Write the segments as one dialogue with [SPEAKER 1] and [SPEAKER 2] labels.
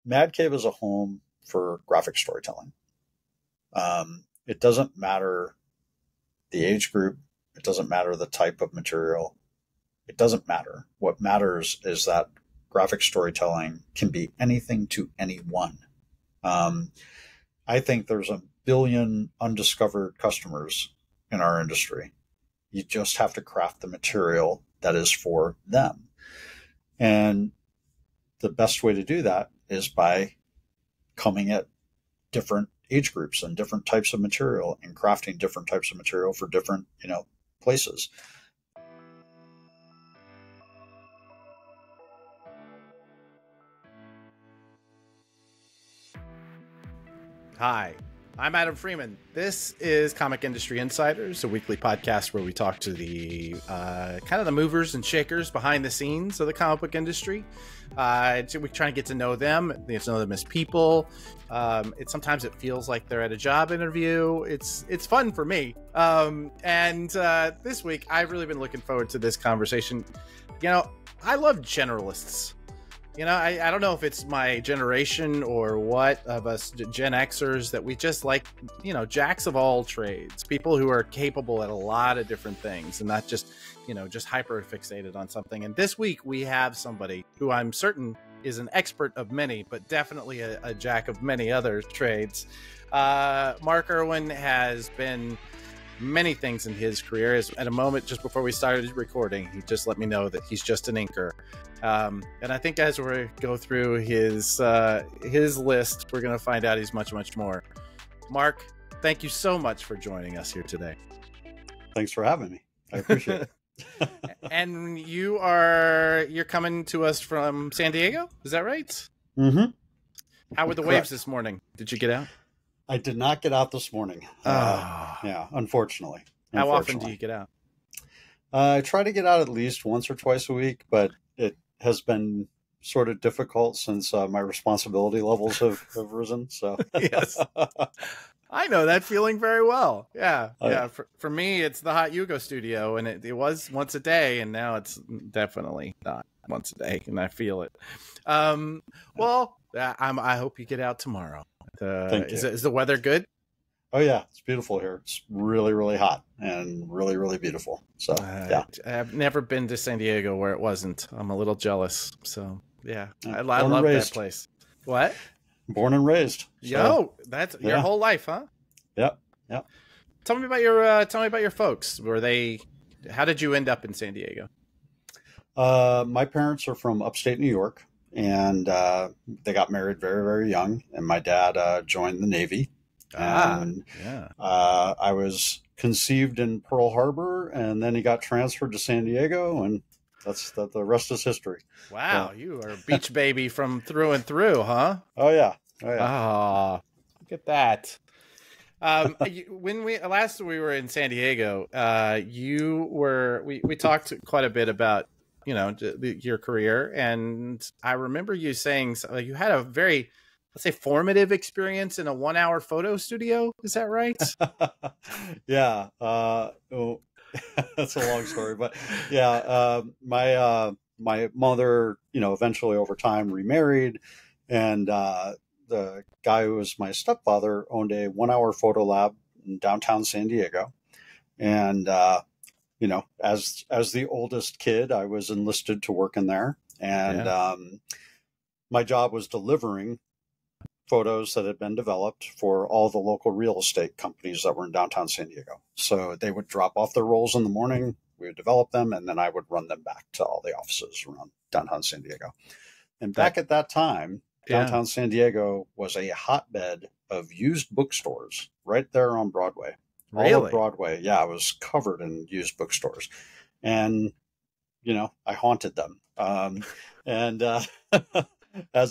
[SPEAKER 1] Mad Cave is a home for graphic storytelling. It doesn't matter the age group. It doesn't matter the type of material. It doesn't matter. What matters is that graphic storytelling can be anything to anyone. Um, I think there's a billion undiscovered customers in our industry. You just have to craft the material that is for them. And the best way to do that is by coming at different age groups and different types of material and crafting different types of material for different, places.
[SPEAKER 2] Hi, I'm Adam Freeman. This is Comic Industry Insiders, a weekly podcast where we talk to the kind of the movers and shakers behind the scenes of the comic book industry. We try to get to know them, get to know them as people. Sometimes it feels like they're at a job interview. It's fun for me. This week, I've really been looking forward to this conversation. I love generalists. I don't know if it's my generation or what of us Gen Xers that we just like, jacks of all trades, people who are capable at a lot of different things and not just, just hyper fixated on something. And this week we have somebody who I'm certain is an expert of many, but definitely a jack of many other trades. Mark Irwin has been many things in his career. At a moment just before we started recording, he just let me know that he's just an inker. And I think as we go through his list, we're going to find out he's much, much more. Mark, thank you so much for joining us here today.
[SPEAKER 1] Thanks for having me. I appreciate it.
[SPEAKER 2] And you're coming to us from San Diego, is that right?
[SPEAKER 1] Mm-hmm.
[SPEAKER 2] How were the waves this morning? Did you get out?
[SPEAKER 1] I did not get out this morning. Yeah, unfortunately.
[SPEAKER 2] How often do you get out?
[SPEAKER 1] I try to get out at least once or twice a week, but it has been sort of difficult since my responsibility levels have risen. So
[SPEAKER 2] yes, I know that feeling very well. Yeah. For me, it's the Hot Yugo studio, and it was once a day, and now it's definitely not once a day, and I feel it. I hope you get out tomorrow. Is the weather good?
[SPEAKER 1] Oh yeah, it's beautiful here. It's really, really hot and really, really beautiful. So yeah,
[SPEAKER 2] I've never been to San Diego where it wasn't. I'm a little jealous. So yeah, I love that place. What?
[SPEAKER 1] Born and raised.
[SPEAKER 2] So, that's your whole life, huh?
[SPEAKER 1] Yep.
[SPEAKER 2] Tell me about your folks. How did you end up in San Diego?
[SPEAKER 1] My parents are from upstate New York, and they got married very, very young. And my dad joined the Navy. I was conceived in Pearl Harbor, and then he got transferred to San Diego, and the rest is history.
[SPEAKER 2] Wow, you are a beach baby from through and through, huh?
[SPEAKER 1] Oh yeah.
[SPEAKER 2] Oh, look at that. When we were in San Diego, we talked quite a bit about your career, and I remember you saying you had a very, let's say, formative experience in a 1 hour photo studio. Is that right?
[SPEAKER 1] Yeah. That's a long story, but yeah, my mother, eventually over time remarried, and the guy who was my stepfather owned a 1 hour photo lab in downtown San Diego. And, as the oldest kid, I was enlisted to work in there. And my job was delivering photos that had been developed for all the local real estate companies that were in downtown San Diego. So they would drop off their rolls in the morning, we would develop them, and then I would run them back to all the offices around downtown San Diego. And back at that time, downtown San Diego was a hotbed of used bookstores right there on Broadway.
[SPEAKER 2] Really?
[SPEAKER 1] All of Broadway, it was covered in used bookstores. And, I haunted them. As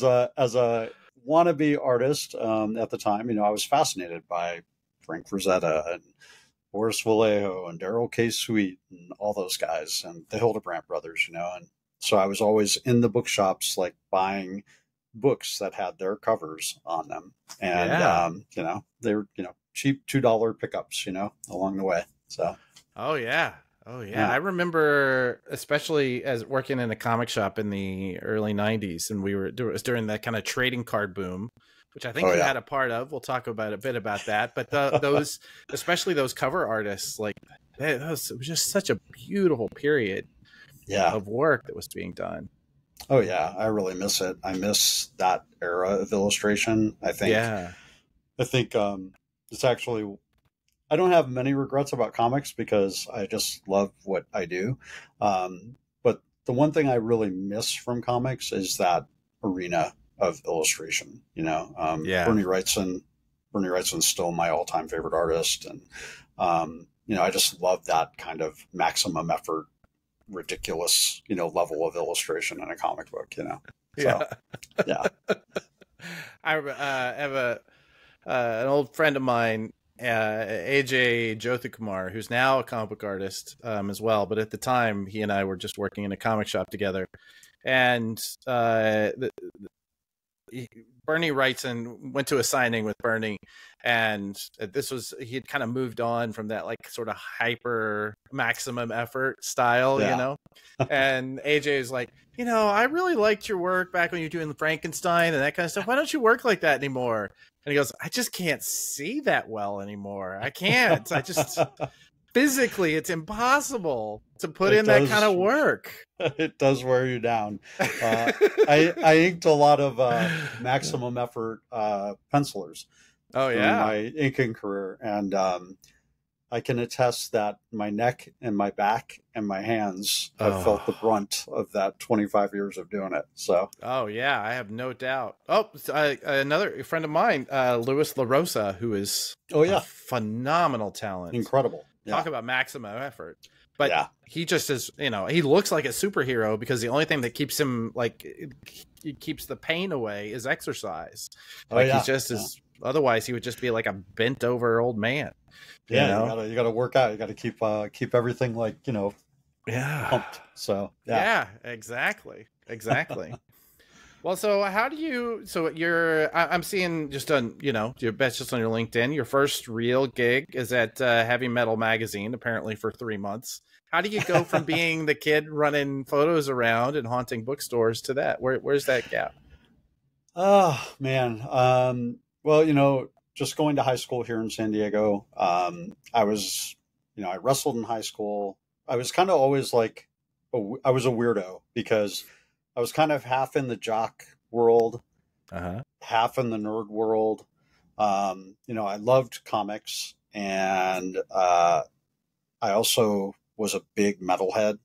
[SPEAKER 1] a wannabe artist at the time, I was fascinated by Frank Frazetta and Boris Vallejo and Daryl K. Sweet and all those guys and the Hildebrandt brothers, and so I was always in the bookshops, like buying books that had their covers on them. And, they were, cheap $2 pickups, along the way. So.
[SPEAKER 2] Oh yeah. Oh yeah,
[SPEAKER 1] Yeah.
[SPEAKER 2] I remember, especially as working in a comic shop in the early '90s, and it was during that kind of trading card boom, which I think
[SPEAKER 1] Oh
[SPEAKER 2] you
[SPEAKER 1] yeah.
[SPEAKER 2] had a part of. We'll talk about a bit about that. But those, especially those cover artists, like it was just such a beautiful period
[SPEAKER 1] Yeah.
[SPEAKER 2] of work that was being done.
[SPEAKER 1] Oh yeah. I really miss it. I miss that era of illustration.
[SPEAKER 2] Yeah,
[SPEAKER 1] I think it's actually, I don't have many regrets about comics because I just love what I do. But the one thing I really miss from comics is that arena of illustration.
[SPEAKER 2] yeah.
[SPEAKER 1] Bernie Wrightson's still my all-time favorite artist, and I just love that kind of maximum effort, ridiculous, level of illustration in a comic book.
[SPEAKER 2] Yeah.
[SPEAKER 1] So yeah,
[SPEAKER 2] I have an old friend of mine, AJ Jyotikumar, who's now a comic book artist as well. But at the time, he and I were just working in a comic shop together. And Bernie Wrightson went to a signing with Bernie, and he had kind of moved on from that like sort of hyper maximum effort style,
[SPEAKER 1] yeah.
[SPEAKER 2] And AJ is like, I really liked your work back when you were doing the Frankenstein and that kind of stuff. Why don't you work like that anymore? And he goes, I just can't see that well anymor. I can't. I just physically, it's impossible to put in that kind of work.
[SPEAKER 1] It does wear you down. I inked a lot of maximum effort pencilers
[SPEAKER 2] Oh
[SPEAKER 1] during
[SPEAKER 2] yeah.
[SPEAKER 1] my inking career, and I can attest that my neck and my back and my hands have felt the brunt of that 25 years of doing it. So.
[SPEAKER 2] Oh yeah, I have no doubt. Oh, another friend of mine, Louis LaRosa, who is a phenomenal talent,
[SPEAKER 1] incredible. Yeah.
[SPEAKER 2] Talk about maximum effort. But
[SPEAKER 1] yeah.
[SPEAKER 2] He just is, he looks like a superhero because the only thing that keeps him it keeps the pain away is exercise. He's just as otherwise he would just be like a bent over old man.
[SPEAKER 1] Yeah, you gotta work out. You gotta keep everything pumped. So
[SPEAKER 2] yeah, exactly. Well, so how do you? So I'm seeing just on your best just on your LinkedIn. Your first real gig is at Heavy Metal Magazine, apparently for 3 months. How do you go from being the kid running photos around and haunting bookstores to that? Where's that gap?
[SPEAKER 1] Oh man. Well, just going to high school here in San Diego. I was, I wrestled in high school. I was kind of always like, I was a weirdo because I was kind of half in the jock world, half in the nerd world. I loved comics, and I also was a big metalhead.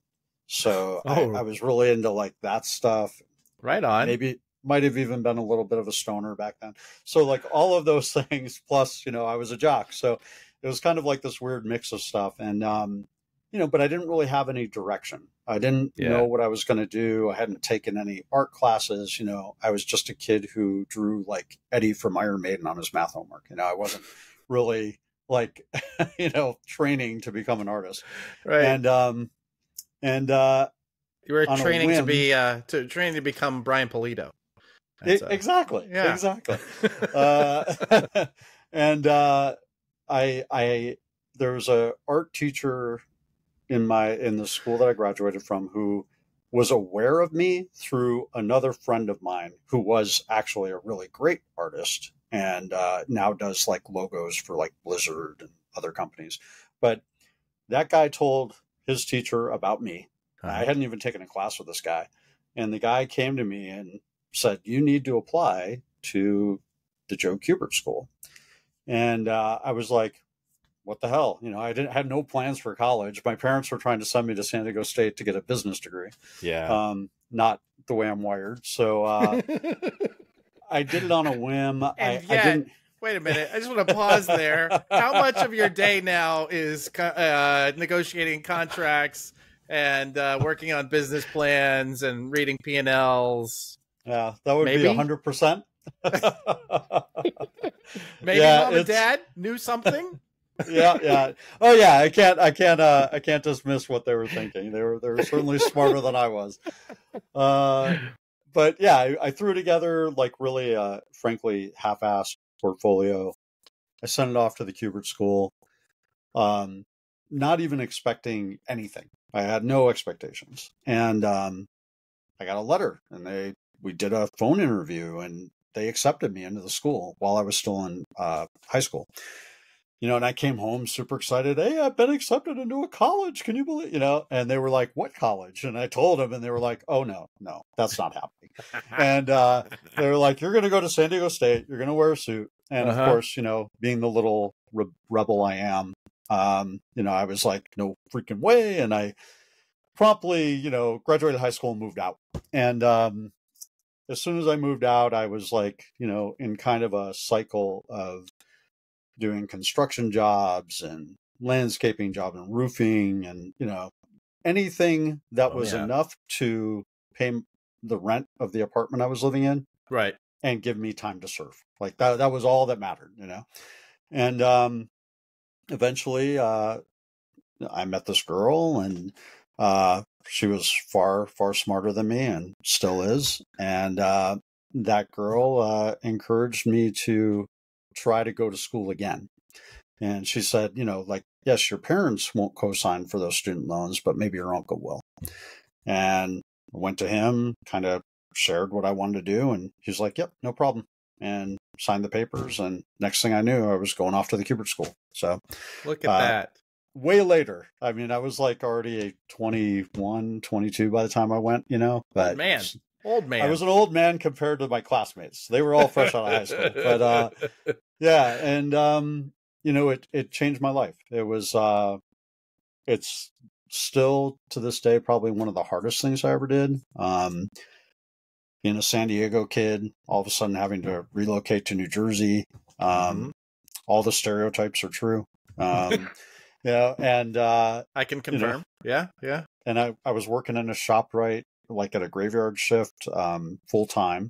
[SPEAKER 1] So I was really into like that stuff.
[SPEAKER 2] Right on.
[SPEAKER 1] Maybe might have even been a little bit of a stoner back then. So like all of those things, plus, I was a jock. So it was kind of like this weird mix of stuff. And, but I didn't really have any direction. I didn't know what I was going to do. I hadn't taken any art classes. I was just a kid who drew like Eddie from Iron Maiden on his math homework. I wasn't really like, training to become an artist.
[SPEAKER 2] Right.
[SPEAKER 1] And
[SPEAKER 2] you were training to become Brian Polito.
[SPEAKER 1] Exactly.
[SPEAKER 2] Yeah.
[SPEAKER 1] Exactly. And there was a art teacher in the school that I graduated from who was aware of me through another friend of mine who was actually a really great artist and now does like logos for like Blizzard and other companies. But that guy told his teacher about me. I hadn't even taken a class with this guy. And the guy came to me and said, you need to apply to the Joe Kubert School. And I was like, what the hell? I had no plans for college. My parents were trying to send me to San Diego State to get a business degree.
[SPEAKER 2] Yeah.
[SPEAKER 1] Not the way I'm wired. So I did it on a whim. I didn't.
[SPEAKER 2] Wait a minute. I just want to pause there. How much of your day now is negotiating contracts and working on business plans and reading P&Ls?
[SPEAKER 1] Yeah, that would be 100%.
[SPEAKER 2] Maybe mom and dad knew something.
[SPEAKER 1] Yeah. Oh yeah, I can't dismiss what they were thinking. They were certainly smarter than I was. But yeah, I threw together like really, frankly, half-assed portfolio. I sent it off to the Kubert School. not even expecting anything. I had no expectations. And I got a letter, and we did a phone interview, and they accepted me into the school while I was still in high school. And I came home super excited. Hey, I've been accepted into a college. Can you believe, and they were like, what college? And I told them, and they were like, oh, no, that's not happening. And they were like, you're going to go to San Diego State. You're going to wear a suit. And of course, being the little rebel I am, I was like, no freaking way. And I promptly, graduated high school and moved out. And as soon as I moved out, I was like, in kind of a cycle of doing construction jobs and landscaping job and roofing and, anything that was enough to pay the rent of the apartment I was living in.
[SPEAKER 2] Right.
[SPEAKER 1] And give me time to surf. Like that was all that mattered, And eventually I met this girl, and she was far, far smarter than me and still is. And that girl encouraged me to try to go to school again. And she said, yes, your parents won't co-sign for those student loans, but maybe your uncle will. And I went to him, kind of shared what I wanted to do. And he's like, yep, no problem. And signed the papers. And next thing I knew, I was going off to the Kubert School. So
[SPEAKER 2] look at that.
[SPEAKER 1] Way later. I mean, I was like already 21, 22 by the time I went, but
[SPEAKER 2] old man.
[SPEAKER 1] I was an old man compared to my classmates. They were all fresh out of high school, but, yeah. And, it changed my life. It was, it's still to this day, probably one of the hardest things I ever did. Being a San Diego kid, all of a sudden having to relocate to New Jersey. All the stereotypes are true. And
[SPEAKER 2] I can confirm. Yeah.
[SPEAKER 1] And I was working in a shop, right, like at a graveyard shift, full time,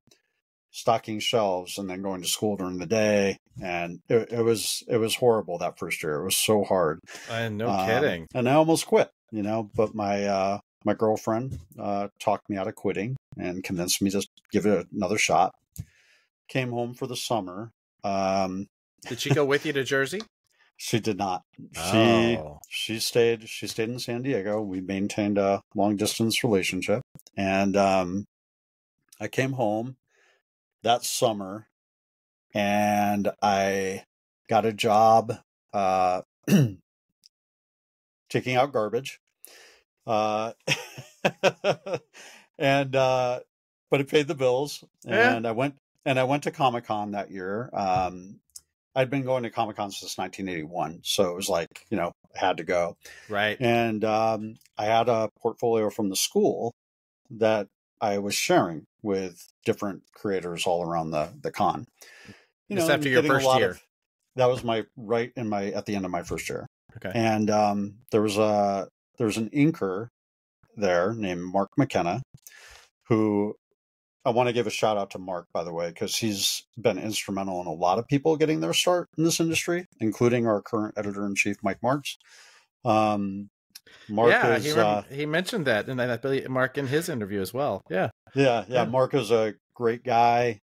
[SPEAKER 1] stocking shelves, and then going to school during the day. And it was horrible that first year. It was so hard.
[SPEAKER 2] No kidding.
[SPEAKER 1] And I almost quit, but my girlfriend talked me out of quitting and convinced me to give it another shot. Came home for the summer.
[SPEAKER 2] Did she go with you to Jersey?
[SPEAKER 1] She did not. She stayed in San Diego. We maintained a long distance relationship. And I came home that summer, and I got a job taking out garbage. And but it paid the bills. And I went to Comic-Con that year. I'd been going to Comic-Con since 1981, so it was like, I had to go.
[SPEAKER 2] Right.
[SPEAKER 1] And I had a portfolio from the school that I was sharing with different creators all around the con.
[SPEAKER 2] Just after your first year.
[SPEAKER 1] That was at the end of my first year.
[SPEAKER 2] Okay.
[SPEAKER 1] And there was an inker there named Mark McKenna, who I want to give a shout out to Mark, by the way, because he's been instrumental in a lot of people getting their start in this industry, including our current editor-in-chief, Mike Marks. Mark
[SPEAKER 2] he mentioned that, and I believe Mark in his interview as well. Yeah.
[SPEAKER 1] Mark is a great guy,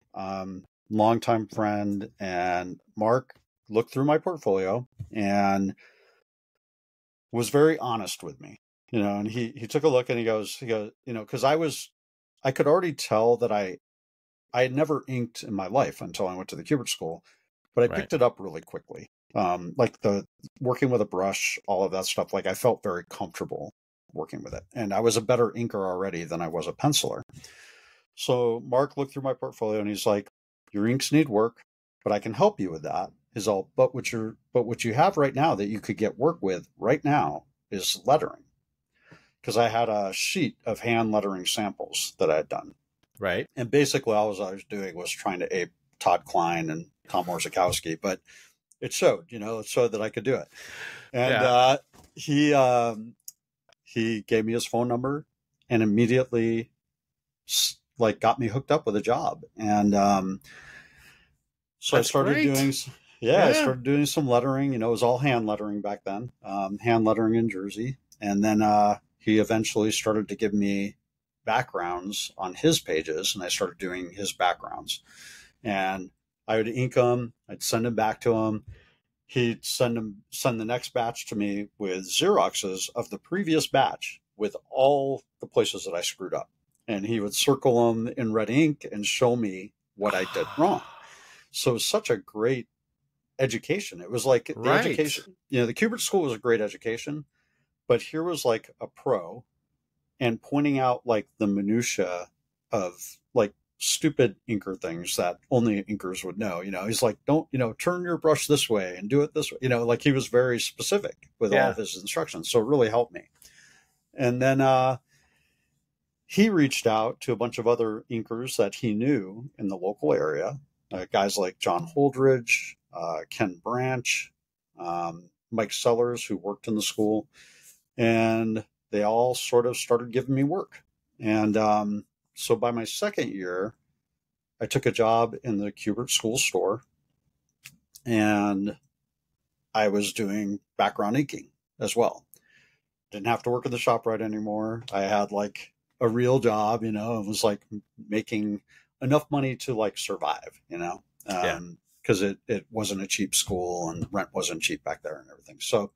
[SPEAKER 1] longtime friend, and Mark looked through my portfolio and was very honest with me, and he took a look and he goes, because I could already tell that I had never inked in my life until I went to the Kubert School, but I picked it up really quickly. Like the working with a brush, all of that stuff. Like I felt very comfortable working with it, and I was a better inker already than I was a penciler. So Mark looked through my portfolio and he's like, "Your inks need work, but I can help you with that." But what you have right now that you could get work with right now is lettering. Because I had a sheet of hand lettering samples that I had done.
[SPEAKER 2] Right.
[SPEAKER 1] And basically all I was doing was trying to ape Todd Klein and Tom Orzechowski, but it showed, it showed that I could do it. And he gave me his phone number and immediately got me hooked up with a job. And so I started doing I started doing some lettering. It was all hand lettering back then, hand lettering in Jersey. And then he eventually started to give me backgrounds on his pages, and I started doing his backgrounds. And I would ink them. I'd send them back to him. he'd send the next batch to me with Xeroxes of the previous batch with all the places that I screwed up. And he would circle them in red ink and show me what I did wrong. So it was such a great education. It was like the education, the Kubert School was a great education, but here was like a pro and pointing out like the minutia of like stupid inker things that only inkers would know. He's like, don't, turn your brush this way and do it this way. Like he was very specific with all of his instructions. So it really helped me. And then he reached out to a bunch of other inkers that he knew in the local area, guys like John Holdridge, Ken Branch, Mike Sellers, who worked in the school. And they all sort of started giving me work. And so by my second year, I took a job in the Kubert School store, and I was doing background inking as well. Didn't have to work in the shop right anymore. I had like a real job, it was like making enough money to like survive, because it wasn't a cheap school and rent wasn't cheap back there and everything. So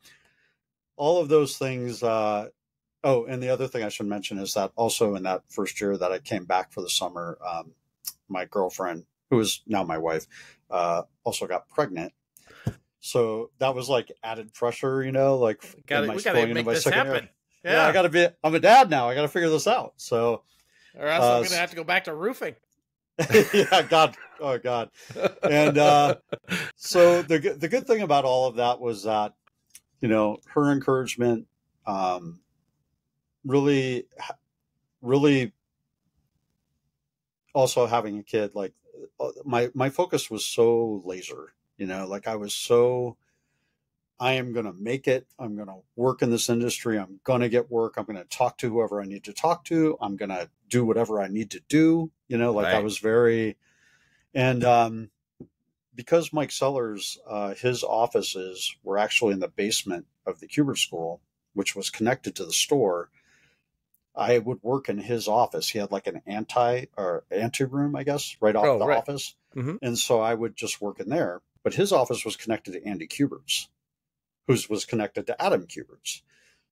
[SPEAKER 1] all of those things. And the other thing I should mention is that also in that first year that I came back for the summer, my girlfriend, who is now my wife, also got pregnant. So that was like added pressure, like
[SPEAKER 2] we gotta make this happen.
[SPEAKER 1] Yeah, I'm a dad now. I got to figure this out. So,
[SPEAKER 2] or else I'm going to have to go back to roofing.
[SPEAKER 1] Yeah, God. Oh, God. And so the good thing about all of that was that, her encouragement, really also having a kid, like my focus was so laser, like I am going to make it. I'm going to work in this industry. I'm going to get work. I'm going to talk to whoever I need to talk to. I'm going to do whatever I need to do, I was very, and because Mike Sellers, his offices were actually in the basement of the Kubert School, which was connected to the store. I would work in his office. He had like an ante room, I guess, right off the office. Mm-hmm. And so I would just work in there. But his office was connected to Andy Kubert's, whose was connected to Adam Kubert's.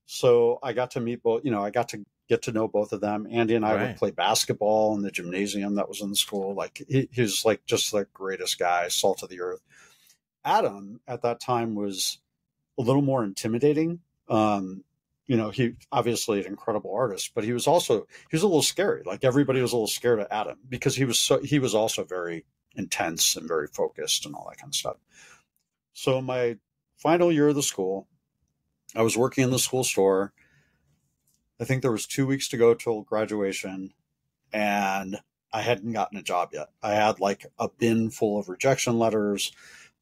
[SPEAKER 1] So I got to meet both, I got to get to know both of them. Andy and I would play basketball in the gymnasium that was in the school. Like he was like just the greatest guy, salt of the earth. Adam at that time was a little more intimidating. He obviously an incredible artist, but he was a little scary. Like everybody was a little scared of Adam because he was also very intense and very focused and all that kind of stuff. So my final year of the school, I was working in the school store. I think there was 2 weeks to go till graduation, and I hadn't gotten a job yet. I had like a bin full of rejection letters.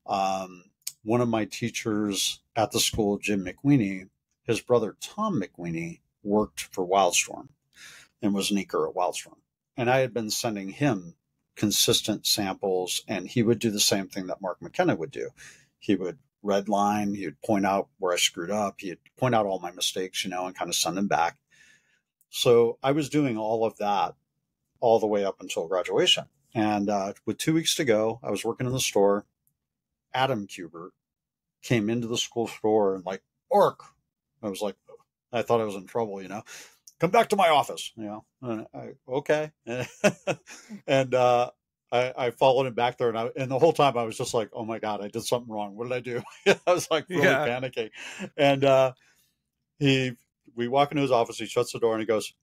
[SPEAKER 1] One of my teachers at the school, Jim McWeeny, his brother, Tom McWeeny, worked for Wildstorm and was an inker at Wildstorm. And I had been sending him consistent samples, and he would do the same thing that Mark McKenna would do. He would redline, he would point out where I screwed up, he'd point out all my mistakes, and kind of send them back. So I was doing all of that all the way up until graduation. And with 2 weeks to go, I was working in the store. Adam Kubert came into the school store and like, Orc. I was like, I thought I was in trouble, come back to my office, and okay. And I followed him back there, and the whole time I was just like, oh my God, I did something wrong. What did I do? I was like really panicking. And we walk into his office, he shuts the door and he goes,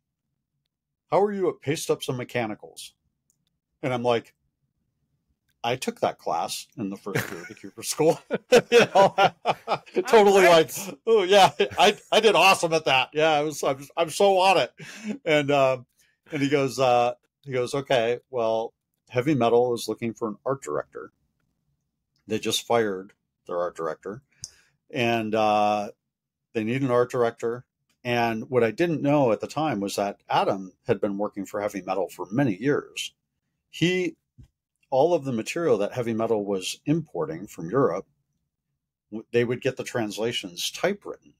[SPEAKER 1] how are you at Paste Ups and Mechanicals? And I'm like, I took that class in the first year of the Kubert School. Totally like, oh yeah, I did awesome at that. Yeah, I'm so on it. And he goes, okay, well, Heavy Metal is looking for an art director. They just fired their art director, and they need an art director. And what I didn't know at the time was that Adam had been working for Heavy Metal for many years. All of the material that Heavy Metal was importing from Europe, they would get the translations typewritten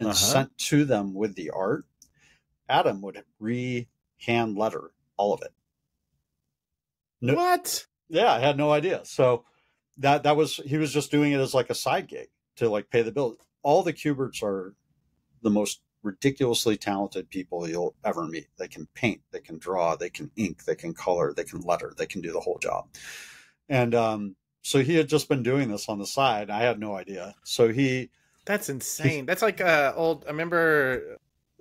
[SPEAKER 1] and sent to them with the art. Adam would hand letter all of it.
[SPEAKER 2] What?
[SPEAKER 1] Yeah, I had no idea. So that was, he was just doing it as like a side gig to like pay the bill. All the Cuberts are the most ridiculously talented people you'll ever meet. They can paint, they can draw, they can ink, they can color, they can letter, they can do the whole job. And so he had just been doing this on the side. I had no idea. So
[SPEAKER 2] that's insane. That's like old. I remember.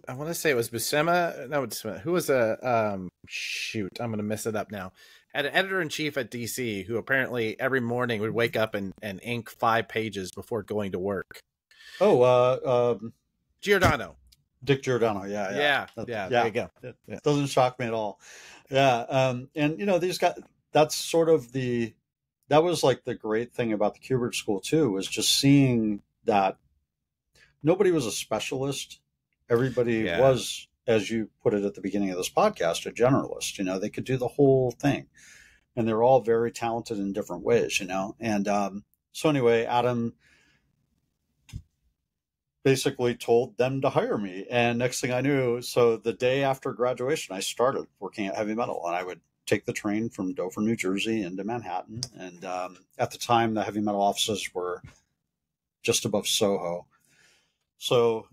[SPEAKER 2] I want to say it was Buscema. No, Buscema. Who was shoot? I'm going to mess it up now. Had an editor in chief at DC who apparently every morning would wake up and ink 5 pages before going to work. Giordano.
[SPEAKER 1] Dick Giordano. Yeah.
[SPEAKER 2] There you go.
[SPEAKER 1] It doesn't shock me at all. Yeah. And you know, these guys. That's sort of that was like the great thing about the Kubert School too, was just seeing that nobody was a specialist. Everybody was, as you put it at the beginning of this podcast, a generalist. You know, they could do the whole thing, and they're all very talented in different ways. You know, and so anyway, Adam basically told them to hire me, and next thing I knew, so the day after graduation, I started working at Heavy Metal, and I would take the train from Dover, New Jersey into Manhattan. And at the time, the Heavy Metal offices were just above Soho. So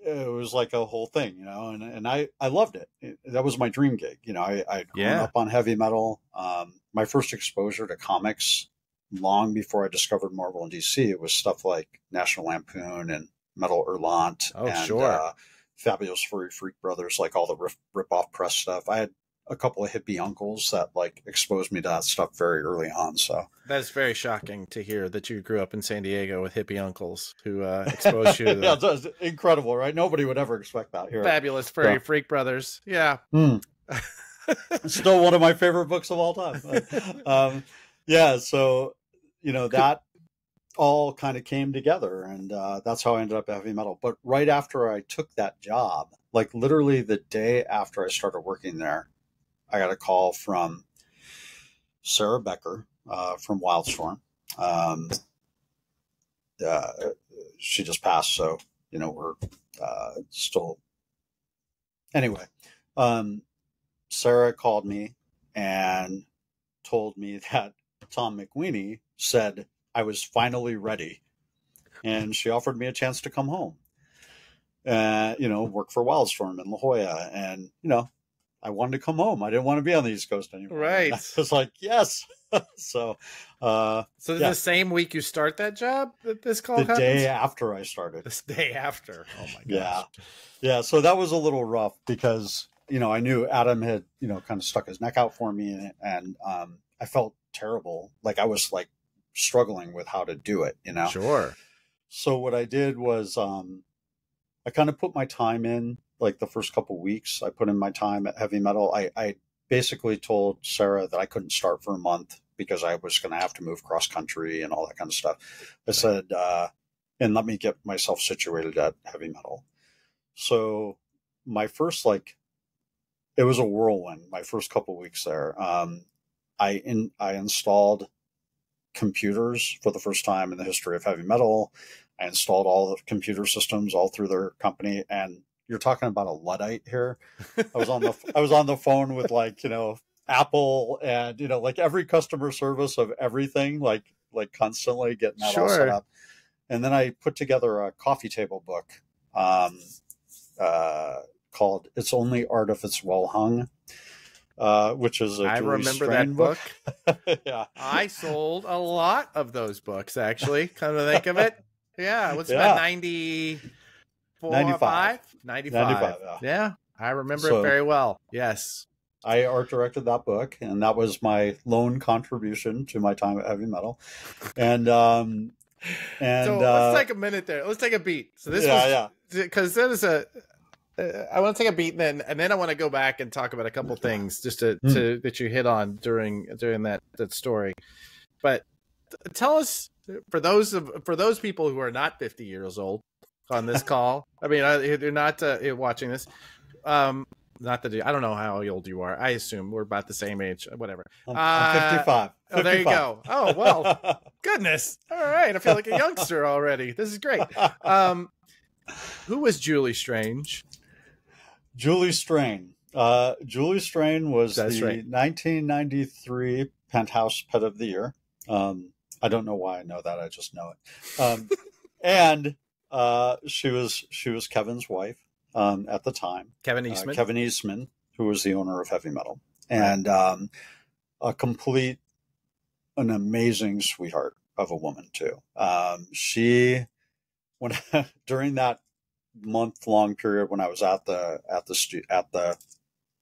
[SPEAKER 1] it was like a whole thing, you know, and I loved it. That was my dream gig. You know, I'd grown up on Heavy Metal. My first exposure to comics, long before I discovered Marvel and DC, it was stuff like National Lampoon and Metal Hurlant Fabulous Furry Freak Brothers, like all the rip-off press stuff. I had a couple of hippie uncles that like exposed me to that stuff very early on. So
[SPEAKER 2] that's very shocking to hear that you grew up in San Diego with hippie uncles who exposed you to
[SPEAKER 1] yeah, it's incredible, right? Nobody would ever expect that here.
[SPEAKER 2] Fabulous Furry Freak Brothers. Yeah.
[SPEAKER 1] It's still one of my favorite books of all time. Yeah. So, you know, that all kind of came together, and that's how I ended up at Heavy Metal. But right after I took that job, like literally the day after I started working there, I got a call from Sarah Becker from Wildstorm. She just passed, so you know we're still. Anyway, Sarah called me and told me that Tom McWeeny said I was finally ready, and she offered me a chance to come home. You know, work for Wildstorm in La Jolla, and you know. I wanted to come home. I didn't want to be on the East Coast anymore.
[SPEAKER 2] Right.
[SPEAKER 1] I was like, yes. So
[SPEAKER 2] the same week you start that job that this call happens?
[SPEAKER 1] The day after I started.
[SPEAKER 2] This day after. Oh my gosh.
[SPEAKER 1] Yeah. So that was a little rough because, you know, I knew Adam had, you know, kind of stuck his neck out for me, and I felt terrible. Like I was like struggling with how to do it, you know?
[SPEAKER 2] Sure.
[SPEAKER 1] So what I did was I kind of put my time in. Like the first couple of weeks, I put in my time at Heavy Metal. I basically told Sarah that I couldn't start for a month because I was going to have to move cross country and all that kind of stuff. I said, and let me get myself situated at Heavy Metal. So my first, it was a whirlwind. My first couple of weeks there, I installed computers for the first time in the history of Heavy Metal. I installed all the computer systems all through their company, and you're talking about a Luddite here. I was on the phone with Apple and every customer service of everything, like constantly getting that all set up. And then I put together a coffee table book called "It's Only Art If It's Well Hung," which is I remember that book. Yeah,
[SPEAKER 2] I sold a lot of those books actually. Come to think of it, yeah, what's about 95. Yeah, I remember it very well. Yes.
[SPEAKER 1] I art directed that book, and that was my lone contribution to my time at Heavy Metal. And so
[SPEAKER 2] let's take a minute there. Let's take a beat. So this because that is I want to take a beat, and then I want to go back and talk about a couple things just to that you hit on during that story. But tell us, for those people who are not 50 years old on this call, I mean, they're not watching this. Not that I don't know how old you are. I assume we're about the same age. Whatever.
[SPEAKER 1] I'm 55.
[SPEAKER 2] Oh, there you go. Oh, well, goodness. All right. I feel like a youngster already. This is great. Who was Julie Strange?
[SPEAKER 1] Julie Strain. Julie Strain was 1993 Penthouse Pet of the Year. I don't know why I know that. I just know it. And she was Kevin's wife at the time.
[SPEAKER 2] Kevin Eastman.
[SPEAKER 1] Kevin Eastman, who was the owner of Heavy Metal,
[SPEAKER 2] Right.
[SPEAKER 1] and an amazing sweetheart of a woman too. She when during that month-long period when I was at the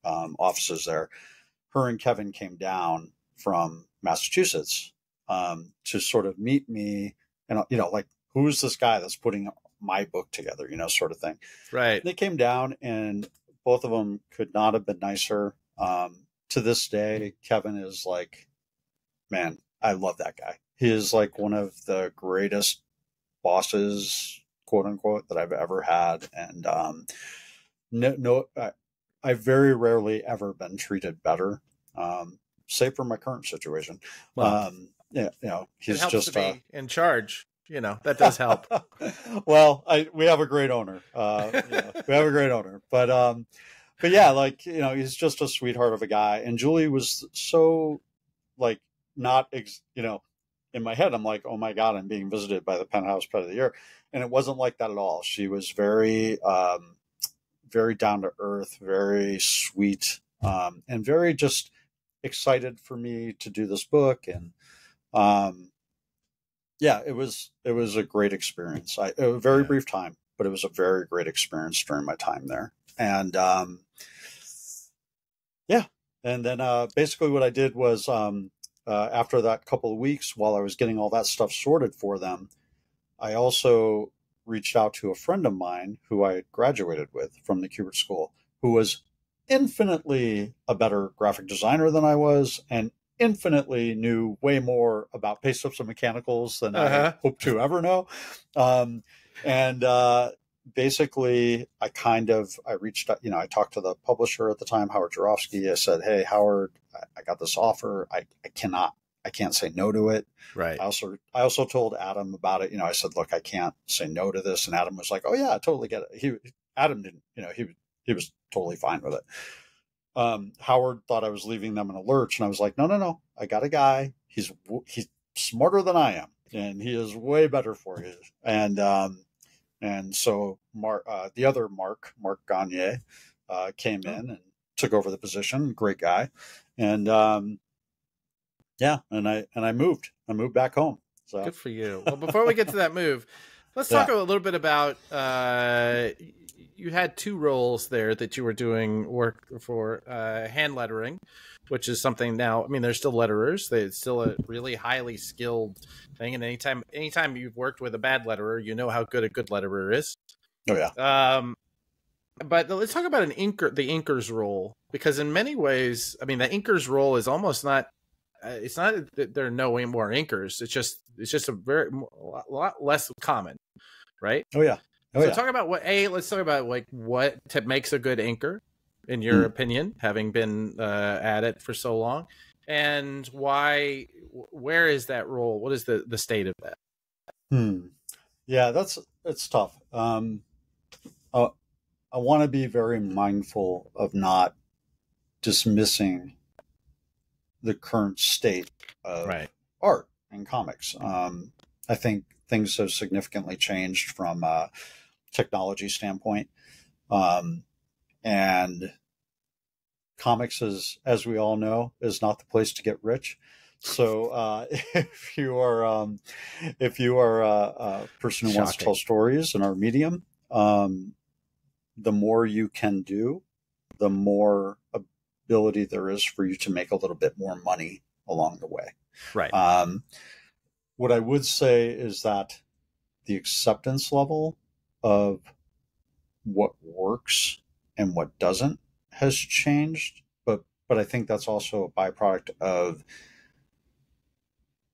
[SPEAKER 1] offices there, her and Kevin came down from Massachusetts to sort of meet me, and like, who's this guy that's putting my book together, sort of thing.
[SPEAKER 2] Right.
[SPEAKER 1] They came down, and both of them could not have been nicer. To this day, Kevin is like, man, I love that guy. He is like one of the greatest bosses, quote unquote, that I've ever had. And I've very rarely ever been treated better, save for my current situation.
[SPEAKER 2] Well,
[SPEAKER 1] he's
[SPEAKER 2] it helps
[SPEAKER 1] just
[SPEAKER 2] to be in charge. That does help.
[SPEAKER 1] Well, we have a great owner. We have a great owner, but yeah, like, he's just a sweetheart of a guy. And Julie was so, like, not, in my head, I'm like, oh my God, I'm being visited by the Penthouse Pet of the Year. And it wasn't like that at all. She was very, very down to earth, very sweet, and very just excited for me to do this book. And, yeah, it was a great experience. A very brief time, but it was a very great experience during my time there. And, yeah. And then, basically what I did was, after that couple of weeks, while I was getting all that stuff sorted for them, I also reached out to a friend of mine who I had graduated with from the Kubert School, who was infinitely a better graphic designer than I was, and infinitely knew way more about paste ups and mechanicals than I hope to ever know. Basically, I reached out, I talked to the publisher at the time, Howard Jarofsky. I said, hey, Howard, I got this offer. I can't say no to it.
[SPEAKER 2] Right.
[SPEAKER 1] I also told Adam about it. I said, look, I can't say no to this. And Adam was like, oh yeah, I totally get it. Adam didn't, he was totally fine with it. Howard thought I was leaving them in a lurch, and I was like, no, I got a guy. He's smarter than I am, and he is way better for you. And so the other Mark Gagne, came in and took over the position. Great guy. And, yeah. And I moved back home. So
[SPEAKER 2] good for you. Well, before we get to that move, let's talk a little bit about, you had two roles there that you were doing work for, hand lettering, which is something now, I mean, they're still letterers. It's still a really highly skilled thing. And anytime you've worked with a bad letterer, you know how good a good letterer is.
[SPEAKER 1] Oh yeah.
[SPEAKER 2] But let's talk about the inker's role, because in many ways, I mean, the inker's role is almost not, it's not that there are no more inkers. It's just a lot less common, right?
[SPEAKER 1] Oh yeah.
[SPEAKER 2] Let's talk about let's talk about like what makes a good inker, in your opinion, having been at it for so long, and where is that role? What is the state of that?
[SPEAKER 1] Yeah, it's tough. I want to be very mindful of not dismissing the current state of art and comics. I think things have significantly changed from a technology standpoint. And comics as we all know, is not the place to get rich. So if you are a person who wants to tell stories in our medium, the more you can do, the more ability there is for you to make a little bit more money along the way.
[SPEAKER 2] Right.
[SPEAKER 1] What I would say is that the acceptance level of what works and what doesn't has changed, but I think that's also a byproduct of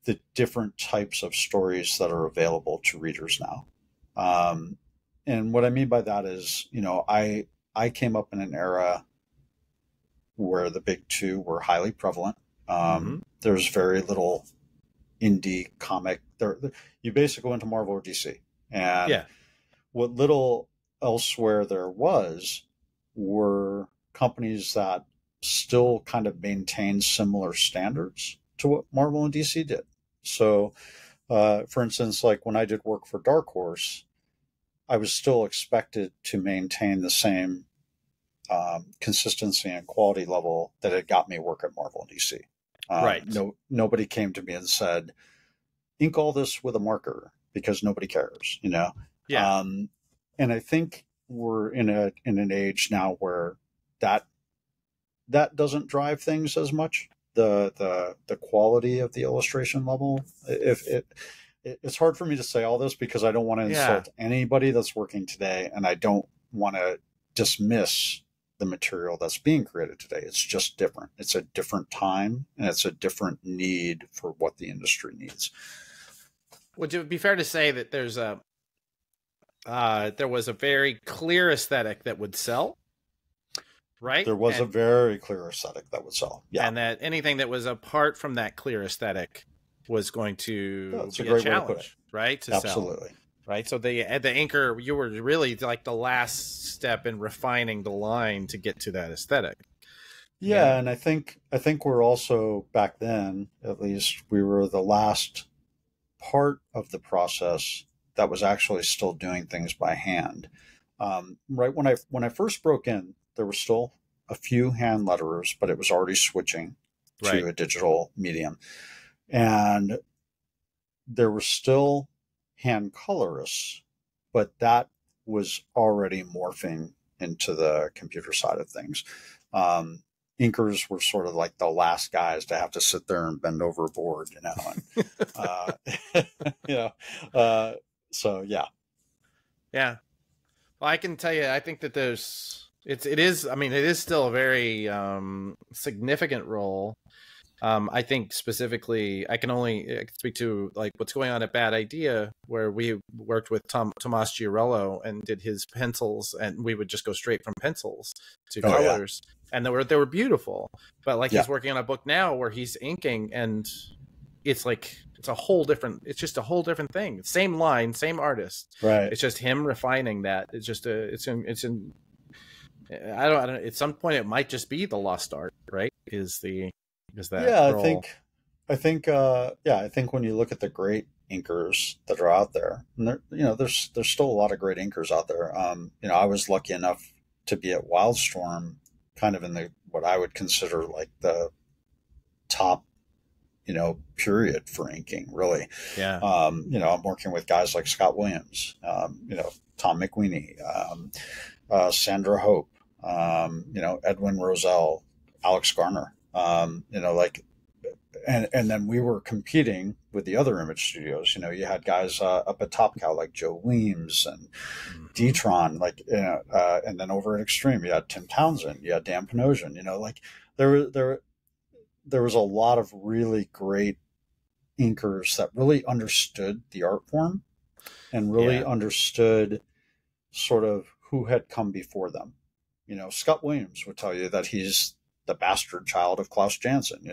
[SPEAKER 1] the different types of stories that are available to readers now. And what I mean by that is, I came up in an era where the big two were highly prevalent. There's very little indie comic. You basically went to Marvel or DC. And what little elsewhere there were companies that still kind of maintained similar standards to what Marvel and DC did. So, for instance, like when I did work for Dark Horse, I was still expected to maintain the same consistency and quality level that had got me work at Marvel and DC.
[SPEAKER 2] Right.
[SPEAKER 1] Nobody came to me and said, ink all this with a marker because nobody cares, you know?
[SPEAKER 2] Yeah.
[SPEAKER 1] And I think we're in an age now where that doesn't drive things as much. The quality of the illustration level. It's hard for me to say all this because I don't want to insult anybody that's working today, and I don't want to dismiss the material that's being created today. It's just different. It's a different time, and it's a different need for what the industry needs.
[SPEAKER 2] Would it be fair to say that there was a very clear aesthetic that would sell? Right?
[SPEAKER 1] There was a very clear aesthetic that would sell. Yeah.
[SPEAKER 2] And that anything that was apart from that clear aesthetic was going to be
[SPEAKER 1] a
[SPEAKER 2] challenge, right? To
[SPEAKER 1] Absolutely.
[SPEAKER 2] sell. Right. So the inker, you were really like the last step in refining the line to get to that aesthetic.
[SPEAKER 1] Yeah, and I think we're also, back then, at least, we were the last part of the process that was actually still doing things by hand. Right when I first broke in, there were still a few hand letterers, but it was already switching to a digital medium. And there were still hand colorists, but that was already morphing into the computer side of things. Inkers were sort of like the last guys to have to sit there and bend over a board, you know. And, so yeah.
[SPEAKER 2] Yeah. Well, I can tell you, I think that it is still a very significant role. I think specifically, I can only speak to like what's going on at Bad Idea, where we worked with Tomas Giarello and did his pencils, and we would just go straight from pencils to colors, and they were beautiful. But like he's working on a book now where he's inking, and it's like it's just a whole different thing. Same line, same artist,
[SPEAKER 1] right?
[SPEAKER 2] It's just him refining that. It's just I don't. At some point, it might just be the lost art, right?
[SPEAKER 1] I think when you look at the great inkers that are out there, and there's still a lot of great inkers out there. I was lucky enough to be at Wildstorm, kind of in what I would consider like the top, period for inking, really.
[SPEAKER 2] Yeah.
[SPEAKER 1] I'm working with guys like Scott Williams, Tom McWeeny, Sandra Hope, Edwin Roselle, Alex Garner. And then we were competing with the other image studios. You had guys up at Top Cow like Joe Weems and D-Tron, and then over at Extreme, you had Tim Townsend, you had Dan Panosian. There was a lot of really great inkers that really understood the art form and really understood sort of who had come before them. Scott Williams would tell you that he's the bastard child of Klaus Janson,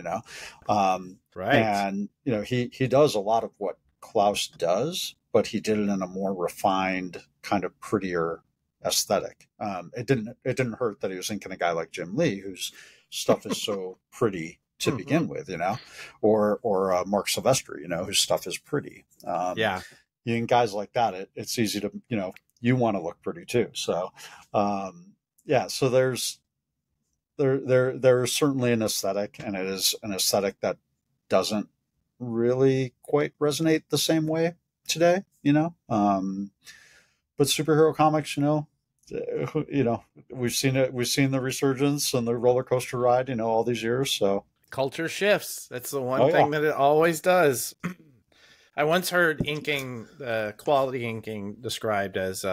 [SPEAKER 2] right.
[SPEAKER 1] And, he does a lot of what Klaus does, but he did it in a more refined, kind of prettier aesthetic. It didn't hurt that he was inking a guy like Jim Lee, whose stuff is so pretty to begin with, or Mark Silvestri, whose stuff is pretty. You guys like that, it's easy to, you want to look pretty too. So, so there is certainly an aesthetic, and it is an aesthetic that doesn't really quite resonate the same way today, but superhero comics, we've seen it. We've seen the resurgence and the roller coaster ride, all these years. So
[SPEAKER 2] culture shifts. That's the one thing that it always does. I once heard quality inking described as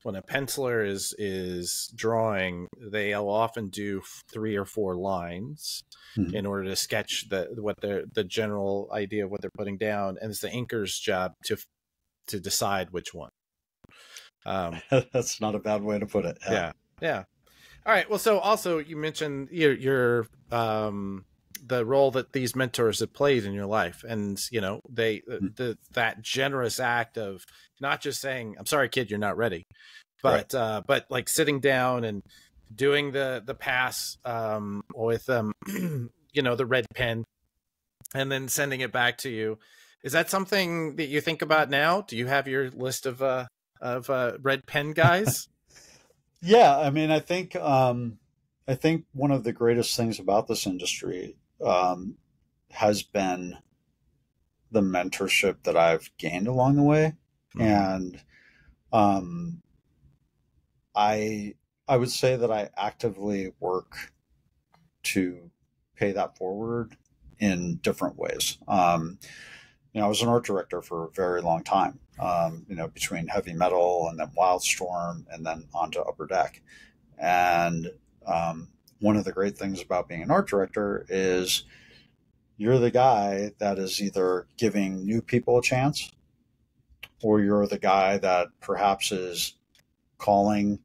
[SPEAKER 2] when a penciler is drawing, they'll often do 3 or 4 lines in order to sketch the general idea of what they're putting down, and it's the inker's job to decide which one.
[SPEAKER 1] That's not a bad way to put it.
[SPEAKER 2] Yeah. All right. Well, so also you mentioned your the role that these mentors have played in your life, and that generous act of not just saying, "I'm sorry, kid, you're not ready," but like sitting down and doing the pass with the red pen and then sending it back to you. Is that something that you think about now? Do you have your list of red pen guys?
[SPEAKER 1] Yeah, I mean, I think one of the greatest things about this industry has been the mentorship that I've gained along the way,
[SPEAKER 2] Mm-hmm.
[SPEAKER 1] and um, I I would say that I actively work to pay that forward in different ways. I was an art director for a very long time. Between heavy metal and then Wildstorm and then onto Upper Deck. And one of the great things about being an art director is you're the guy that is either giving new people a chance, or you're the guy that perhaps is calling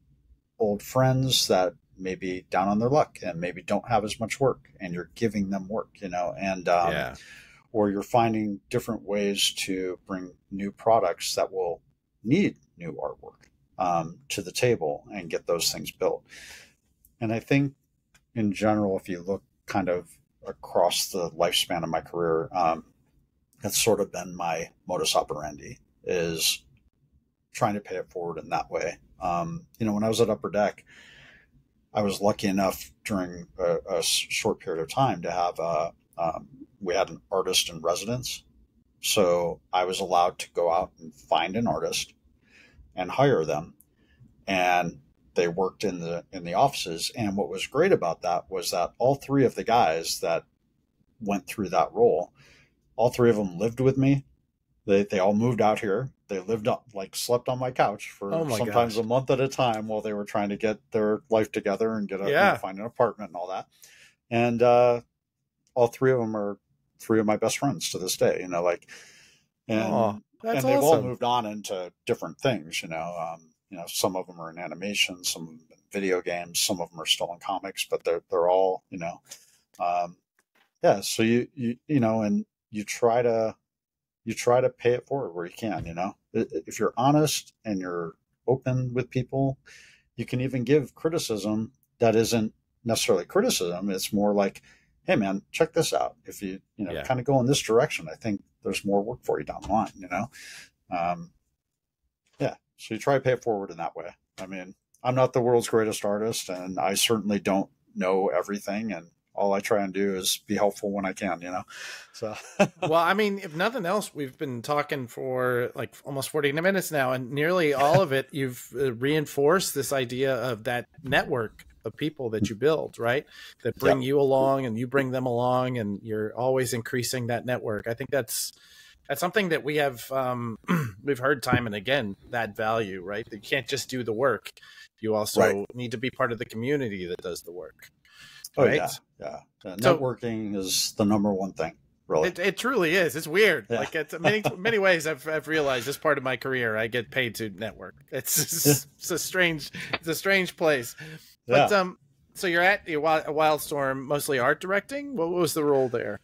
[SPEAKER 1] old friends that maybe down on their luck and maybe don't have as much work, and you're giving them work, and
[SPEAKER 2] Yeah.
[SPEAKER 1] or you're finding different ways to bring new products that will need new artwork to the table and get those things built. And I think in general, if you look kind of across the lifespan of my career, that's sort of been my modus operandi, is trying to pay it forward in that way. When I was at Upper Deck, I was lucky enough during a short period of time to have we had an artist in residence. So I was allowed to go out and find an artist and hire them, and they worked in the offices. And what was great about that was that all three of the guys that went through that role, all three of them lived with me. They all moved out here. They lived up, like, slept on my couch
[SPEAKER 2] Oh
[SPEAKER 1] for
[SPEAKER 2] my
[SPEAKER 1] sometimes
[SPEAKER 2] gosh.
[SPEAKER 1] a month at a time while they were trying to get their life together and
[SPEAKER 2] Yeah.
[SPEAKER 1] find an apartment and all that. And all three of them are three of my best friends to this day.
[SPEAKER 2] Oh,
[SPEAKER 1] And
[SPEAKER 2] that's
[SPEAKER 1] they've all
[SPEAKER 2] awesome.
[SPEAKER 1] moved on into different things. Some of them are in animation, some of them in video games, some of them are still in comics, but they're all um, yeah. So and you try to pay it forward where you can. If you're honest and you're open with people, you can even give criticism that isn't necessarily criticism. It's more like, hey man, check this out. If you
[SPEAKER 2] Yeah.
[SPEAKER 1] kind of go in this direction, I think there's more work for you down the line. um, yeah, so you try to pay it forward in that way. I mean, I'm not the world's greatest artist, and I certainly don't know everything, and all I try and do is be helpful when I can. So
[SPEAKER 2] Well, I mean, if nothing else, we've been talking for like almost 40 minutes now, and nearly all of it, you've reinforced this idea of that network of people that you build, right? That
[SPEAKER 1] yeah.
[SPEAKER 2] bring you along and you bring them along, and you're always increasing that network. I think that's something that we have we've heard time and again, that value, right? That you can't just do the work. You
[SPEAKER 1] Right.
[SPEAKER 2] also need to be part of the community that does the work,
[SPEAKER 1] Oh
[SPEAKER 2] right?
[SPEAKER 1] yeah, yeah.
[SPEAKER 2] So
[SPEAKER 1] Networking is the number one thing, really.
[SPEAKER 2] it truly is. It's weird.
[SPEAKER 1] Yeah.
[SPEAKER 2] Like it's many ways I've realized this part of my career I get paid to network.
[SPEAKER 1] Yeah.
[SPEAKER 2] It's a strange place. But
[SPEAKER 1] Yeah.
[SPEAKER 2] so you're at Wildstorm, mostly art directing. What was the role there?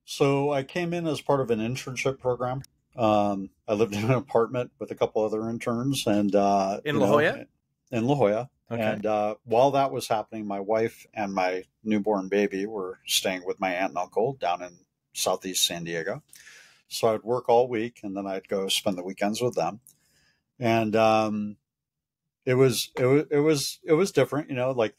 [SPEAKER 1] So I came in as part of an internship program. I lived in an apartment with a couple other interns, and
[SPEAKER 2] In La Jolla?
[SPEAKER 1] in La Jolla.
[SPEAKER 2] Okay.
[SPEAKER 1] And while that was happening, my wife and my newborn baby were staying with my aunt and uncle down in Southeast San Diego. So I'd work all week, and then I'd go spend the weekends with them. And it was different, like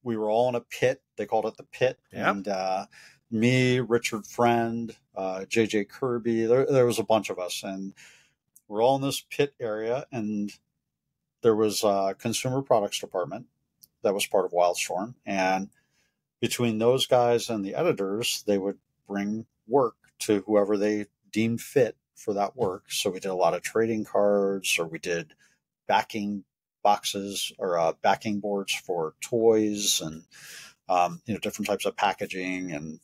[SPEAKER 1] we were all in a pit. They called it the pit,
[SPEAKER 2] Yeah.
[SPEAKER 1] and me, Richard Friend, JJ Kirby, there was a bunch of us, and we're all in this pit area. And there was a consumer products department that was part of Wildstorm, and between those guys and the editors, they would bring work to whoever they deemed fit for that work. So we did a lot of trading cards, or we did backing boxes, or backing boards for toys, and different types of packaging, and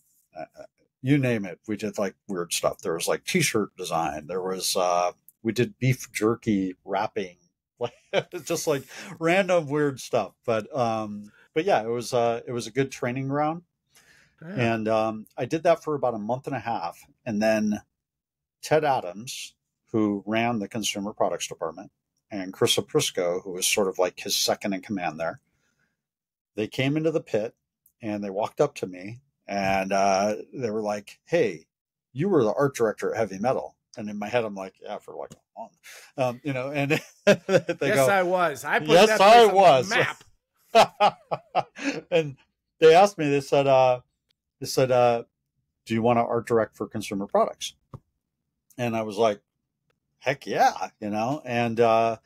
[SPEAKER 1] you name it. We did like weird stuff. There was like t-shirt design. There was we did beef jerky wrapping, like just like random weird stuff. But yeah, it was a good training ground.
[SPEAKER 2] Yeah.
[SPEAKER 1] And I did that for about a month and a half, and then Ted Adams, who ran the consumer products department, and Chris Aprisco, who was sort of like his second in command there, they came into the pit and they walked up to me, and they were like, "Hey, you were the art director at Heavy Metal. And in my head, I'm like, yeah, for like a month, you know, and they
[SPEAKER 2] Yes,
[SPEAKER 1] go,
[SPEAKER 2] I was. I put
[SPEAKER 1] yes,
[SPEAKER 2] that
[SPEAKER 1] I
[SPEAKER 2] place on
[SPEAKER 1] was.
[SPEAKER 2] the map.
[SPEAKER 1] And they asked me, they said, do you want to art direct for consumer products? And I was like, heck yeah, you know, and I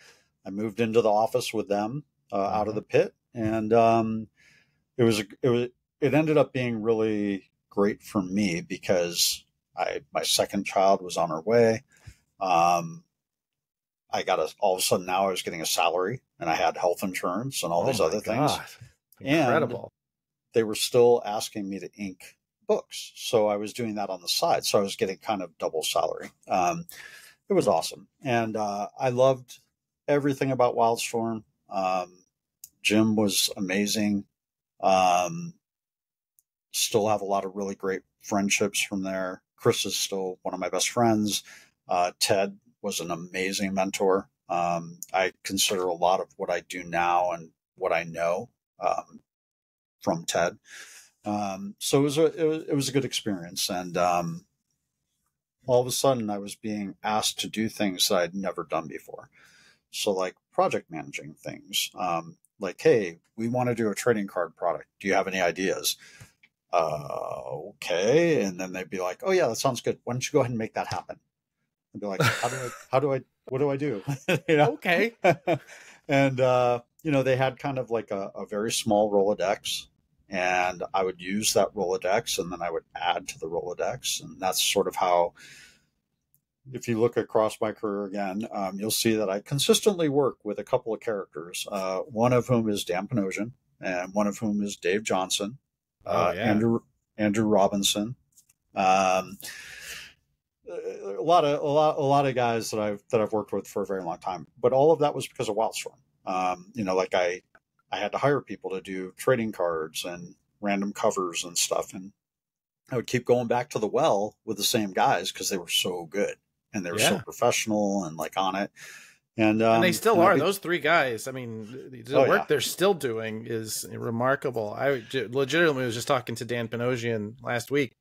[SPEAKER 1] moved into the office with them out of the pit, and it ended up being really great for me because my second child was on her way. I got all of a sudden now I was getting a salary and I had health insurance and all these other things.
[SPEAKER 2] Incredible.
[SPEAKER 1] And they were still asking me to ink books. So I was doing that on the side. So I was getting kind of double salary. It was awesome. And I loved everything about Wildstorm. Jim was amazing. Still have a lot of really great friendships from there. Chris is still one of my best friends. Ted was an amazing mentor. I consider a lot of what I do now and what I know from Ted. So it was a good experience. And all of a sudden I was being asked to do things that I'd never done before. So like project managing things, like, hey, we want to do a trading card product. Do you have any ideas? Okay. And then they'd be like, oh yeah, that sounds good. Why don't you go ahead and make that happen? I'd be like, what do I do? You know?
[SPEAKER 2] Okay.
[SPEAKER 1] And, you know, they had kind of like a very small Rolodex, and I would use that Rolodex and then I would add to the Rolodex. And that's sort of how, if you look across my career again, you'll see that I consistently work with a couple of characters, one of whom is Dan Panosian and one of whom is Dave Johnson, Andrew Robinson, a lot of guys that I've worked with for a very long time. But all of that was because of Wildstorm. You know, like I had to hire people to do trading cards and random covers and stuff, and I would keep going back to the well with the same guys because they were so good and they were so professional and like on it. And
[SPEAKER 2] they still are. Those three guys, I mean, the work they're still doing is remarkable. I legitimately was just talking to Dan Panosian last week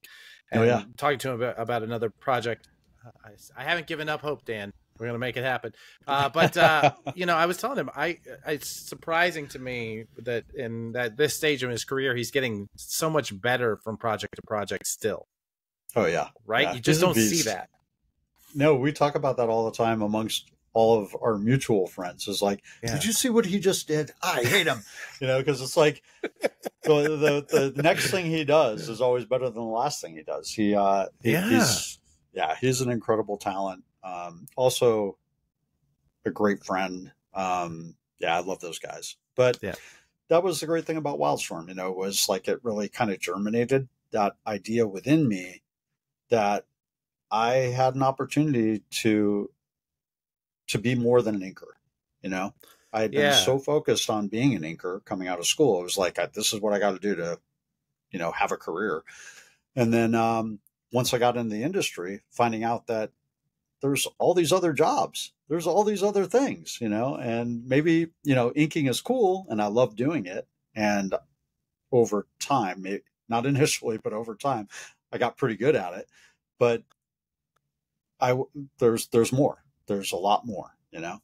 [SPEAKER 2] and talking to him about another project. I haven't given up hope, Dan. We're going to make it happen. But you know, I was telling him, it's surprising to me that in this stage of his career, he's getting so much better from project to project still.
[SPEAKER 1] Oh, yeah.
[SPEAKER 2] Right?
[SPEAKER 1] Yeah.
[SPEAKER 2] You just don't see that.
[SPEAKER 1] No, we talk about that all the time amongst all of our mutual friends. Is like, did you see what he just did? I hate him. You know, because it's like the next thing he does is always better than the last thing he does. He's an incredible talent. Also a great friend. I love those guys. But that was the great thing about Wildstorm, you know, was like it really kind of germinated that idea within me that I had an opportunity to be more than an inker. You know, I had been so focused on being an inker coming out of school. It was like, this is what I got to do to, you know, have a career. And then once I got into the industry, finding out that there's all these other jobs, there's all these other things, you know, and maybe, you know, inking is cool and I love doing it. And over time, not initially, but over time, I got pretty good at it. But there's more. There's a lot more, you know.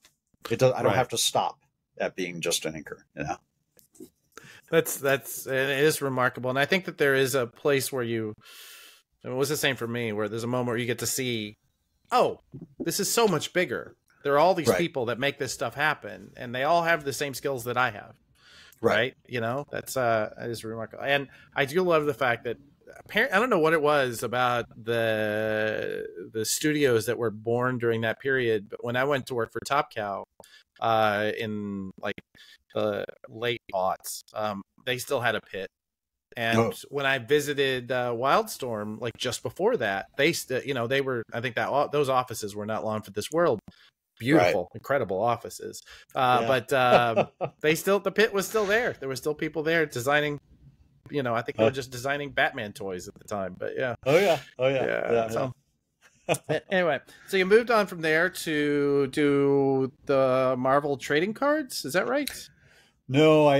[SPEAKER 1] I don't have to stop at being just an inker, you know.
[SPEAKER 2] It is remarkable, and I think that there is a place where it was the same for me, where there's a moment where you get to see, oh, this is so much bigger. There are all these people that make this stuff happen, and they all have the same skills that I have. Right? You know, that is remarkable, and I do love the fact that I don't know what it was about the studios that were born during that period, but when I went to work for Top Cow in like the late aughts, they still had a pit. And when I visited Wildstorm, like just before that, they were, I think that those offices were not long for this world. Beautiful, incredible offices. But the pit was still there. There were still people there designing. You know, I think they were just designing Batman toys at the time, but Anyway, so you moved on from there to do the Marvel trading cards. Is that right?
[SPEAKER 1] No, where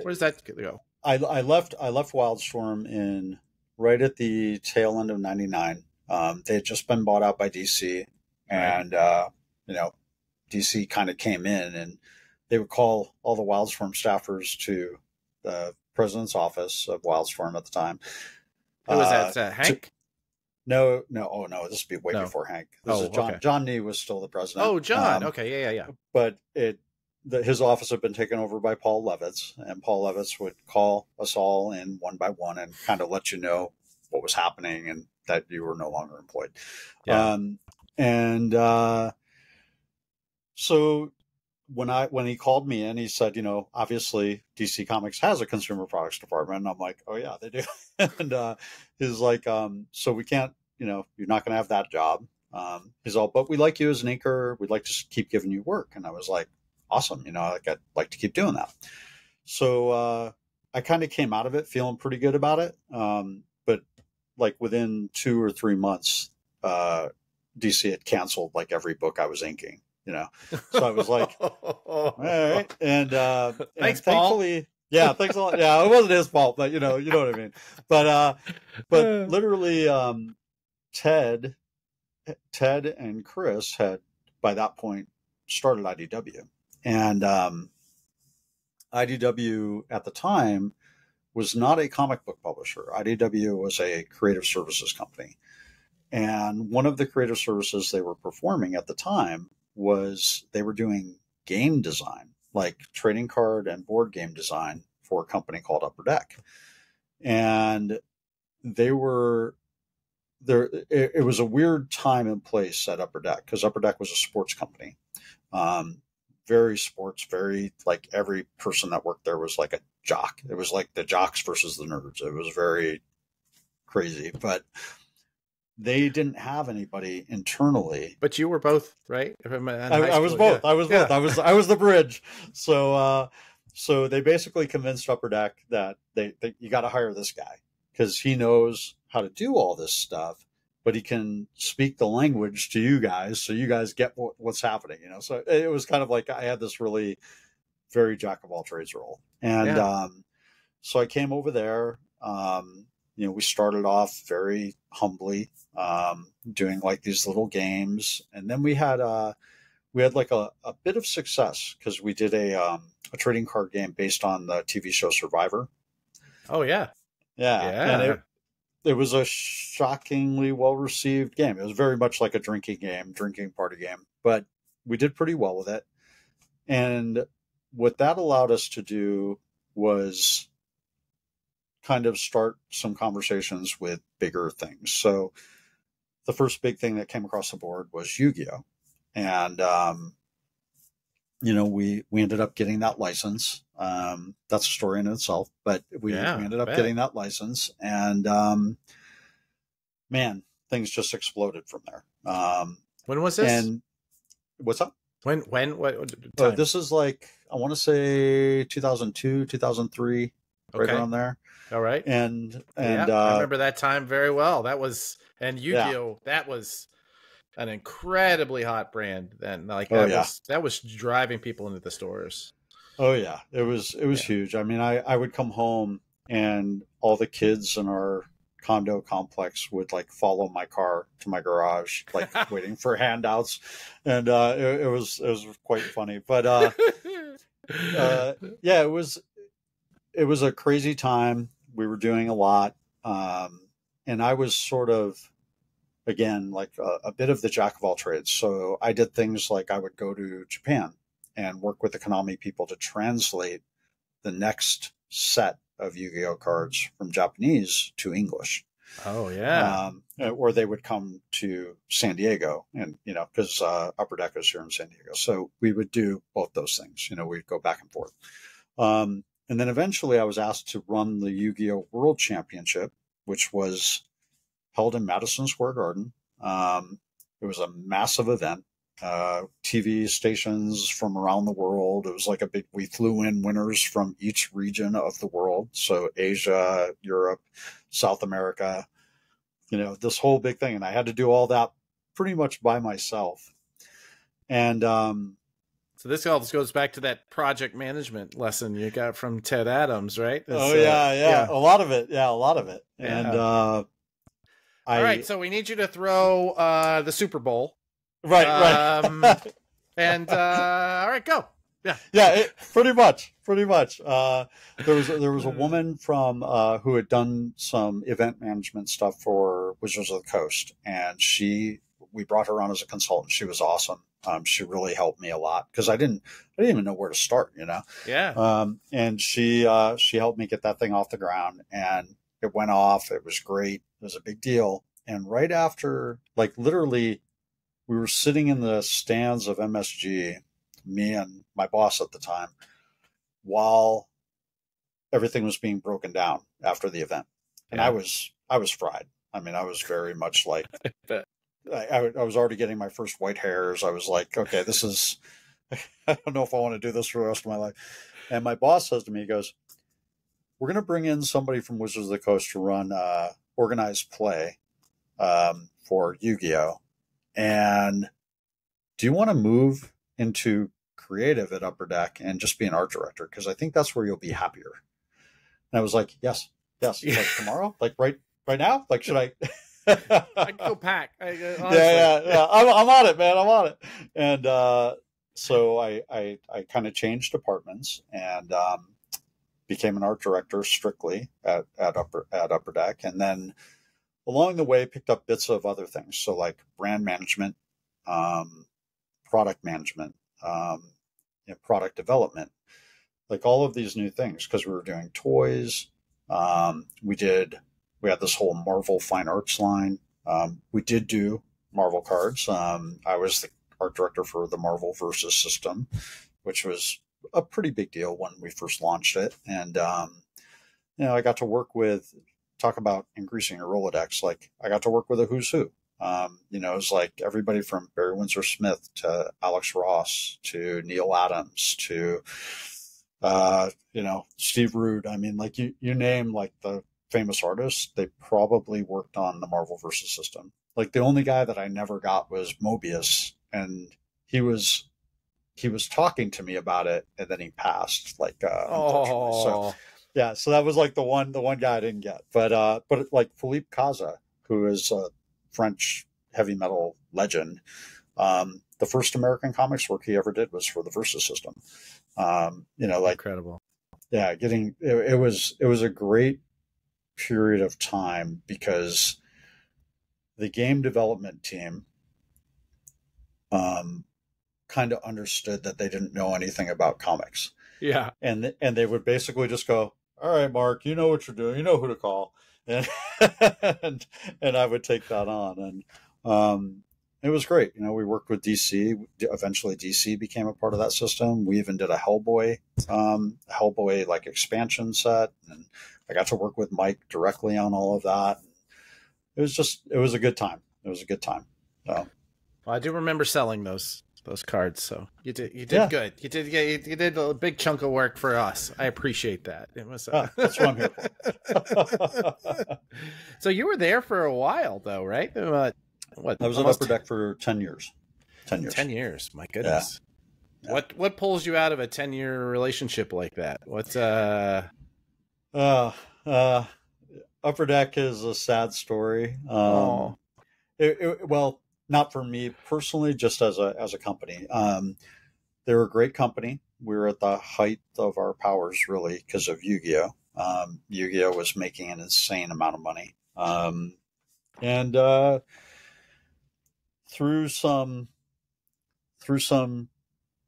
[SPEAKER 2] does that go?
[SPEAKER 1] I left Wildstorm in right at the tail end of '99. They had just been bought out by DC,
[SPEAKER 2] Right.
[SPEAKER 1] and you know, DC kind of came in, and they would call all the Wildstorm staffers to the president's office of Wildstorm at the time.
[SPEAKER 2] Who was that?
[SPEAKER 1] To,
[SPEAKER 2] Hank?
[SPEAKER 1] no, no, oh no, this would be way
[SPEAKER 2] No.
[SPEAKER 1] before Hank. This is
[SPEAKER 2] Oh,
[SPEAKER 1] John.
[SPEAKER 2] okay.
[SPEAKER 1] John Nee was still the president.
[SPEAKER 2] Oh, John. Okay. Yeah.
[SPEAKER 1] But his office had been taken over by Paul Levitz, and Paul Levitz would call us all in one by one and kind of let you know what was happening and that you were no longer employed.
[SPEAKER 2] Yeah.
[SPEAKER 1] And so when he called me in, he said, obviously DC Comics has a consumer products department. And I'm like, oh yeah, they do. And he's like, so we can't, you're not going to have that job. He's all, but we like you as an inker. We'd like to keep giving you work. And I was like, awesome. I'd like to keep doing that. So I kind of came out of it feeling pretty good about it. But like within 2 or 3 months, DC had canceled like every book I was inking. So I was like, all right. And
[SPEAKER 2] Thanks,
[SPEAKER 1] thankfully,
[SPEAKER 2] Paul.
[SPEAKER 1] Yeah, thanks a lot. Yeah, it wasn't his fault, but you know what I mean. But literally, Ted and Chris had by that point started IDW, and IDW at the time was not a comic book publisher. IDW was a creative services company, and one of the creative services they were performing at the time was they were doing game design, like trading card and board game design for a company called Upper Deck. And they were there. It was a weird time and place at Upper Deck because Upper Deck was a sports company. Very sports, very like every person that worked there was like a jock. It was like the jocks versus the nerds. It was very crazy, but they didn't have anybody internally.
[SPEAKER 2] But you were both, right?
[SPEAKER 1] I was both. Yeah. I was both. I was the bridge. So they basically convinced Upper Deck that you got to hire this guy because he knows how to do all this stuff, but he can speak the language to you guys, so you guys get what's happening. So it was kind of like I had this really very jack of all trades role, and so I came over there. We started off very humbly, doing like these little games, and then we had like a bit of success because we did a trading card game based on the TV show Survivor.
[SPEAKER 2] Oh yeah,
[SPEAKER 1] and it was a shockingly well received game. It was very much like a drinking party game, but we did pretty well with it. And what that allowed us to do was kind of start some conversations with bigger things. So the first big thing that came across the board was Yu-Gi-Oh! And, we ended up getting that license. That's a story in itself, but we ended up getting that license, and, man, things just exploded from there.
[SPEAKER 2] When was this?
[SPEAKER 1] And what's up?
[SPEAKER 2] What
[SPEAKER 1] this is like, I want to say 2002, 2003, right around there.
[SPEAKER 2] All right.
[SPEAKER 1] And
[SPEAKER 2] I remember that time very well. That was, and Yu-Gi-Oh! That was an incredibly hot brand then. Like that was driving people into the stores.
[SPEAKER 1] Oh yeah. It was huge. I mean, I would come home and all the kids in our condo complex would like follow my car to my garage, like waiting for handouts. And it was quite funny. But it was a crazy time. We were doing a lot. And I was sort of, again, like a bit of the jack of all trades. So I did things like I would go to Japan and work with the Konami people to translate the next set of Yu-Gi-Oh cards from Japanese to English.
[SPEAKER 2] Oh yeah.
[SPEAKER 1] Or they would come to San Diego, and because Upper Deck is here in San Diego, so we would do both those things. We'd go back and forth. And then eventually I was asked to run the Yu-Gi-Oh! World Championship, which was held in Madison Square Garden. It was a massive event. TV stations from around the world. It was like we flew in winners from each region of the world. So Asia, Europe, South America, this whole big thing. And I had to do all that pretty much by myself. And
[SPEAKER 2] So this all goes back to that project management lesson you got from Ted Adams, right?
[SPEAKER 1] Yeah. A lot of it. Yeah, a lot of it.
[SPEAKER 2] Yeah.
[SPEAKER 1] And
[SPEAKER 2] all right, so we need you to throw the Super Bowl.
[SPEAKER 1] Right.
[SPEAKER 2] And all right, go.
[SPEAKER 1] Yeah, pretty much. There was a woman from who had done some event management stuff for Wizards of the Coast, and we brought her on as a consultant. She was awesome. She really helped me a lot because I didn't even know where to start, you know.
[SPEAKER 2] Yeah.
[SPEAKER 1] And she helped me get that thing off the ground, and it went off. It was great. It was a big deal. And right after, like literally, we were sitting in the stands of MSG, me and my boss at the time, while everything was being broken down after the event. And I was fried. I mean, I was very much like, I was already getting my first white hairs. I was like, okay, this is, I don't know if I want to do this for the rest of my life. And my boss says to me, he goes, we're going to bring in somebody from Wizards of the Coast to run organized play for Yu-Gi-Oh! And do you want to move into creative at Upper Deck and just be an art director? Because I think that's where you'll be happier. And I was like, yes. Like tomorrow? Like right now? Like, should I?
[SPEAKER 2] I can go pack.
[SPEAKER 1] Yeah. I'm on it, man. I'm on it. And so I kind of changed departments and became an art director strictly at Upper Deck. And then along the way, picked up bits of other things. So like brand management, product management, product development, like all of these new things, because we were doing toys. We had this whole Marvel fine arts line. We did do Marvel cards. I was the art director for the Marvel Versus system, which was a pretty big deal when we first launched it. And, I got to work with, talk about increasing your Rolodex. Like I got to work with a who's who. It was like everybody from Barry Windsor Smith to Alex Ross to Neil Adams to, Steve Rude. I mean, like you name like the famous artists, they probably worked on the Marvel Versus system. Like the only guy that I never got was Mobius, and he was talking to me about it, and then he passed. Like, unfortunately. So yeah, so that was like the one guy I didn't get. But like Philippe Caza, who is a French heavy metal legend, the first American comics work he ever did was for the Versus system. Like
[SPEAKER 2] incredible.
[SPEAKER 1] Yeah, it was a great period of time because the game development team kind of understood that they didn't know anything about comics.
[SPEAKER 2] Yeah.
[SPEAKER 1] And they would basically just go, all right, Mark, you know what you're doing. You know who to call. And and I would take that on. And it was great. We worked with DC. Eventually DC became a part of that system. We even did a Hellboy like expansion set. And I got to work with Mike directly on all of that. It was a good time. It was a good time. So.
[SPEAKER 2] Well, I do remember selling those cards. So you did good. You did a big chunk of work for us. I appreciate that. It was
[SPEAKER 1] that's what I'm here for.
[SPEAKER 2] So you were there for a while though, right? What?
[SPEAKER 1] I was at Upper Deck for 10 years. 10 years.
[SPEAKER 2] 10 years. My goodness.
[SPEAKER 1] Yeah.
[SPEAKER 2] What pulls you out of a 10-year relationship like that? What's
[SPEAKER 1] Upper Deck is a sad story. Well, not for me personally, just as a company. They were a great company. We were at the height of our powers, really, because of Yu-Gi-Oh. Yu-Gi-Oh was making an insane amount of money, and through some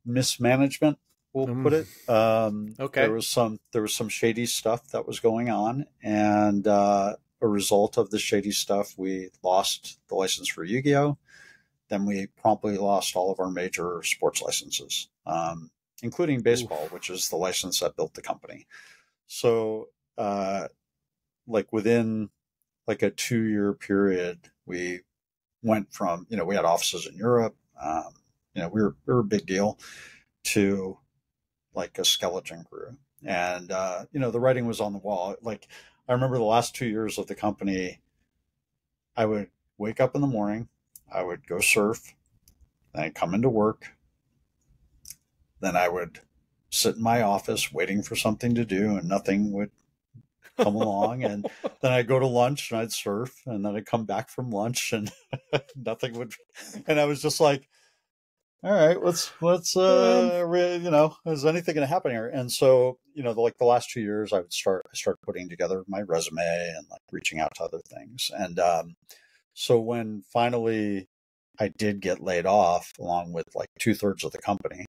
[SPEAKER 1] mismanagement, we'll put it.
[SPEAKER 2] Okay.
[SPEAKER 1] There was some shady stuff that was going on, and a result of the shady stuff, we lost the license for Yu-Gi-Oh. Then we promptly lost all of our major sports licenses, including baseball, which is the license that built the company. So, like within like a 2-year period, we went from, we had offices in Europe, we were a big deal, to like a skeleton crew. And, the writing was on the wall. Like, I remember the last 2 years of the company, I would wake up in the morning, I would go surf, then I'd come into work, then I would sit in my office waiting for something to do, and nothing would come along. And then I'd go to lunch and I'd surf, and then I'd come back from lunch and nothing would. And I was just like, all right, let's is anything going to happen here? And so, like the last 2 years, I started putting together my resume and like reaching out to other things. And so when finally I did get laid off, along with like 2/3 of the company,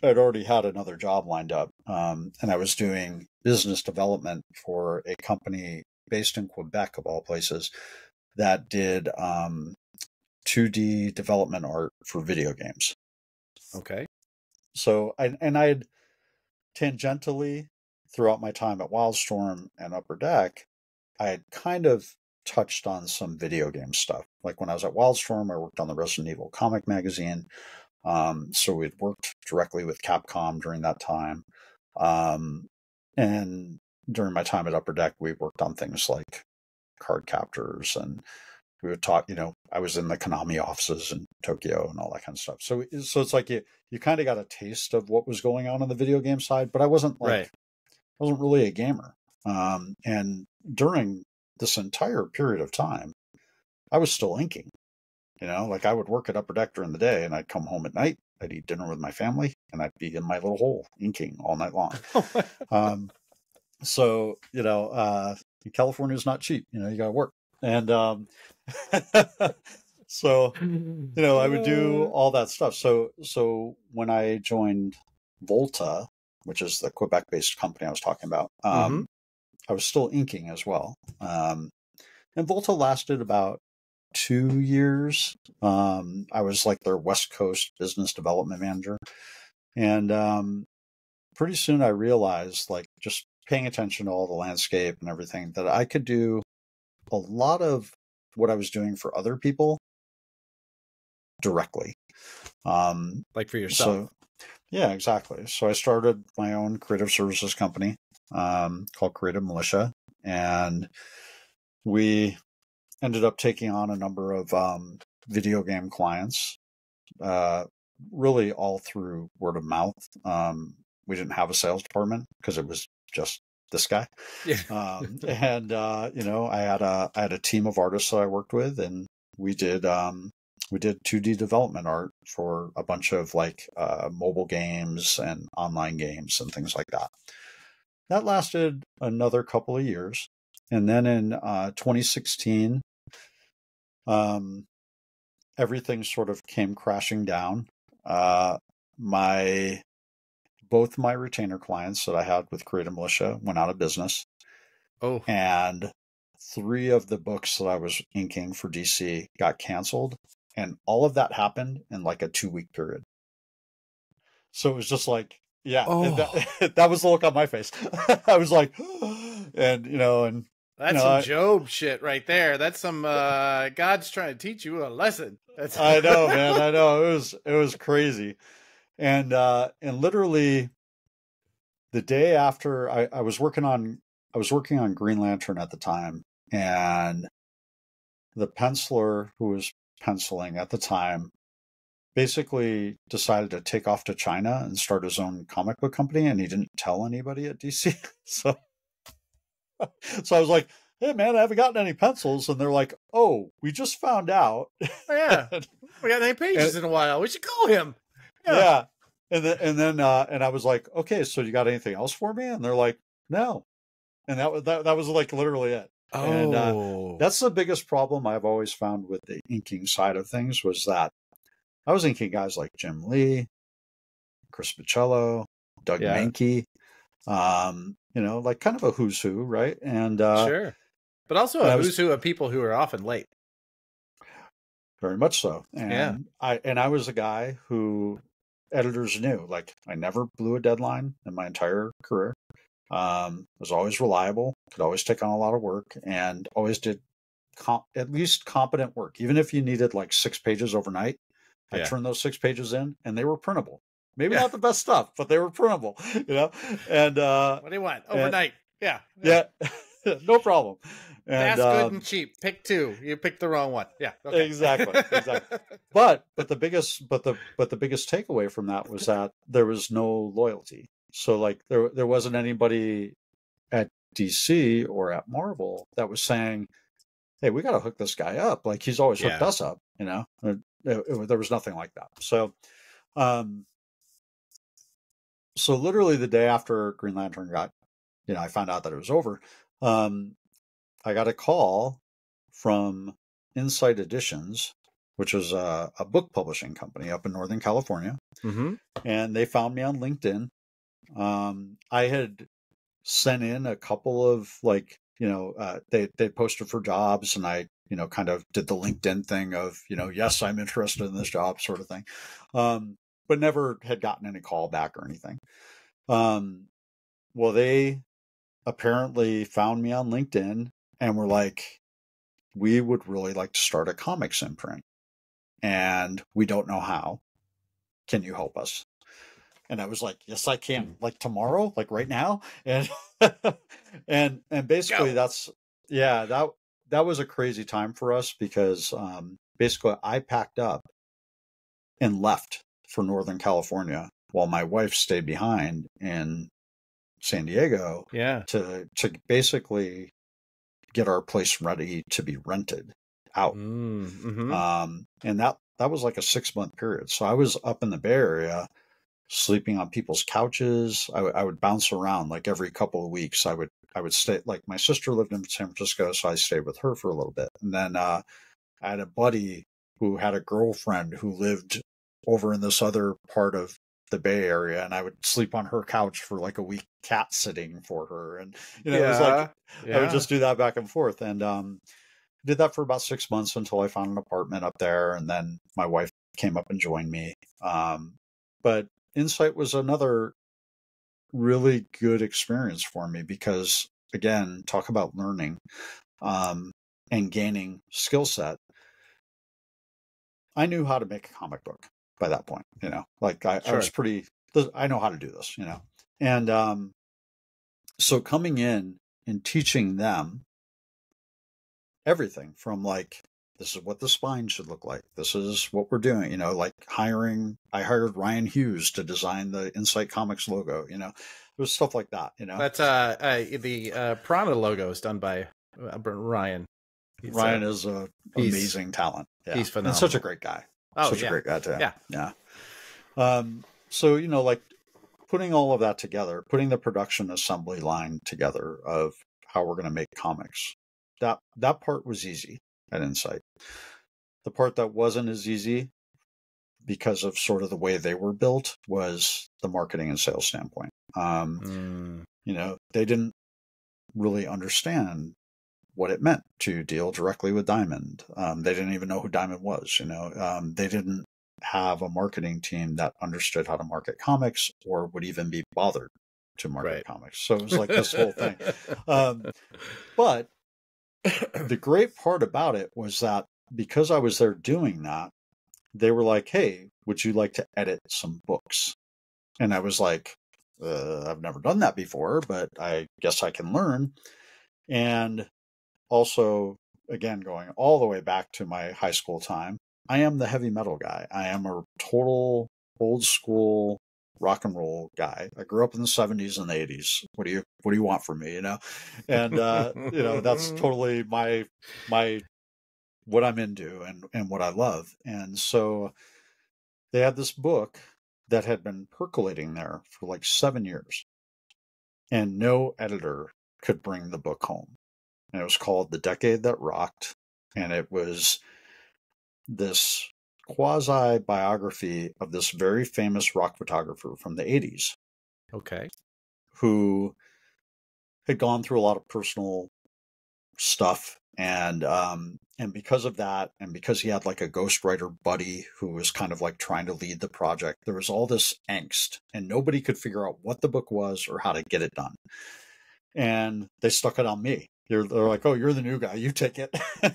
[SPEAKER 1] I'd already had another job lined up, and I was doing business development for a company based in Quebec, of all places, that did 2D development art for video games.
[SPEAKER 2] Okay.
[SPEAKER 1] So I'd tangentially, throughout my time at Wildstorm and Upper Deck, I had kind of touched on some video game stuff. Like when I was at Wildstorm, I worked on the Resident Evil comic magazine. So we'd worked directly with Capcom during that time. And during my time at Upper Deck, we worked on things like card captors, and we would talk, I was in the Konami offices in Tokyo and all that kind of stuff. So it's like you kind of got a taste of what was going on the video game side, but I wasn't I wasn't really a gamer. And during this entire period of time, I was still inking. Like I would work at Upper Deck during the day, and I'd come home at night, I'd eat dinner with my family, and I'd be in my little hole inking all night long. So, California is not cheap. You got to work. And so, I would do all that stuff. So when I joined Volta, which is the Quebec-based company I was talking about, I was still inking as well. And Volta lasted about 2 years. I was like their West Coast business development manager. And pretty soon I realized, like, just paying attention to all the landscape and everything, that I could do a lot of what I was doing for other people directly.
[SPEAKER 2] Like for yourself.
[SPEAKER 1] So, yeah, exactly. So I started my own creative services company called Creative Militia, and we ended up taking on a number of video game clients, really all through word of mouth. We didn't have a sales department because it was just this guy.
[SPEAKER 2] Yeah.
[SPEAKER 1] And I had a team of artists that I worked with, and we did 2D development art for a bunch of like mobile games and online games and things like that. That lasted another couple of years. And then in 2016, everything sort of came crashing down. Both my retainer clients that I had with Creative Militia went out of business.
[SPEAKER 2] Oh.
[SPEAKER 1] And 3 of the books that I was inking for DC got canceled. And all of that happened in like a 2-week period. So it was just like, yeah, that was the look on my face. I was like, and
[SPEAKER 2] that's some Job shit right there. That's some God's trying to teach you a lesson.
[SPEAKER 1] I know, man. I know. It was crazy. And literally the day after, I was working on Green Lantern at the time, and the penciler who was penciling at the time basically decided to take off to China and start his own comic book company, and he didn't tell anybody at DC. So I was like, hey man, I haven't gotten any pencils. And they're like, oh, we just found out.
[SPEAKER 2] Oh, yeah. We got any pages in a while. We should call him.
[SPEAKER 1] Yeah. And then I was like, okay, so you got anything else for me? And they're like, no. And that was like literally it.
[SPEAKER 2] Oh.
[SPEAKER 1] And that's the biggest problem I've always found with the inking side of things, was that I was inking guys like Jim Lee, Chris Bichello, Doug Mankey, like kind of a who's who, right? And
[SPEAKER 2] sure. But also a who's who of people who are often late.
[SPEAKER 1] Very much so. And I was a guy who editors knew, like, I never blew a deadline in my entire career. Was always reliable, could always take on a lot of work, and always did at least competent work. Even if you needed like 6 pages overnight, I turned those 6 pages in, and they were printable. Maybe not the best stuff, but they were printable, And
[SPEAKER 2] what do you want? Overnight. Yeah.
[SPEAKER 1] No problem. And
[SPEAKER 2] Fast, good, and cheap. Pick two. You picked the wrong one. Yeah. Okay.
[SPEAKER 1] exactly. But the biggest takeaway from that was that there was no loyalty. So like there wasn't anybody at DC or at Marvel that was saying, "Hey, we got to hook this guy up." Like he's always hooked
[SPEAKER 2] Yeah.
[SPEAKER 1] us up, you know. There was nothing like that. So, um, so literally the day after Green Lantern got, I found out that it was over. I got a call from Insight Editions, which was a book publishing company up in Northern California,
[SPEAKER 2] Mm-hmm.
[SPEAKER 1] and they found me on LinkedIn. I had sent in a couple of they posted for jobs, and I kind of did the LinkedIn thing of yes, I'm interested in this job sort of thing, but never had gotten any call back or anything. Well, they apparently found me on LinkedIn and were like, we would really like to start a comics imprint, and we don't know how. Can you help us? And I was like, yes, I can. Like tomorrow, like right now. And and basically that was a crazy time for us because basically I packed up and left for Northern California while my wife stayed behind in San Diego to basically get our place ready to be rented out.
[SPEAKER 2] Mm-hmm.
[SPEAKER 1] And that was like a 6-month period. So I was up in the Bay Area sleeping on people's couches. I would bounce around like every couple of weeks. I would stay, like my sister lived in San Francisco, so I stayed with her for a little bit. And then I had a buddy who had a girlfriend who lived over in this other part of the Bay Area, and I would sleep on her couch for like a week, cat sitting for her. And it was like I would just do that back and forth. And did that for about 6 months until I found an apartment up there, and then my wife came up and joined me. But Insight was another really good experience for me because, again, talk about learning and gaining skill set. I knew how to make a comic book by that point, like I was I know how to do this, and so coming in and teaching them everything from like, this is what the spine should look like. This is what we're doing, like I hired Ryan Hughes to design the Insight Comics logo, it was stuff like that,
[SPEAKER 2] That's the Prana logo is done by Ryan.
[SPEAKER 1] Ryan is an amazing talent. Yeah.
[SPEAKER 2] He's phenomenal.
[SPEAKER 1] And such a great guy.
[SPEAKER 2] A
[SPEAKER 1] great guy too.
[SPEAKER 2] Yeah.
[SPEAKER 1] So, like putting all of that together, putting the production assembly line together of how we're going to make comics, that part was easy at Insight. The part that wasn't as easy because of sort of the way they were built was the marketing and sales standpoint. They didn't really understand what it meant to deal directly with Diamond. They didn't even know who Diamond was. They didn't have a marketing team that understood how to market comics or would even be bothered to market comics. So it was like this whole thing. But the great part about it was that because I was there doing that, they were like, hey, would you like to edit some books? And I was like, I've never done that before, but I guess I can learn. And also, again, going all the way back to my high school time, I am the heavy metal guy. I am a total old school rock and roll guy. I grew up in the 70s and the 80s. What do you want from me, And that's totally my what I'm into and what I love. And so they had this book that had been percolating there for like 7 years, and no editor could bring the book home. And it was called The Decade That Rocked. And it was this quasi-biography of this very famous rock photographer from the 80s.
[SPEAKER 2] Okay.
[SPEAKER 1] Who had gone through a lot of personal stuff. And because of that, and because he had like a ghostwriter buddy who was kind of like trying to lead the project, there was all this angst, and nobody could figure out what the book was or how to get it done. And they stuck it on me. They're like, oh, you're the new guy, you take it.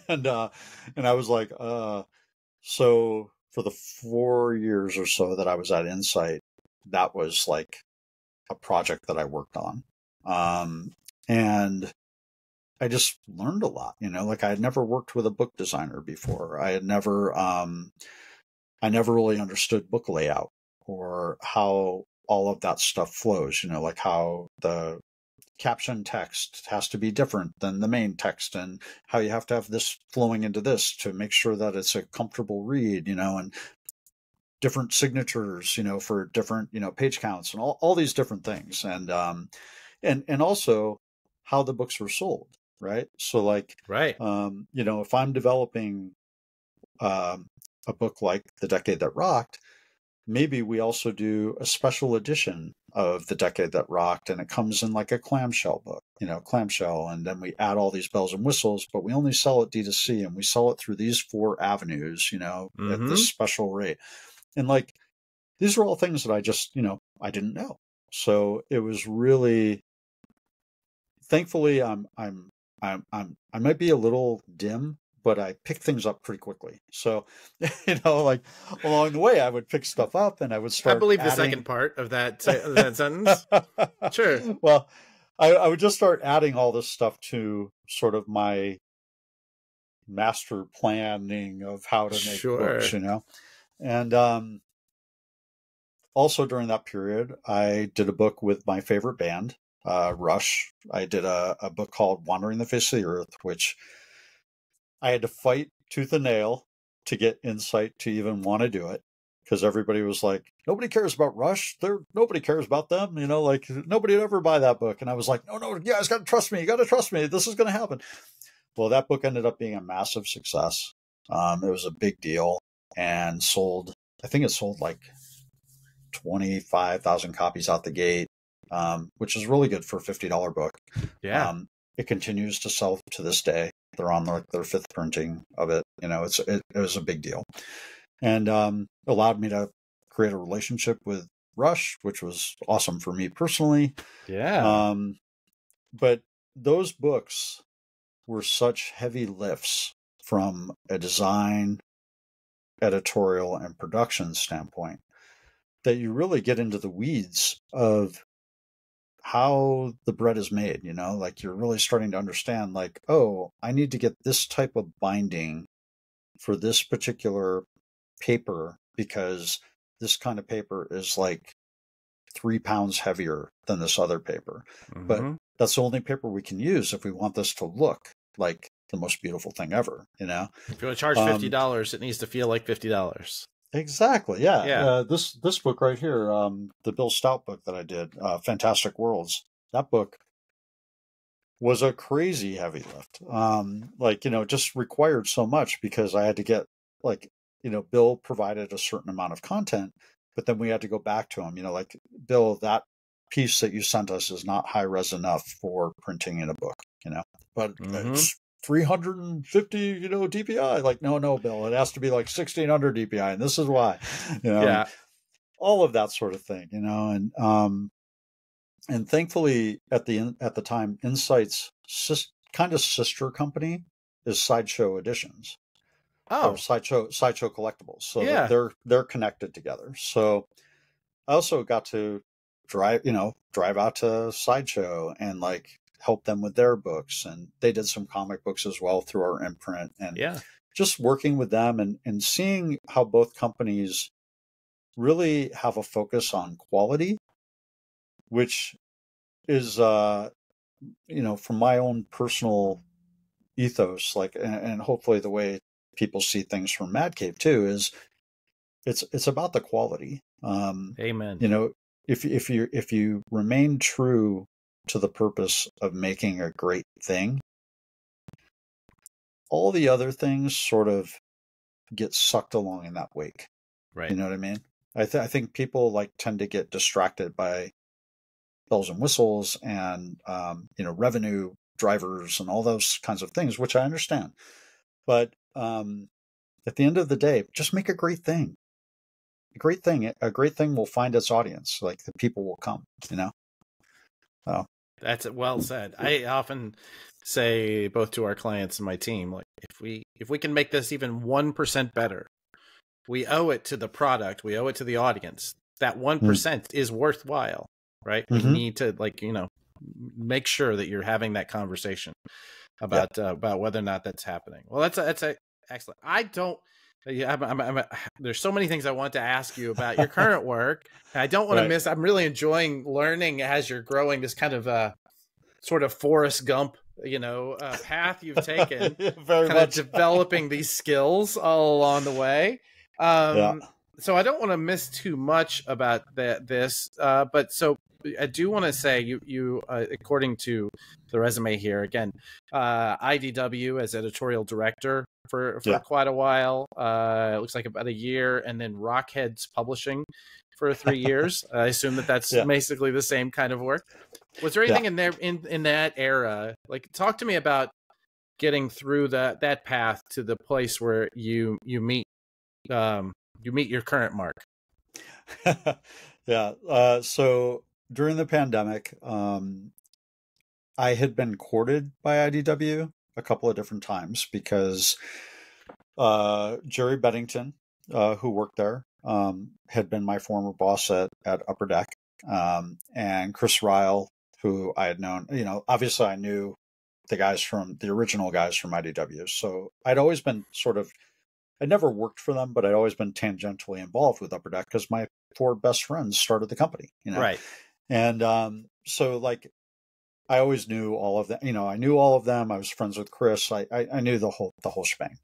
[SPEAKER 1] and I was like, so for the 4 years or so that I was at Insight, that was like a project that I worked on. And I just learned a lot, like I had never worked with a book designer before. I never really understood book layout or how all of that stuff flows, like how the caption text has to be different than the main text and how you have to have this flowing into this to make sure that it's a comfortable read, and different signatures, for different, page counts and all these different things. And also how the books were sold. Right. So like,
[SPEAKER 2] Right.
[SPEAKER 1] if I'm developing a book like The Decade That Rocked, maybe we also do a special edition of The Decade That Rocked, and it comes in like a clamshell book, clamshell, and then we add all these bells and whistles, but we only sell it D2C, and we sell it through these 4 avenues, at this special rate. And like, these are all things that I just, I didn't know. So it was really, thankfully, I might be a little dim, but I pick things up pretty quickly. So, like along the way, I would pick stuff up and I would start.
[SPEAKER 2] I believe the second part of that sentence. Sure.
[SPEAKER 1] Well, I would just start adding all this stuff to sort of my master planning of how to make books, And also during that period, I did a book with my favorite band, Rush. I did a book called Wandering the Face of the Earth, which I had to fight tooth and nail to get Insight to even want to do it, because everybody was like, nobody cares about Rush. Nobody cares about them. Like nobody would ever buy that book. And I was like, no, you guys got to trust me. You got to trust me. This is going to happen. Well, that book ended up being a massive success. It was a big deal and I think it sold like 25,000 copies out the gate, which is really good for a $50 book.
[SPEAKER 2] Yeah.
[SPEAKER 1] It continues to sell to this day. They're on their 5th printing of it. It was a big deal, and allowed me to create a relationship with Rush, which was awesome for me personally.
[SPEAKER 2] Yeah.
[SPEAKER 1] But those books were such heavy lifts from a design, editorial, and production standpoint that you really get into the weeds of how the bread is made, like you're really starting to understand like, oh, I need to get this type of binding for this particular paper because this kind of paper is like 3 pounds heavier than this other paper.
[SPEAKER 2] Mm-hmm.
[SPEAKER 1] But that's the only paper we can use if we want this to look like the most beautiful thing ever, If
[SPEAKER 2] you want to charge $50, it needs to feel like $50.
[SPEAKER 1] Exactly. Yeah. This book right here, the Bill Stout book that I did, Fantastic Worlds, that book was a crazy heavy lift. Just required so much because I had to get Bill provided a certain amount of content, but then we had to go back to him, like, Bill, that piece that you sent us is not high res enough for printing in a book, but it's 350, DPI. Like, no, Bill, it has to be like 1600 DPI, and this is why,
[SPEAKER 2] Yeah,
[SPEAKER 1] all of that sort of thing, and thankfully at the time, Insight's kind of sister company is Sideshow Editions. Or Sideshow Collectibles. So
[SPEAKER 2] yeah,
[SPEAKER 1] they're connected together. So I also got to drive out to Sideshow and like help them with their books, and they did some comic books as well through our imprint, and just working with them and seeing how both companies really have a focus on quality, which is from my own personal ethos, like, and hopefully the way people see things from Mad Cave too, is it's about the quality.
[SPEAKER 2] Amen.
[SPEAKER 1] If you remain true to the purpose of making a great thing, all the other things sort of get sucked along in that wake.
[SPEAKER 2] Right.
[SPEAKER 1] You know what I mean? I think people tend to get distracted by bells and whistles and revenue drivers and all those kinds of things, which I understand. But at the end of the day, just make a great thing. A great thing will find its audience. Like, the people will come, Oh.
[SPEAKER 2] That's well said. I often say, both to our clients and my team, like, if we can make this even 1% better, we owe it to the product, we owe it to the audience. That 1% is worthwhile, right? We need to make sure that you're having that conversation. about whether or not that's happening. Well, that's excellent. I don't. Yeah, there's so many things I want to ask you about your current work. And I don't want to miss. I'm really enjoying learning as you're growing this kind of sort of Forrest Gump, path you've taken,
[SPEAKER 1] Very
[SPEAKER 2] kind of
[SPEAKER 1] much.
[SPEAKER 2] developing these skills all along the way. So I don't want to miss too much about this, but so I do want to say you according to the resume here again, IDW as editorial director for quite a while. It looks like about a year, and then Rockheads Publishing for 3 years. I assume that's basically the same kind of work. Was there anything in there in that era? Like, talk to me about getting through that path to the place where you meet your current mark.
[SPEAKER 1] So during the pandemic, I had been courted by IDW a couple of different times because Jerry Beddington, who worked there, had been my former boss at Upper Deck, and Chris Ryle, who I had known. Obviously I knew the original guys from IDW. So I'd always been I'd never worked for them, but I'd always been tangentially involved with Upper Deck because my 4 best friends started the company,
[SPEAKER 2] Right.
[SPEAKER 1] And so like I always knew all of them. I knew all of them. I was friends with Chris. I knew the whole shebang.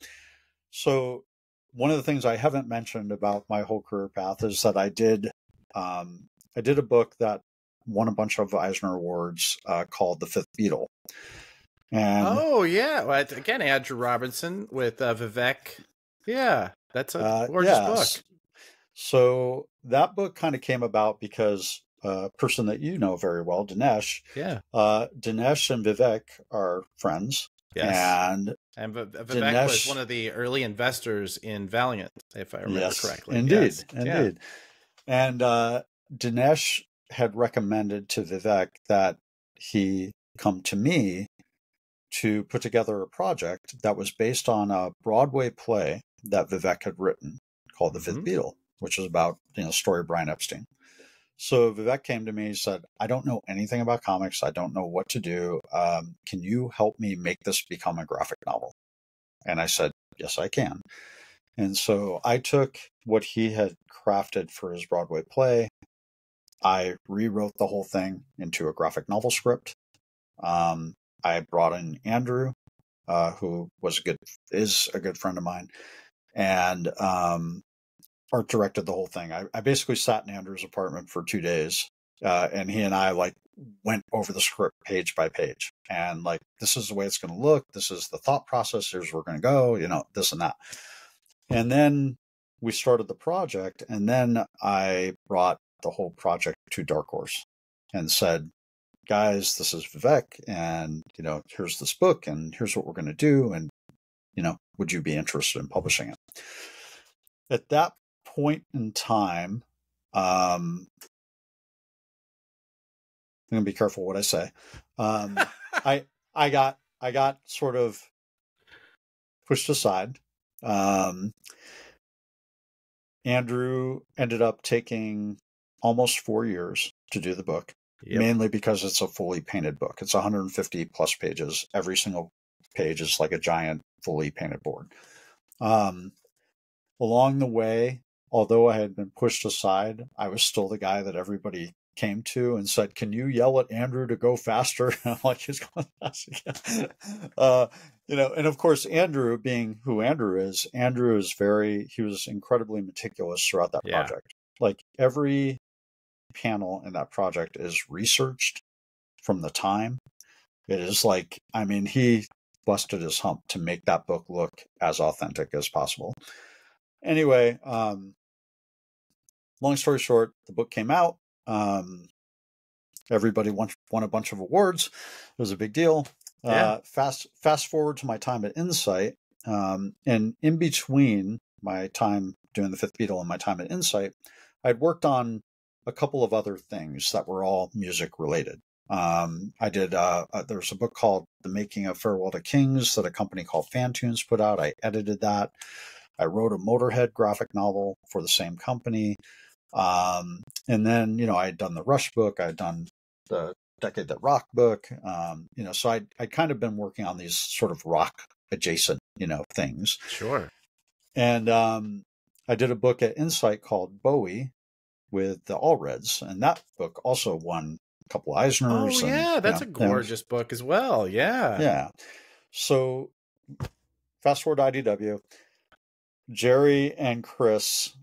[SPEAKER 1] So one of the things I haven't mentioned about my whole career path is that I did a book that won a bunch of Eisner Awards called The Fifth Beatle. And
[SPEAKER 2] again, Andrew Robinson with Vivek. Yeah, that's a gorgeous book.
[SPEAKER 1] So that book kind of came about because a person that you know very well, Dinesh.
[SPEAKER 2] Yeah.
[SPEAKER 1] Dinesh and Vivek are friends.
[SPEAKER 2] Yes. And Vivek Dinesh was one of the early investors in Valiant, if I remember correctly.
[SPEAKER 1] Indeed. Yeah. And Dinesh had recommended to Vivek that he come to me to put together a project that was based on a Broadway play that Vivek had written called The Fifth Beatle, which is about, story of Brian Epstein. So Vivek came to me and said, I don't know anything about comics. I don't know what to do. Can you help me make this become a graphic novel? And I said, yes, I can. And so I took what he had crafted for his Broadway play. I rewrote the whole thing into a graphic novel script. I brought in Andrew, who is a good friend of mine, and art directed the whole thing. I basically sat in Andrew's apartment for 2 days, and he and I went over the script page by page, and this is the way it's going to look. This is the thought process. Here's where we're going to go. This and that. And then we started the project, and then I brought the whole project to Dark Horse and said, guys, this is Vivek, and here's this book, and here's what we're going to do, and would you be interested in publishing it? At that point in time, I'm going to be careful what I say. I got sort of pushed aside. Andrew ended up taking almost 4 years to do the book. Yep. Mainly because it's a fully painted book. It's 150 plus pages. Every single page is like a giant fully painted board. Along the way, although I had been pushed aside, I was still the guy that everybody came to and said, can you yell at Andrew to go faster? And I'm like, he's going fast again. And of course, Andrew, being who Andrew is he was incredibly meticulous throughout that project. Every panel in that project is researched from the time. It is he busted his hump to make that book look as authentic as possible. Anyway, long story short, the book came out. Everybody won a bunch of awards. It was a big deal. Fast forward to my time at Insight, and in between my time doing The Fifth Beatle and my time at Insight, I'd worked on a couple of other things that were all music related. I did, there's a book called The Making of Farewell to Kings that a company called Fantunes put out. I edited that. I wrote a Motorhead graphic novel for the same company. And then, I had done the Rush book. I had done the Decade That Rock book. So I'd kind of been working on these sort of rock adjacent, things.
[SPEAKER 2] Sure.
[SPEAKER 1] And I did a book at Insight called Bowie with the All Reds, and that book also won a couple Eisners.
[SPEAKER 2] Oh, yeah, that's a gorgeous book as well. Yeah.
[SPEAKER 1] Yeah. So fast forward to IDW, Jerry and Chris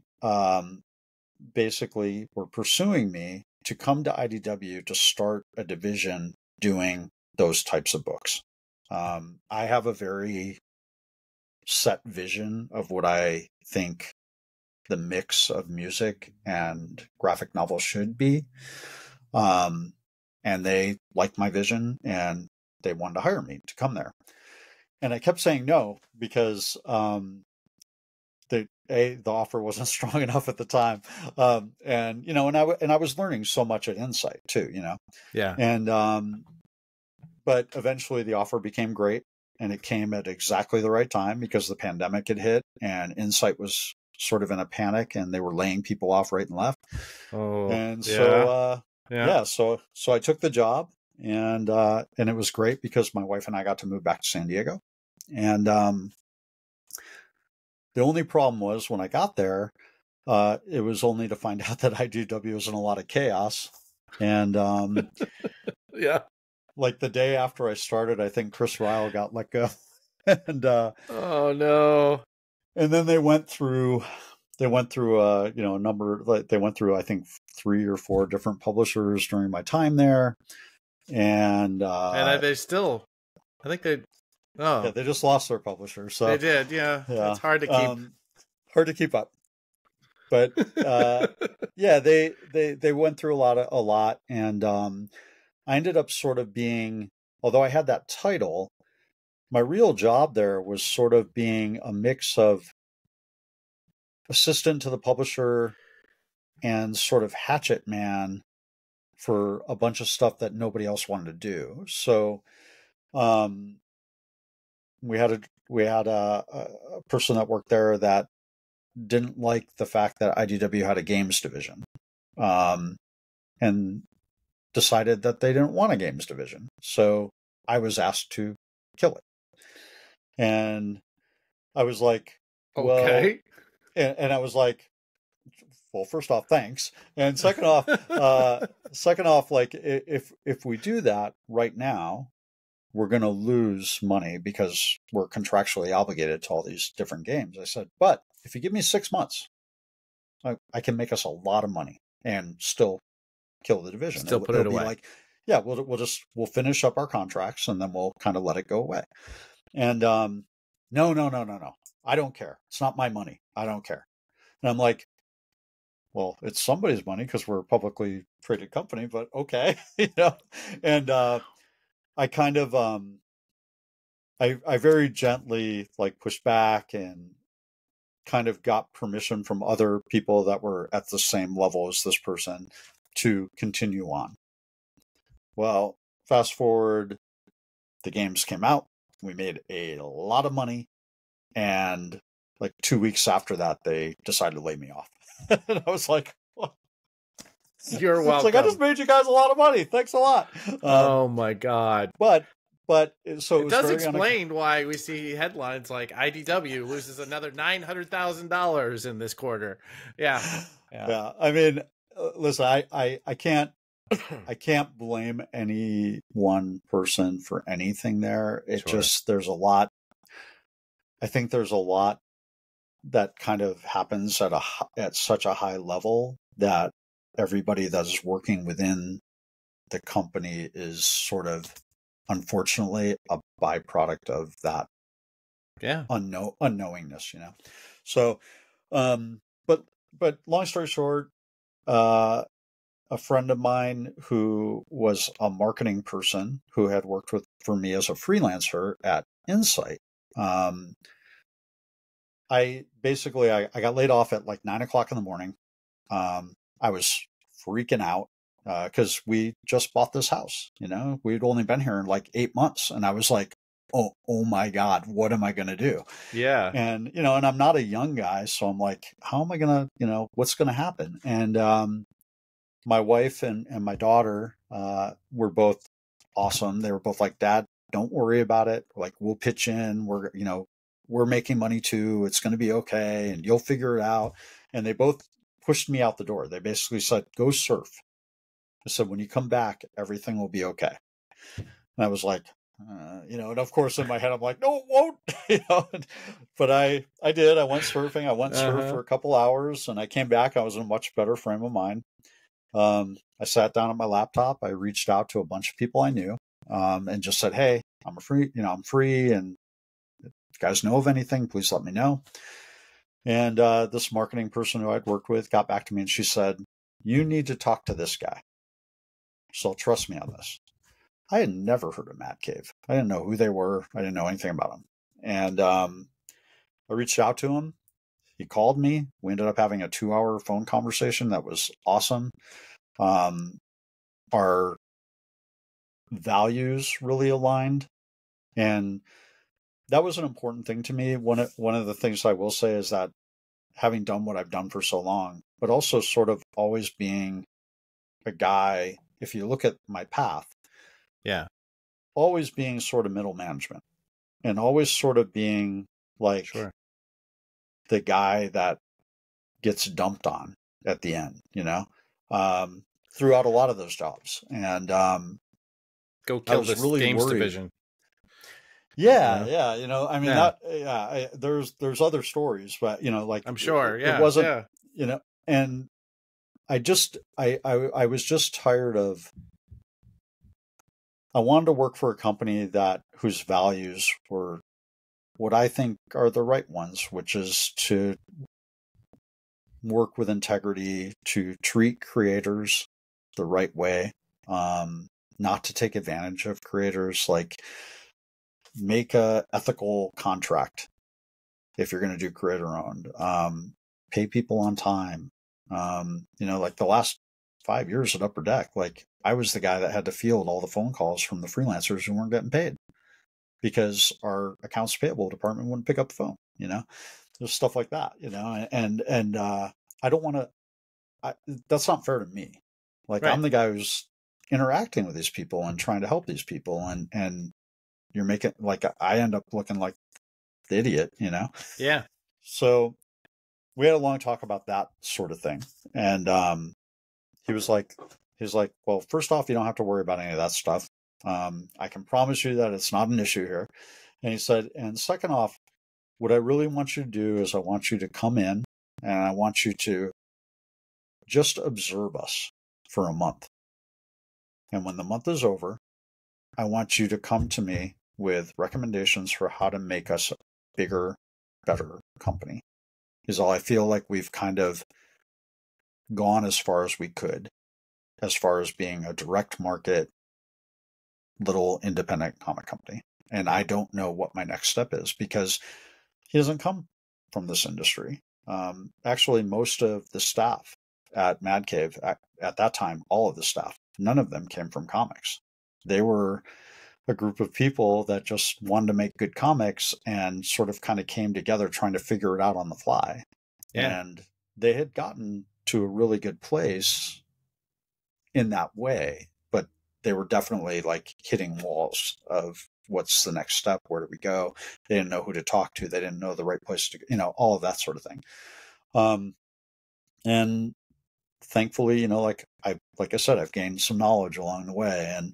[SPEAKER 1] basically were pursuing me to come to IDW to start a division doing those types of books. I have a very set vision of what I think the mix of music and graphic novel should be. And they liked my vision and they wanted to hire me to come there. And I kept saying no because the offer wasn't strong enough at the time. And I was learning so much at Insight too,
[SPEAKER 2] Yeah.
[SPEAKER 1] And but eventually the offer became great, and it came at exactly the right time because the pandemic had hit and Insight was sort of in a panic and they were laying people off right and left.
[SPEAKER 2] Oh,
[SPEAKER 1] And
[SPEAKER 2] yeah.
[SPEAKER 1] so I took the job, and it was great because my wife and I got to move back to San Diego. And the only problem was when I got there, it was only to find out that IDW was in a lot of chaos. And
[SPEAKER 2] yeah,
[SPEAKER 1] like the day after I started, I think Chris Ryle got let go. And
[SPEAKER 2] oh no.
[SPEAKER 1] And then they went through a number, like they went through I think 3 or 4 different publishers during my time there. And
[SPEAKER 2] they still, I think they
[SPEAKER 1] they just lost their publisher. So
[SPEAKER 2] they did, yeah. It's hard to keep
[SPEAKER 1] up. But they went through a lot, and I ended up sort of being, although I had that title, my real job there was sort of being a mix of assistant to the publisher and sort of hatchet man for a bunch of stuff that nobody else wanted to do. So we had a person that worked there that didn't like the fact that IDW had a games division, and decided that they didn't want a games division. So I was asked to kill it. And I was like,
[SPEAKER 2] okay.
[SPEAKER 1] Well, and I was like, well, first off, thanks. And second off, like if we do that right now, we're going to lose money because we're contractually obligated to all these different games. I said, but if you give me 6 months, I can make us a lot of money and still kill the division.
[SPEAKER 2] Still put it away.
[SPEAKER 1] Like, yeah, we'll finish up our contracts and then we'll kind of let it go away. And no. I don't care. It's not my money. I don't care. And I'm like, well, it's somebody's money because we're a publicly traded company, but okay, And I kind of I very gently like pushed back and kind of got permission from other people that were at the same level as this person to continue on. Well, fast forward, the games came out. We made a lot of money. And like 2 weeks after that, they decided to lay me off. And I was like, well,
[SPEAKER 2] you're welcome.
[SPEAKER 1] It's like, I just made you guys a lot of money. Thanks a lot.
[SPEAKER 2] Oh my God.
[SPEAKER 1] But so
[SPEAKER 2] it does explain why we see headlines like IDW loses another $900,000 in this quarter. Yeah.
[SPEAKER 1] I mean, listen, I can't blame any one person for anything there. It just, there's a lot. I think there's a lot that kind of happens at such a high level that everybody that's working within the company is sort of, unfortunately, a byproduct of that unknowingness, So, but long story short, a friend of mine who was a marketing person who had worked for me as a freelancer at Insight, I got laid off at like 9:00 in the morning. I was freaking out because we just bought this house. We'd only been here in like 8 months, and I was like, oh my God, what am I going to do?
[SPEAKER 2] Yeah.
[SPEAKER 1] And and I'm not a young guy, so I'm like, how am I going to, what's going to happen? And my wife and my daughter were both awesome. They were both like, Dad, don't worry about it. Like, we'll pitch in. We're making money too. It's going to be okay, and you'll figure it out. And they both pushed me out the door. They basically said, go surf. I said, when you come back, everything will be okay. And I was like, and of course in my head, I'm like, no, it won't, but I did. I went surfing. I went surf for a couple hours, and I came back. I was in a much better frame of mind. I sat down at my laptop. I reached out to a bunch of people I knew, and just said, hey, I'm free. And if you guys know of anything, please let me know. And this marketing person who I'd worked with got back to me, and she said, you need to talk to this guy. So trust me on this. I had never heard of Mad Cave. I didn't know who they were. I didn't know anything about them. And I reached out to him. He called me. We ended up having a 2-hour phone conversation that was awesome. Our values really aligned. And that was an important thing to me. One of the things I will say is that having done what I've done for so long, but also sort of always being a guy, if you look at my path, always being sort of middle management and always sort of being like the guy that gets dumped on at the end, throughout a lot of those jobs. And
[SPEAKER 2] go kill this really games worried. Division.
[SPEAKER 1] Yeah. There's other stories, but
[SPEAKER 2] I'm sure.
[SPEAKER 1] It wasn't, and I was just tired of, I wanted to work for a company whose values were what I think are the right ones, which is to work with integrity, to treat creators the right way, not to take advantage of creators, like make a ethical contract if you're going to do creator owned, pay people on time. Like the last 5 years at Upper Deck, like I was the guy that had to field all the phone calls from the freelancers who weren't getting paid because our accounts payable department wouldn't pick up the phone, there's stuff like that, and I don't want to, that's not fair to me. Like I'm the guy who's interacting with these people and trying to help these people. And you're making, like, I end up looking like the idiot,
[SPEAKER 2] Yeah.
[SPEAKER 1] So we had a long talk about that sort of thing. And, he was like, well, first off, you don't have to worry about any of that stuff. I can promise you that it's not an issue here. And he said, and second off, what I really want you to do is I want you to come in and I want you to just observe us for a month. And when the month is over, I want you to come to me with recommendations for how to make us a bigger, better company. Is all I feel like we've kind of gone as far as we could, as far as being a direct market, little independent comic company. And I don't know what my next step is because he doesn't come from this industry. Actually, most of the staff at Mad Cave at that time, all of the staff, none of them came from comics. They were a group of people that just wanted to make good comics and sort of kind of came together trying to figure it out on the fly. Yeah. And they had gotten to a really good place in that way, but they were definitely like hitting walls of what's the next step? Where do we go? They didn't know who to talk to. They didn't know the right place to go, all of that sort of thing. And thankfully, like I said, I've gained some knowledge along the way, and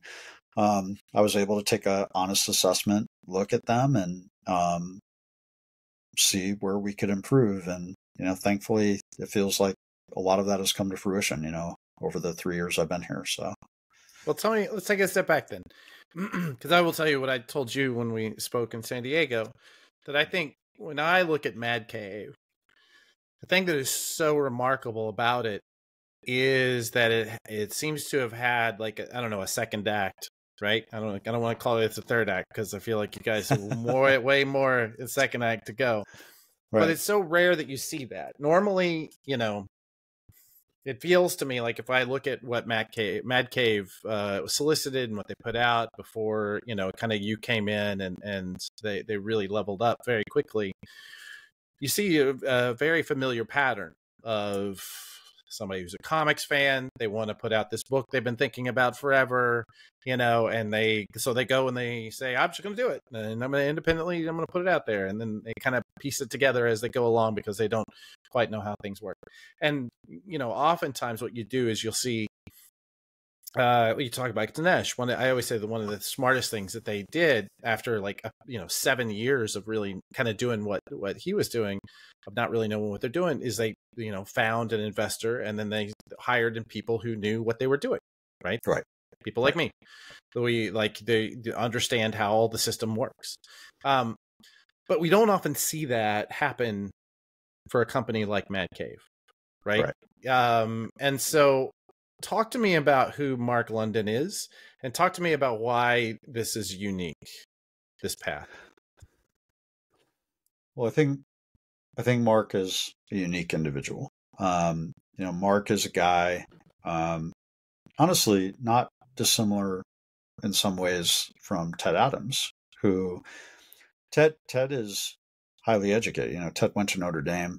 [SPEAKER 1] I was able to take an honest assessment, look at them, and see where we could improve. And thankfully, it feels like a lot of that has come to fruition. Over the 3 years I've been here. So,
[SPEAKER 2] well, tell me. Let's take a step back then, because I will tell you what I told you when we spoke in San Diego. That I think when I look at Mad Cave, the thing that is so remarkable about it is that it seems to have had like a second act, right? I don't want to call it the third act because I feel like you guys have way more the second act to go. Right. But it's so rare that you see that. Normally, it feels to me like if I look at what Mad Cave solicited and what they put out before, kind of you came in and they really leveled up very quickly. You see a very familiar pattern of somebody who's a comics fan. They want to put out this book they've been thinking about forever, and they go and they say, I'm just going to do it, and I'm going to independently, I'm going to put it out there, and then they kind of piece it together as they go along because they don't quite know how things work. And oftentimes what you do is you'll see. You talk about Dinesh. I always say that one of the smartest things that they did after 7 years of really kind of doing what he was doing, of not really knowing what they're doing, is they found an investor, and then they hired in people who knew what they were doing, right?
[SPEAKER 1] Right.
[SPEAKER 2] People like me, they understand how all the system works. But we don't often see that happen for a company like Mad Cave, right? And so. Talk to me about who Mark London is, and talk to me about why this is unique, this path.
[SPEAKER 1] Well, I think Mark is a unique individual. Mark is a guy, honestly, not dissimilar in some ways from Ted Adams, who Ted is highly educated. Ted went to Notre Dame.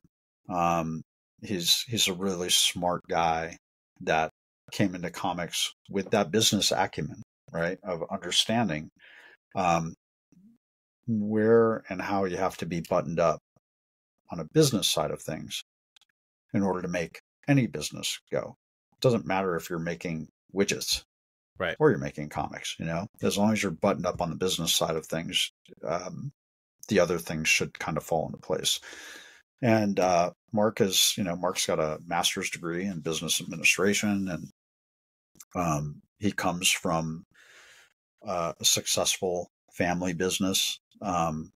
[SPEAKER 1] He's a really smart guy that came into comics with that business acumen, right, of understanding where and how you have to be buttoned up on a business side of things in order to make any business go. It doesn't matter if you're making widgets,
[SPEAKER 2] right,
[SPEAKER 1] or you're making comics. As long as you're buttoned up on the business side of things, the other things should kind of fall into place. And Mark's got a master's degree in business administration, and he comes from a successful family business, one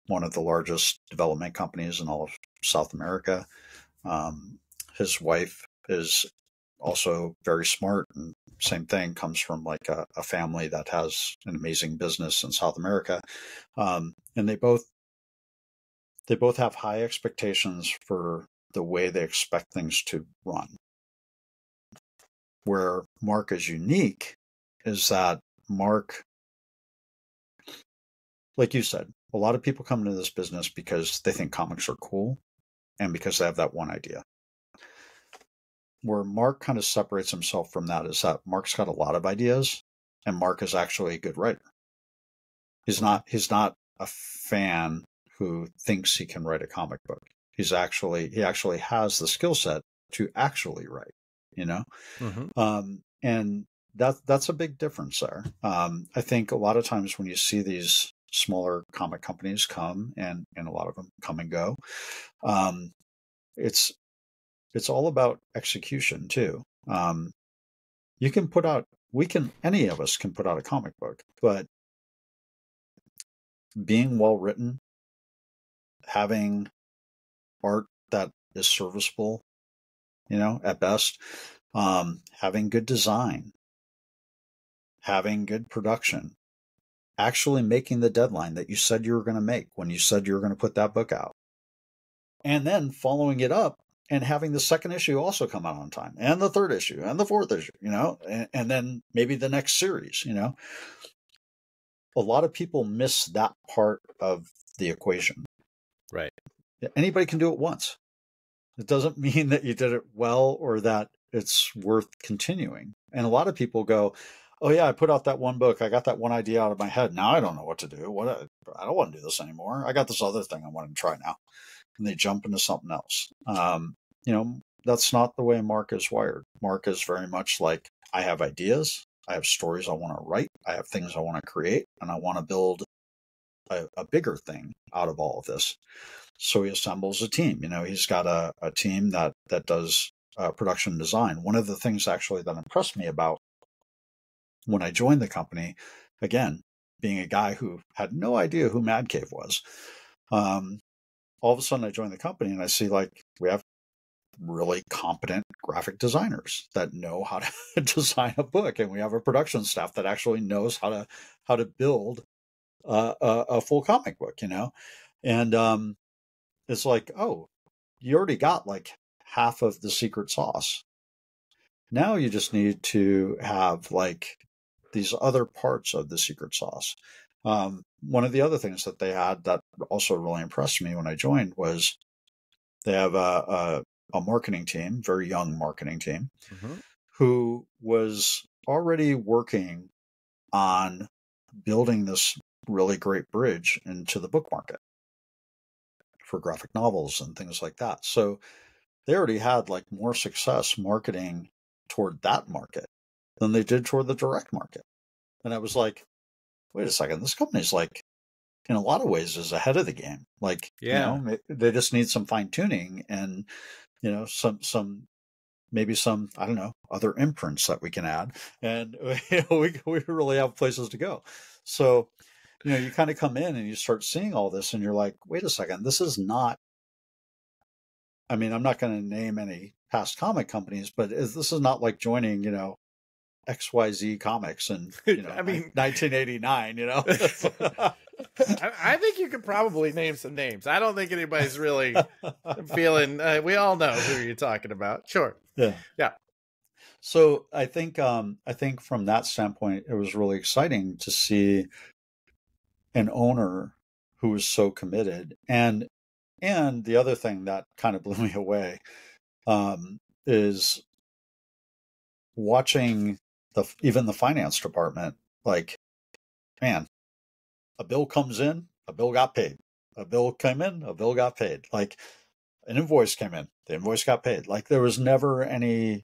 [SPEAKER 1] of the largest development companies in all of South America. His wife is also very smart, and same thing, comes from like a family that has an amazing business in South America. And they both have high expectations for the way they expect things to run. Where Mark is unique is that Mark, like you said, a lot of people come into this business because they think comics are cool and because they have that one idea. Where Mark kind of separates himself from that is that Mark's got a lot of ideas, and Mark is actually a good writer. He's not a fan who thinks he can write a comic book. He actually has the skill set to actually write,
[SPEAKER 2] Mm-hmm.
[SPEAKER 1] And that's a big difference there. I think a lot of times when you see these smaller comic companies come, and a lot of them come and go, it's all about execution too. Any of us can put out a comic book, but being well written, having art that is serviceable, at best, having good design, having good production, actually making the deadline that you said you were going to make when you said you were going to put that book out, and then following it up and having the second issue also come out on time, and the third issue, and the fourth issue, and then maybe the next series. A lot of people miss that part of the equation.
[SPEAKER 2] Right.
[SPEAKER 1] Anybody can do it once. It doesn't mean that you did it well or that it's worth continuing. And a lot of people go, oh yeah, I put out that one book. I got that one idea out of my head. Now I don't know what to do. I don't want to do this anymore. I got this other thing I want to try now. And they jump into something else. That's not the way Mark is wired. Mark is very much like, I have ideas. I have stories I want to write. I have things I want to create, and I want to build a bigger thing out of all of this. So he assembles a team. He's got a team that does production design. One of the things actually that impressed me about when I joined the company, again, being a guy who had no idea who Mad Cave was, all of a sudden I joined the company and I see we have really competent graphic designers that know how to design a book, and we have a production staff that actually knows how to build a full comic book, and it's like, oh, you already got half of the secret sauce. Now you just need to have these other parts of the secret sauce. One of the other things that they had that also really impressed me when I joined was they have a a marketing team, very young marketing team,
[SPEAKER 2] Mm-hmm.
[SPEAKER 1] who was already working on building this really great bridge into the book market for graphic novels and things like that. So they already had like more success marketing toward that market than they did toward the direct market. And I was like, wait a second, this company's like, in a lot of ways, is ahead of the game. Like,
[SPEAKER 2] Yeah.
[SPEAKER 1] they just need some fine tuning and, some maybe some, I don't know, other imprints that we can add. And we really have places to go. So, you kind of come in and you start seeing all this and you're like, wait a second, this is not, I mean, I'm not going to name any past comic companies, but this is not like joining, XYZ Comics in,
[SPEAKER 2] I mean,
[SPEAKER 1] 1989,
[SPEAKER 2] I think you could probably name some names. I don't think anybody's really feeling. We all know who you're talking about. Sure.
[SPEAKER 1] Yeah.
[SPEAKER 2] Yeah.
[SPEAKER 1] So I think from that standpoint, it was really exciting to see an owner who was so committed. And the other thing that kind of blew me away is watching even the finance department. Like, man, a bill comes in, a bill got paid. A bill came in, a bill got paid. Like, an invoice came in, the invoice got paid. Like, there was never any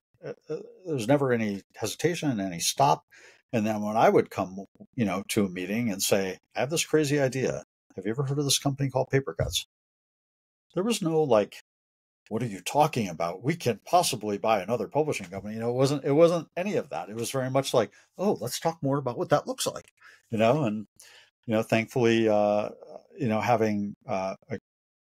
[SPEAKER 1] hesitation, any stop. And then when I would come, to a meeting and say, I have this crazy idea. Have you ever heard of this company called Paper Cuts? There was no like, what are you talking about? We can't possibly buy another publishing company. It wasn't any of that. It was very much like, oh, let's talk more about what that looks like, and, thankfully, having a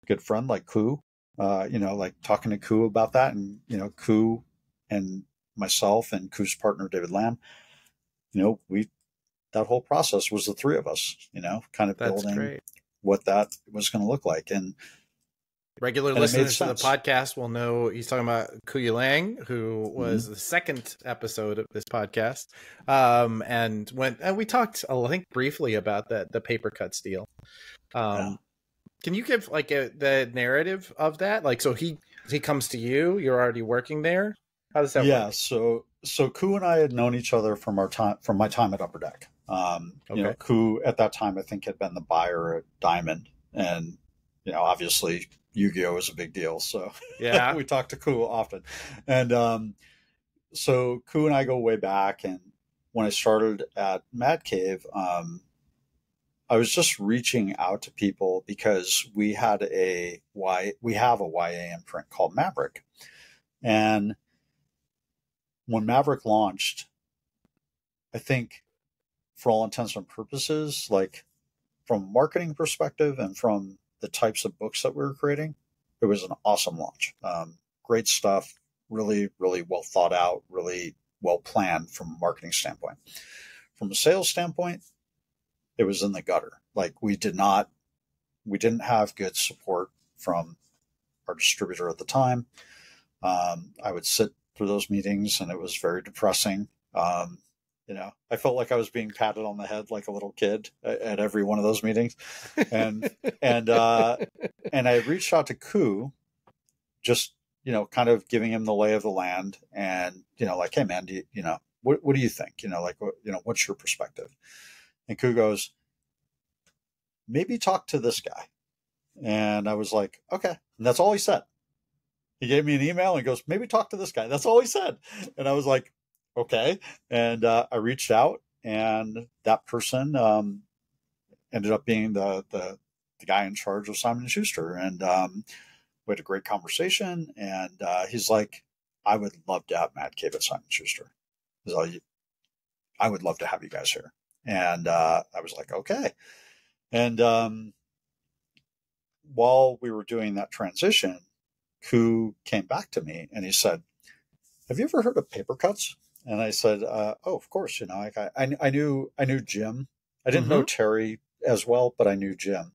[SPEAKER 1] good friend like Koo, like talking to Koo about that, and, Koo and myself and Koo's partner, David Lamb, that whole process was the three of us, kind of
[SPEAKER 2] That's
[SPEAKER 1] building
[SPEAKER 2] great.
[SPEAKER 1] what that was going to look like. And
[SPEAKER 2] regular
[SPEAKER 1] and
[SPEAKER 2] listeners to the podcast will know he's talking about Kuya Lang, who was the second episode of this podcast. And we talked, I think, briefly about the Paper Cuts deal. Can you give like the narrative of that? Like, so he comes to you, you're already working there. How does that work?
[SPEAKER 1] Yeah. So Koo and I had known each other from my time at Upper Deck.
[SPEAKER 2] Okay.
[SPEAKER 1] Koo at that time, I think, had been the buyer at Diamond, and, obviously Yu-Gi-Oh is a big deal. So
[SPEAKER 2] yeah,
[SPEAKER 1] we talk to Koo often. And, so Koo and I go way back. And when I started at Mad Cave, I was just reaching out to people because we have a YA imprint called Maverick. And when Maverick launched, I think for all intents and purposes, like from a marketing perspective and from the types of books that we were creating, it was an awesome launch. Great stuff, really, really well thought out, really well planned from a marketing standpoint. From a sales standpoint, it was in the gutter. Like, we didn't have good support from our distributor at the time. I would sit through those meetings and it was very depressing. I felt like I was being patted on the head like a little kid at every one of those meetings. And I reached out to Koo, just, kind of giving him the lay of the land and, like, hey man, what do you think? What's your perspective? And Koo goes, maybe talk to this guy. And I was like, okay. And that's all he said. He gave me an email and goes, maybe talk to this guy. That's all he said. And I was like, okay. And I reached out, and that person ended up being the guy in charge of Simon & Schuster. And we had a great conversation. And he's like, I would love to have Mad Cave at Simon & Schuster. I would love to have you guys here. And I was like, okay. And while we were doing that transition, Koo came back to me and he said, have you ever heard of Paper Cuts? And I said, oh, of course. I knew Jim. I didn't know Terry as well, but I knew Jim.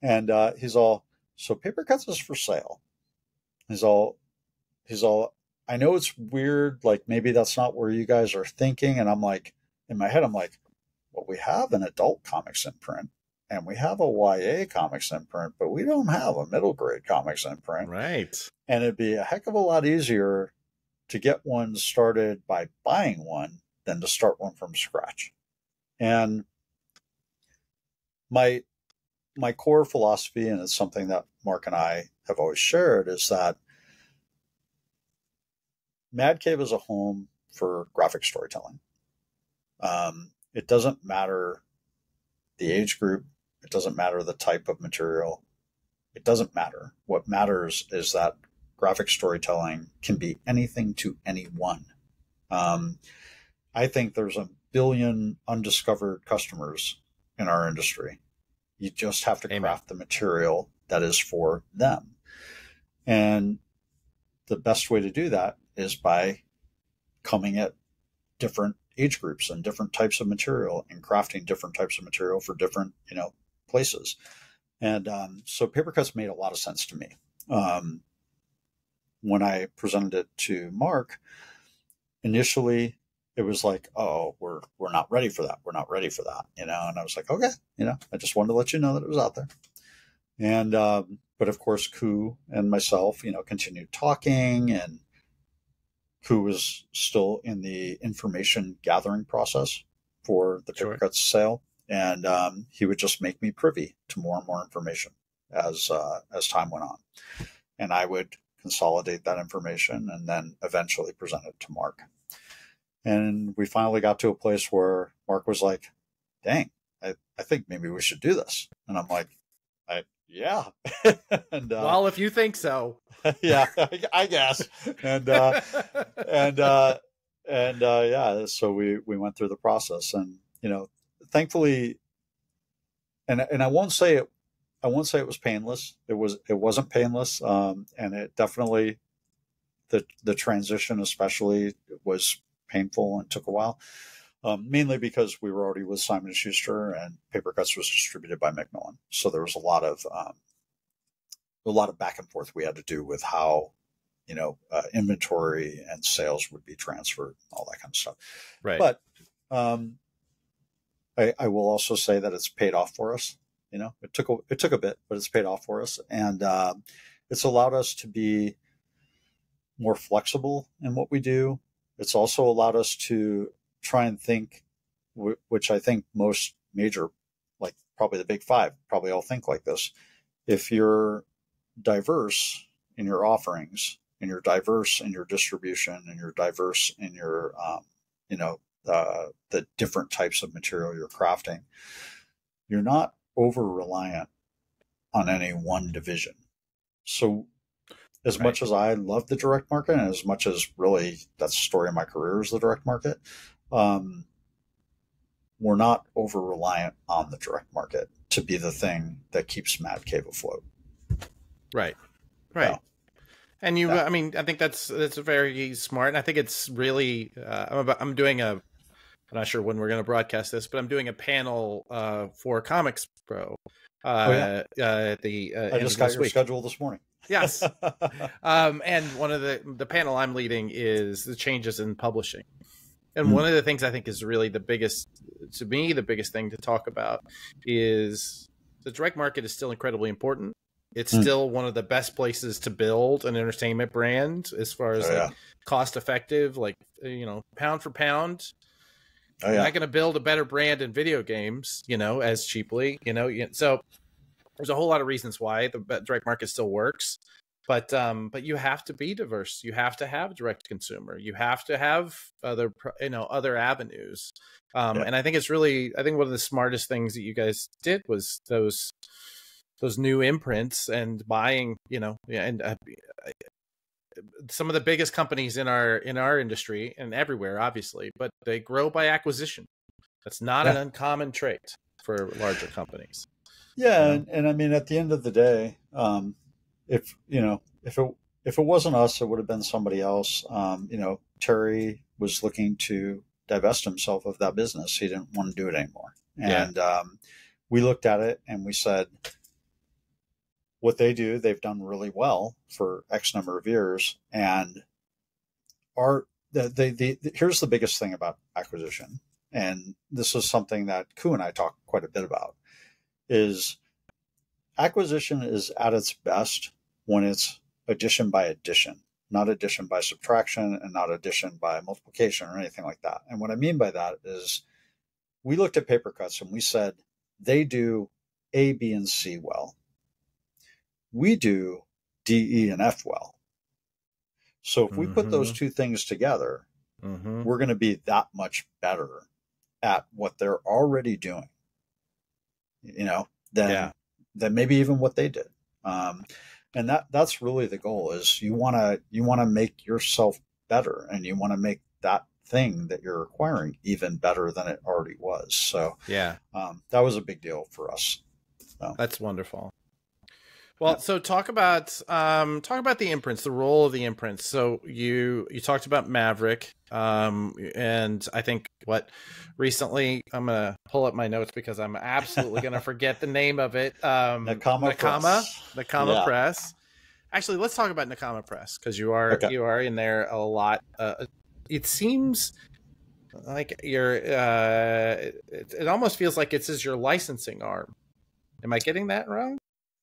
[SPEAKER 1] And he's all, so Paper Cuts is for sale. He's all, I know it's weird. Like, maybe that's not where you guys are thinking. And I'm like, in my head, I'm like, well, we have an adult comics imprint and we have a YA comics imprint, but we don't have a middle grade comics imprint.
[SPEAKER 2] Right.
[SPEAKER 1] And it'd be a heck of a lot easier to get one started by buying one than to start one from scratch. And my core philosophy, and it's something that Mark and I have always shared, is that Mad Cave is a home for graphic storytelling. It doesn't matter the age group. It doesn't matter the type of material. It doesn't matter. What matters is that graphic storytelling can be anything to anyone. I think there's a billion undiscovered customers in our industry. You just have to craft the material that is for them. And the best way to do that is by coming at different age groups and different types of material and crafting different types of material for different, places. And so paper cuts made a lot of sense to me. When I presented it to Mark, initially it was like, oh, we're not ready for that. We're not ready for that, and I was like, okay, I just wanted to let you know that it was out there. And, but of course, Koo and myself, continued talking, and Koo was still in the information gathering process for the paper cuts sale. And he would just make me privy to more and more information as time went on. And I would consolidate that information and then eventually present it to Mark. And we finally got to a place where Mark was like, dang, I think maybe we should do this. And I'm like, yeah. And,
[SPEAKER 2] well, if you think so.
[SPEAKER 1] Yeah, I guess. And yeah, so we went through the process, and, thankfully, and I won't say it was painless. It wasn't painless. And it definitely, the transition especially was painful and took a while. Mainly because we were already with Simon & Schuster, and Paper Cuts was distributed by Macmillan. So there was a lot of back and forth we had to do with how, inventory and sales would be transferred, all that kind of stuff.
[SPEAKER 2] Right.
[SPEAKER 1] But I will also say that it's paid off for us. It took a bit, but it's paid off for us, and it's allowed us to be more flexible in what we do. It's also allowed us to try and think, which I think most major, like probably the big five, probably all think like this. If you're diverse in your offerings, and you're diverse in your distribution, and you're diverse in your, the different types of material you're crafting, you're not over reliant on any one division. So as much as I love the direct market, and as much as really that's the story of my career is the direct market, we're not over reliant on the direct market to be the thing that keeps Mad Cave afloat.
[SPEAKER 2] Right.
[SPEAKER 1] Yeah.
[SPEAKER 2] And I think that's very smart. And I think it's really, I'm doing I'm not sure when we're going to broadcast this, but I'm doing a panel for Comics Pro. I
[SPEAKER 1] just got your schedule this morning.
[SPEAKER 2] Yes. And one of the panel I'm leading is the changes in publishing. And one of the things I think is really the biggest thing to talk about is the direct market is still incredibly important. It's still one of the best places to build an entertainment brand as far as cost effective, pound for pound. You're not going to build a better brand in video games, as cheaply, so there's a whole lot of reasons why the direct market still works, but you have to be diverse. You have to have direct consumer. You have to have other avenues. And I think one of the smartest things that you guys did was those new imprints and buying, some of the biggest companies in our industry and everywhere, obviously, but they grow by acquisition. That's not an uncommon trait for larger companies.
[SPEAKER 1] Yeah. And I mean, at the end of the day, if it wasn't us, it would have been somebody else. Terry was looking to divest himself of that business. He didn't want to do it anymore. And we looked at it and we said, what they do, they've done really well for X number of years. And here's the biggest thing about acquisition. And this is something that Koo and I talk quite a bit about, is acquisition is at its best when it's addition by addition, not addition by subtraction and not addition by multiplication or anything like that. And what I mean by that is we looked at paper cuts and we said they do A, B, and C well. We do D, E, and F well. So if we put those two things together, we're going to be that much better at what they're already doing, than maybe even what they did. And that's really the goal is you want to make yourself better, and you want to make that thing that you're acquiring even better than it already was. So that was a big deal for us. So.
[SPEAKER 2] That's wonderful. Well, so talk about the imprints, the role of the imprints. So you talked about Maverick, and I think recently I'm gonna pull up my notes because I'm absolutely gonna forget the name of it. Nakama Press. Actually, let's talk about Nakama Press because you are in there a lot. It seems like you're. It almost feels like this is your licensing arm. Am I getting that wrong?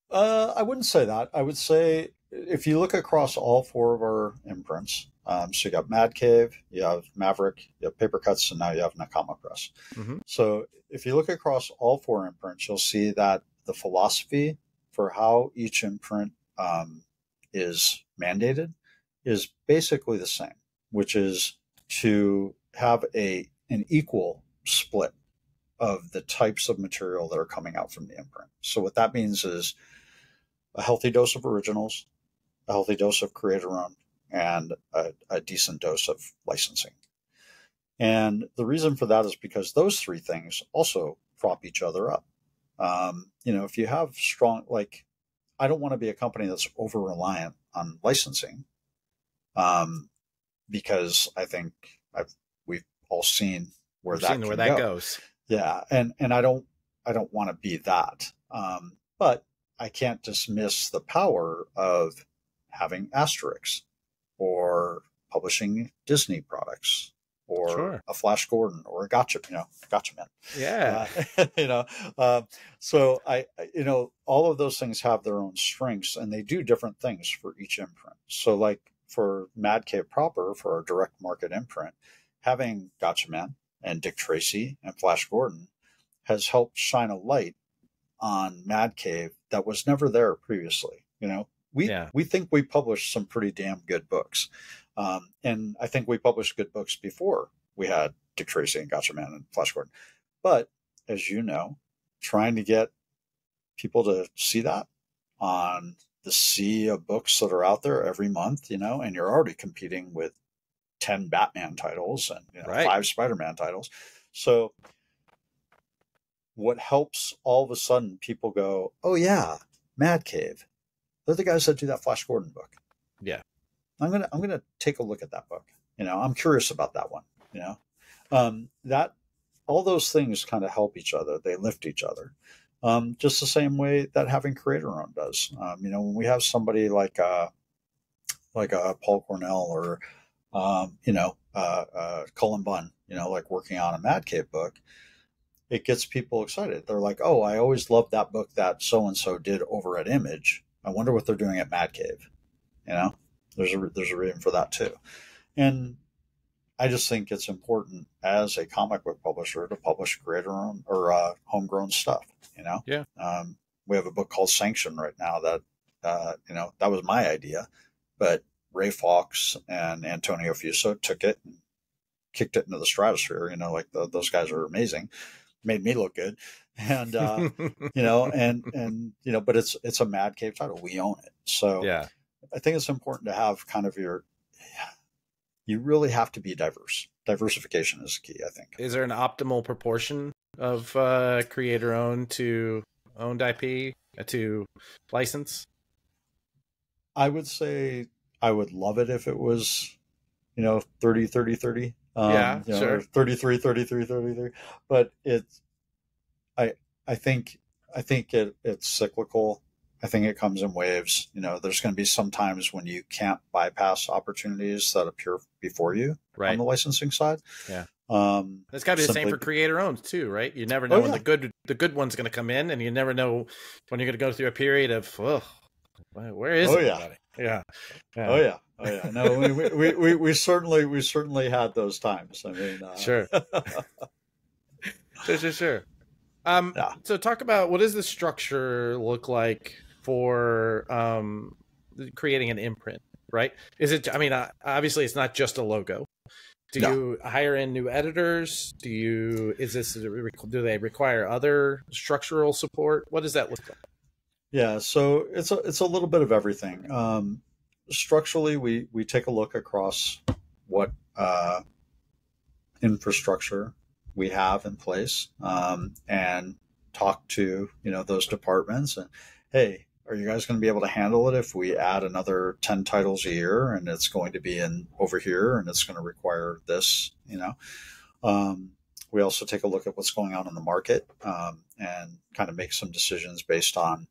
[SPEAKER 1] I wouldn't say that. I would say if you look across all four of our imprints, so you got Mad Cave, you have Maverick, you have Paper Cuts, and now you have Nakama Press. So if you look across all four imprints, you'll see that the philosophy for how each imprint is mandated is basically the same, which is to have an equal split of the types of material that are coming out from the imprint. So what that means is a healthy dose of originals, a healthy dose of creator-owned, and a decent dose of licensing. And the reason for that is because those three things also prop each other up. If you have strong, I don't want to be a company that's over-reliant on licensing, because I think we've all seen where that
[SPEAKER 2] goes.
[SPEAKER 1] Yeah, and I don't want to be that, but I can't dismiss the power of having Asterix, or publishing Disney products, or a Flash Gordon, or a Gotcha Man.
[SPEAKER 2] Yeah,
[SPEAKER 1] so all of those things have their own strengths, and they do different things for each imprint. So, like for Mad Cave proper, for our direct market imprint, having Gotcha Man and Dick Tracy and Flash Gordon has helped shine a light on Mad Cave that was never there previously. We think we published some pretty damn good books. And I think we published good books before we had Dick Tracy and Gotcha Man and Flash Gordon. But as you know, trying to get people to see that on the sea of books that are out there every month, and you're already competing with 10 Batman titles and 5 Spider-Man titles. So what helps all of a sudden people go, oh yeah, Mad Cave. They're the guys that do that Flash Gordon book.
[SPEAKER 2] Yeah.
[SPEAKER 1] I'm gonna take a look at that book. I'm curious about that one. That all those things kind of help each other. They lift each other. Just the same way that having creator owned does. When we have somebody like a Paul Cornell or Cullen Bunn, working on a Mad Cave book, it gets people excited. They're like, oh, I always loved that book that so-and-so did over at Image. I wonder what they're doing at Mad Cave. There's a reason for that too. And I just think it's important as a comic book publisher to publish creator-owned or homegrown stuff,
[SPEAKER 2] Yeah.
[SPEAKER 1] We have a book called Sanction right now that, that was my idea, but Ray Fawkes and Antonio Fuso took it and kicked it into the stratosphere. Those guys are amazing. Made me look good. And, but it's a Mad Cave title. We own it. So
[SPEAKER 2] yeah,
[SPEAKER 1] I think it's important to have kind of you really have to be diverse. Diversification is key, I think.
[SPEAKER 2] Is there an optimal proportion of creator owned to owned IP to license?
[SPEAKER 1] I would say I would love it if it was, 30, 30, 30.
[SPEAKER 2] Sure.
[SPEAKER 1] 33, 33, 33. But I think it's cyclical. I think it comes in waves. There's going to be some times when you can't bypass opportunities that appear before you on the licensing side.
[SPEAKER 2] Yeah. That's got to be the same for creator owned too, right? You never know when the good one's going to come in, and you never know when you're going to go through a period of, where is everybody? Yeah.
[SPEAKER 1] Oh yeah. No, we certainly had those times. I mean,
[SPEAKER 2] sure. Sure. So talk about, what does the structure look like for creating an imprint, right? Is it, I mean, obviously it's not just a logo. Do you hire in new editors? Do they require other structural support? What does that look like?
[SPEAKER 1] Yeah, so it's a little bit of everything. Structurally, we take a look across what infrastructure we have in place, and talk to those departments, and hey, are you guys going to be able to handle it if we add another 10 titles a year, and it's going to be in over here, and it's going to require this? We also take a look at what's going on in the market, and kind of make some decisions based on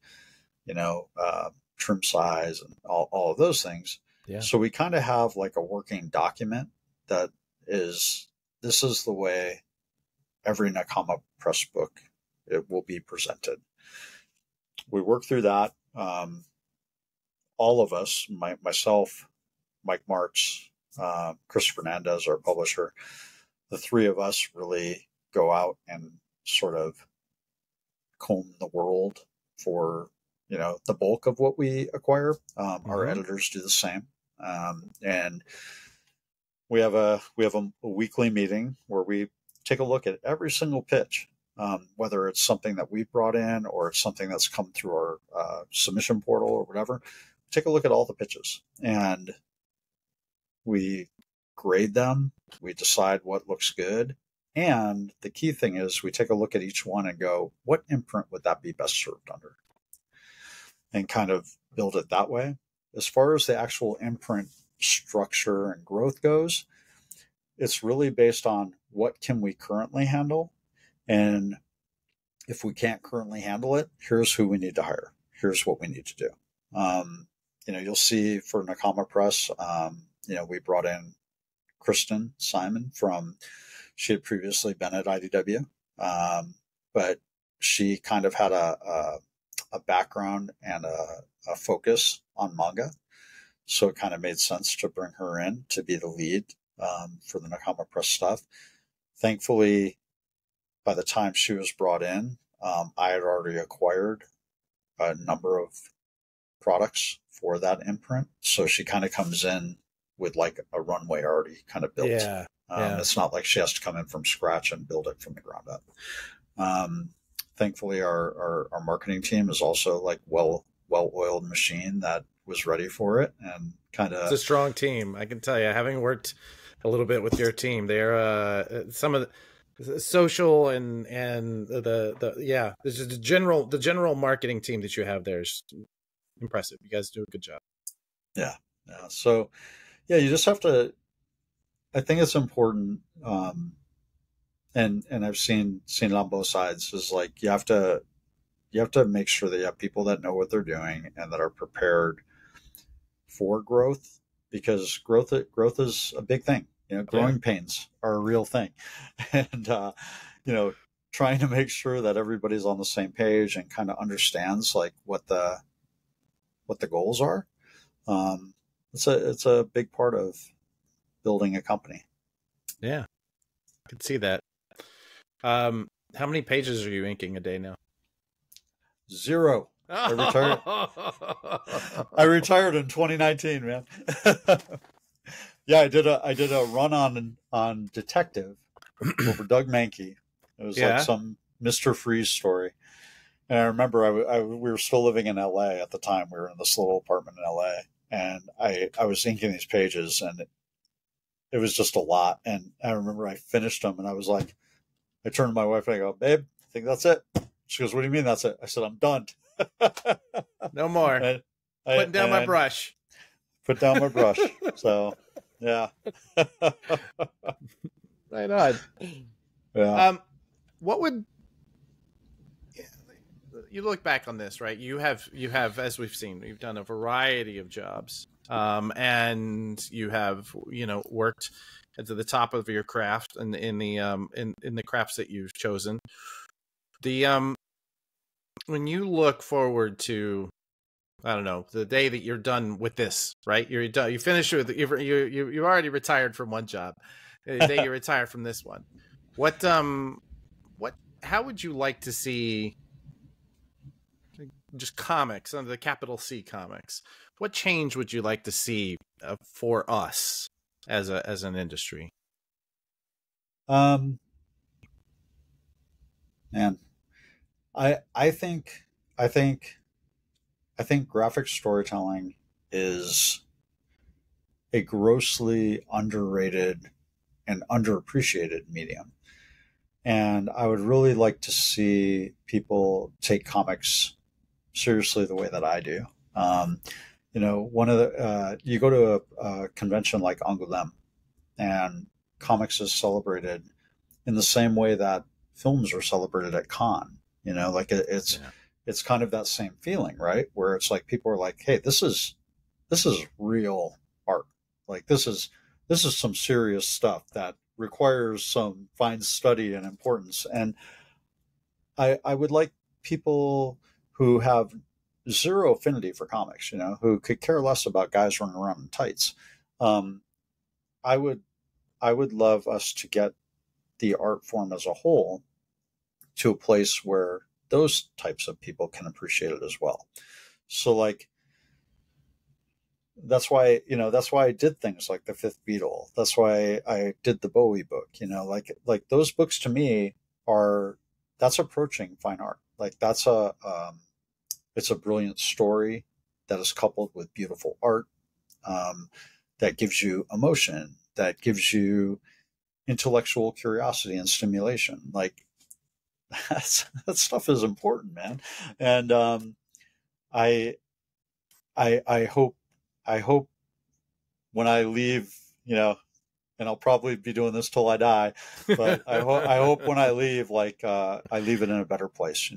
[SPEAKER 1] trim size and all of those things.
[SPEAKER 2] Yeah.
[SPEAKER 1] So we kind of have like a working document that this is the way every Nakama Press book it will be presented. We work through that. All of us, myself, Mike Marks, Chris Fernandez, our publisher, the three of us really go out and sort of comb the world for the bulk of what we acquire. Our editors do the same, and we have a weekly meeting where we take a look at every single pitch, whether it's something that we've brought in or it's something that's come through our submission portal or whatever. Take a look at all the pitches, and we grade them. We decide what looks good. And the key thing is we take a look at each one and go, what imprint would that be best served under? And kind of build it that way. As far as the actual imprint structure and growth goes, it's really based on what can we currently handle. And if we can't currently handle it, here's who we need to hire. Here's what we need to do. You'll see for Nakama Press, we brought in Kristen Simon she had previously been at IDW, but she kind of had a background and a focus on manga. So it kind of made sense to bring her in to be the lead for the Nakama Press stuff. Thankfully, by the time she was brought in, I had already acquired a number of products for that imprint. So she kind of comes in with like a runway already kind of built.
[SPEAKER 2] Yeah.
[SPEAKER 1] It's not like she has to come in from scratch and build it from the ground up. Thankfully, our marketing team is also like well-oiled machine that was ready for it, and kind of.
[SPEAKER 2] It's a strong team, I can tell you. Having worked a little bit with your team, they're some of the social and the general marketing team that you have there is impressive. You guys do a good job.
[SPEAKER 1] Yeah. So, you just have to. I think it's important, and I've seen it on both sides. Is like you have to make sure that you have people that know what they're doing and that are prepared for growth, because growth is a big thing. Growing pains are a real thing, and trying to make sure that everybody's on the same page and kind of understands like what the goals are. It's a big part of building a company.
[SPEAKER 2] Yeah, I can see that. How many pages are you inking a day now?
[SPEAKER 1] 0. I retired in 2019, man. Yeah, I did a run on Detective over Doug Mankey. It was like some Mr. Freeze story. And I remember we were still living in LA at the time. We were in this little apartment in LA, and I was inking these pages, and it was just a lot. And I remember I finished them, and I was like, I turned to my wife and I go, "Babe, I think that's it." She goes, "What do you mean that's it?" I said, "I'm done.
[SPEAKER 2] No more. Putting down my brush.
[SPEAKER 1] Put down my brush." So, yeah.
[SPEAKER 2] Right on.
[SPEAKER 1] Yeah.
[SPEAKER 2] What would you look back on this, right? You have, as we've seen, you've done a variety of jobs. and you have worked at the top of your craft and in the crafts that you've chosen. The when you look forward to, I don't know, the day that you're done with this, right? You're done. You finish with you already retired from one job. The day you retire from this one, what how would you like to see just comics, under the capital C comics? What change would you like to see for us as an industry?
[SPEAKER 1] Man, I think graphic storytelling is a grossly underrated and underappreciated medium. And I would really like to see people take comics seriously the way that I do. One of the you go to a convention like Angoulême, and comics is celebrated in the same way that films are celebrated at Cannes. It's kind of that same feeling, right? Where it's like people are like, "Hey, this is real art. Like this is some serious stuff that requires some fine study and importance." And I would like people who have zero affinity for comics, who could care less about guys running around in tights. I would love us to get the art form as a whole to a place where those types of people can appreciate it as well. So like, that's why I did things like The Fifth Beatle. That's why I did the Bowie book, like those books to me that's approaching fine art. Like it's a brilliant story that is coupled with beautiful art, that gives you emotion, that gives you intellectual curiosity and stimulation. Like that stuff is important, man. And I hope when I leave, and I'll probably be doing this till I die, but I hope when I leave, I leave it in a better place,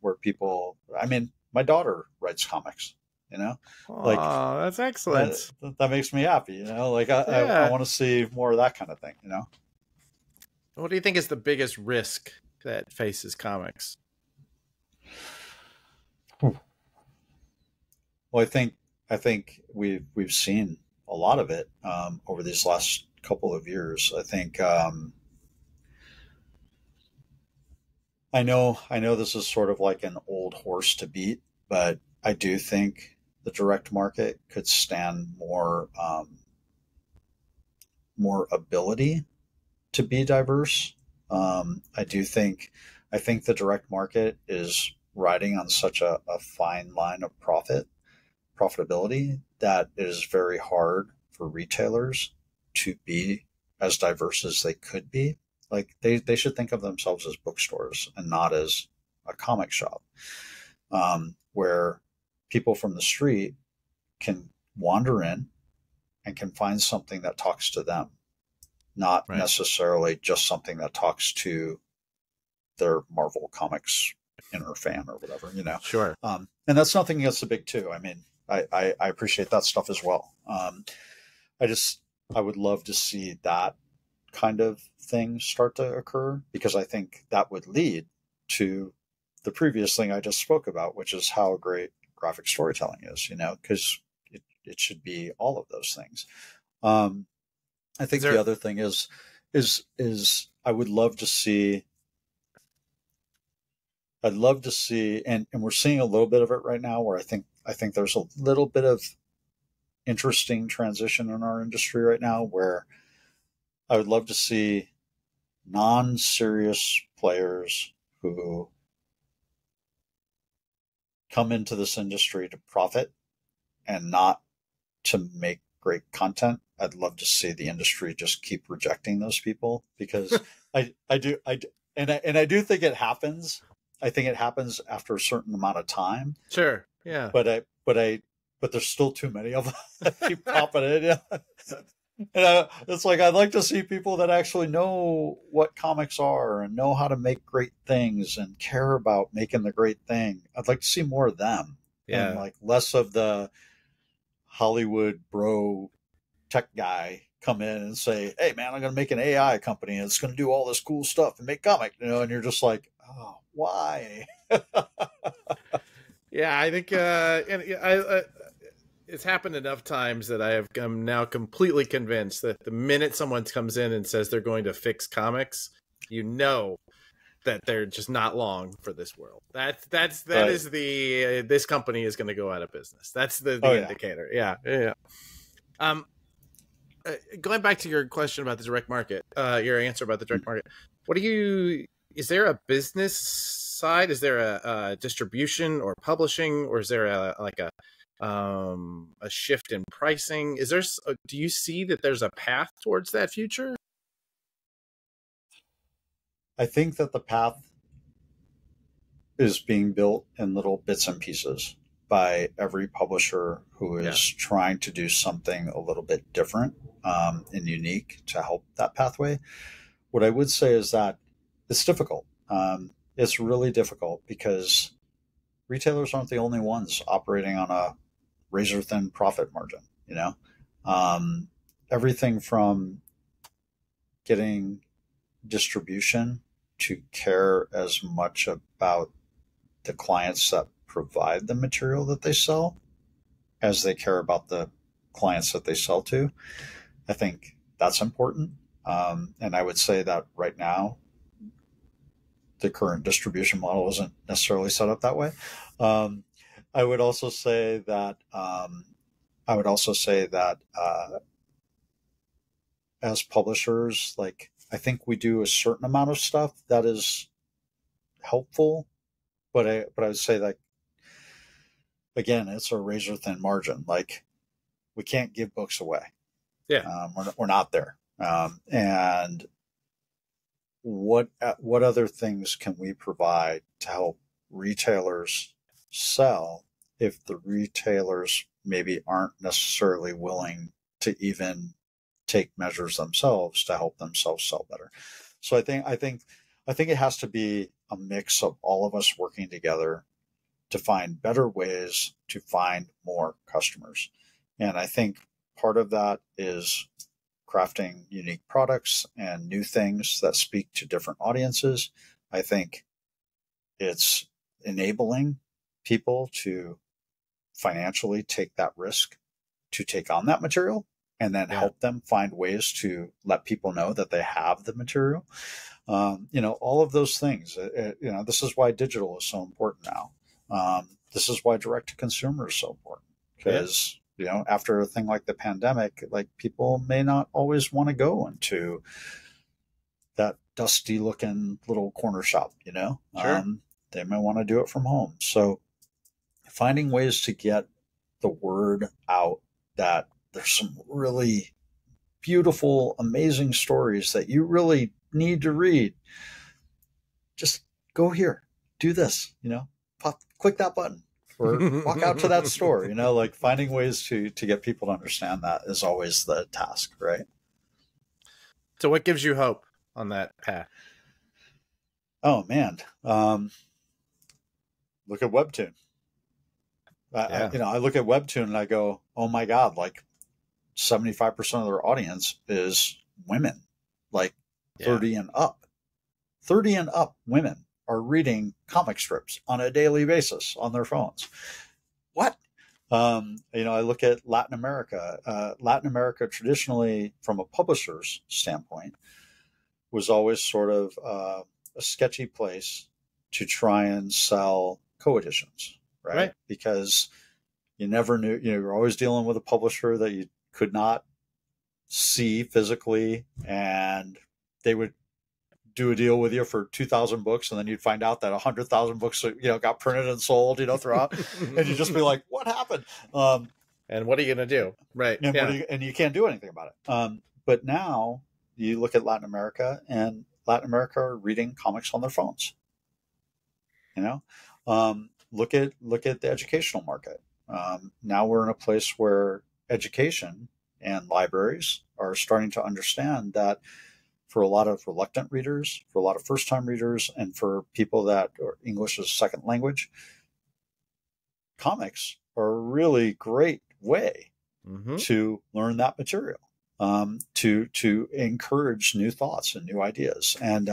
[SPEAKER 1] where people, I mean, my daughter writes comics,
[SPEAKER 2] Oh, that's excellent.
[SPEAKER 1] That makes me happy, I want to see more of that kind of thing,
[SPEAKER 2] What do you think is the biggest risk that faces comics?
[SPEAKER 1] Well, I think we've seen a lot of it over these last couple of years. I think I know this is sort of like an old horse to beat, but I do think the direct market could stand more ability to be diverse. I think the direct market is riding on such a fine line of profitability that it is very hard for retailers to be as diverse as they could be. Like they should think of themselves as bookstores and not as a comic shop, where people from the street can wander in and can find something that talks to them, not necessarily just something that talks to their Marvel Comics inner fan or whatever,
[SPEAKER 2] Sure.
[SPEAKER 1] And that's nothing against the big two. I mean, I appreciate that stuff as well. I would love to see that kind of thing start to occur, because I think that would lead to the previous thing I just spoke about, which is how great graphic storytelling is, because it should be all of those things. I think the other thing is I would love to see, and we're seeing a little bit of it right now, where I think there's a little bit of interesting transition in our industry right now, where I would love to see non-serious players who come into this industry to profit and not to make great content. I'd love to see the industry just keep rejecting those people, because I do think it happens. I think it happens after a certain amount of time.
[SPEAKER 2] Sure. Yeah.
[SPEAKER 1] But there's still too many of them that keep popping in. And it's like, I'd like to see people that actually know what comics are and know how to make great things and care about making the great thing. I'd like to see more of them, and like less of the Hollywood bro tech guy come in and say, "Hey man, I'm going to make an AI company and it's going to do all this cool stuff and make comic," and you're just like, "Oh, why?"
[SPEAKER 2] Yeah, I think it's happened enough times that I'm now completely convinced that the minute someone comes in and says they're going to fix comics, that they're just not long for this world. That
[SPEAKER 1] Right.
[SPEAKER 2] is the this company is going to go out of business. That's the
[SPEAKER 1] Oh, yeah.
[SPEAKER 2] indicator. Yeah. Going back to your question about the direct market, your answer about the direct market, is there a business side? Is there a distribution or publishing, or is there a shift in pricing? Do you see that there's a path towards that future?
[SPEAKER 1] I think that the path is being built in little bits and pieces by every publisher who is trying to do something a little bit different and unique to help that pathway. What I would say is that it's difficult. It's really difficult because retailers aren't the only ones operating on a razor thin profit margin. Everything from getting distribution to care as much about the clients that provide the material that they sell as they care about the clients that they sell to. I think that's important. And I would say that right now, the current distribution model isn't necessarily set up that way. I would also say that as publishers, like, I think we do a certain amount of stuff that is helpful, but I would say that, again, it's a razor thin margin. Like, we can't give books away.
[SPEAKER 2] Yeah.
[SPEAKER 1] We're not there. And what other things can we provide to help retailers sell if the retailers maybe aren't necessarily willing to even take measures themselves to help themselves sell better? So I think it has to be a mix of all of us working together to find better ways to find more customers. And I think part of that is crafting unique products and new things that speak to different audiences. I think it's enabling people to financially take that risk to take on that material and then help them find ways to let people know that they have the material. All of those things. This is why digital is so important now. This is why direct to consumer is so important, because after a thing like the pandemic, like, people may not always want to go into that dusty looking little corner shop.
[SPEAKER 2] Sure.
[SPEAKER 1] They may want to do it from home. So finding ways to get the word out that there's some really beautiful, amazing stories that you really need to read. Just go here, do this, click that button, or walk out to that store. Like, finding ways to get people to understand that is always the task, right?
[SPEAKER 2] So what gives you hope on that path?
[SPEAKER 1] Oh man, look at Webtoon. I look at Webtoon and I go, oh my God, like 75% of their audience is women, like 30 and up. 30 and up women are reading comic strips on a daily basis on their phones. What? I look at Latin America. Latin America, traditionally, from a publisher's standpoint, was always sort of a sketchy place to try and sell co-editions, right? Because you never knew, you're always dealing with a publisher that you could not see physically, and they would do a deal with you for 2,000 books, and then you'd find out that 100,000 books, got printed and sold, throughout, and you'd just be like, "What happened?"
[SPEAKER 2] And what are you going to do, right?
[SPEAKER 1] And you can't do anything about it. But now you look at Latin America, and Latin America are reading comics on their phones. Look at the educational market. Now we're in a place where education and libraries are starting to understand that for a lot of reluctant readers, for a lot of first-time readers, and for people that are English as a second language, comics are a really great way to learn that material, to encourage new thoughts and new ideas. And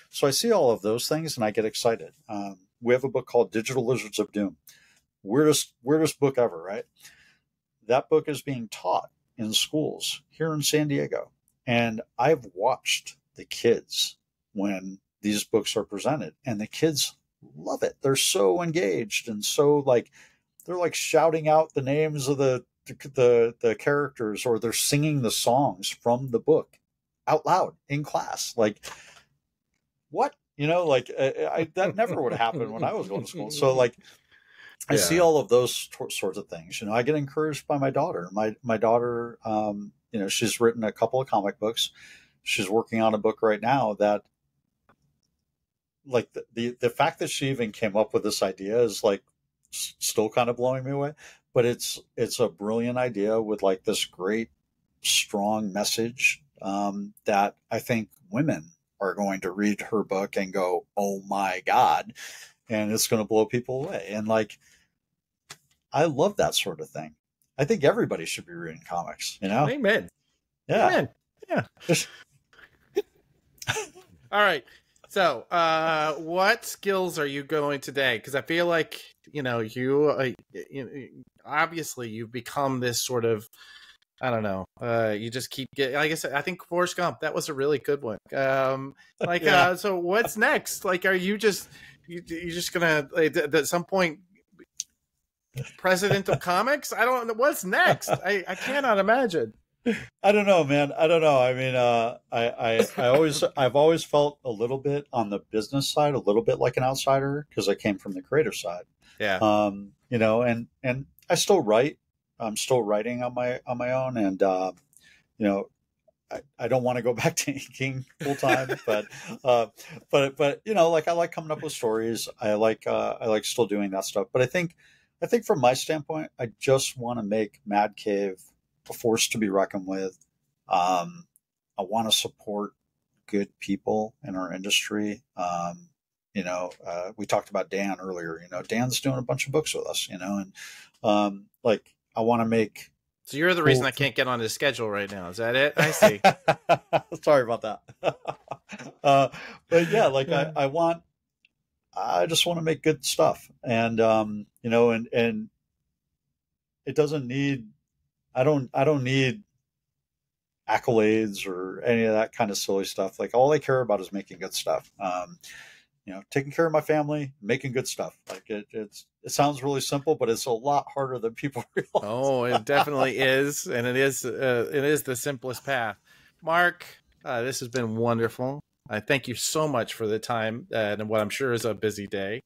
[SPEAKER 1] so I see all of those things and I get excited. We have a book called Digital Lizards of Doom. Weirdest book ever, right? That book is being taught in schools here in San Diego. And I've watched the kids when these books are presented, and the kids love it. They're so engaged and so they're like shouting out the names of the characters, or they're singing the songs from the book out loud in class. Like, what? That never would have happened when I was going to school. So I see all of those sorts of things. I get encouraged by my daughter. My daughter, she's written a couple of comic books. She's working on a book right now that, the fact that she even came up with this idea is still kind of blowing me away. But it's a brilliant idea with this great, strong message that I think women are going to read her book and go, oh my God, and it's going to blow people away. And I love that sort of thing. I think everybody should be reading comics,
[SPEAKER 2] Amen.
[SPEAKER 1] Yeah.
[SPEAKER 2] Amen. Yeah. All right. So, what skills are you going today? Because I feel like, obviously you've become this sort of, I don't know, you just keep getting, like I said, I think Forrest Gump, that was a really good one. So what's next? Are you just going to, at some point, president of comics? I don't know. What's next? I cannot imagine.
[SPEAKER 1] I don't know, man. I don't know. I mean, I've always felt a little bit on the business side, a little bit like an outsider, because I came from the creative side.
[SPEAKER 2] Yeah.
[SPEAKER 1] And I still write. I'm still writing on my own, and I don't want to go back to inking full time, but I like coming up with stories. I like still doing that stuff. But I think from my standpoint, I just want to make Mad Cave a force to be reckoned with. I want to support good people in our industry. We talked about Dan earlier. Dan's doing a bunch of books with us. And I want to make.
[SPEAKER 2] So you're the reason I can't get on his schedule right now. Is that it? I see.
[SPEAKER 1] Sorry about that. But yeah, I just want to make good stuff, and and it doesn't need. I don't need accolades or any of that kind of silly stuff. All I care about is making good stuff. Taking care of my family, making good stuff. It sounds really simple, but it's a lot harder than people realize.
[SPEAKER 2] Oh, it definitely is. And it is the simplest path. Mark, this has been wonderful. I thank you so much for the time and what I'm sure is a busy day.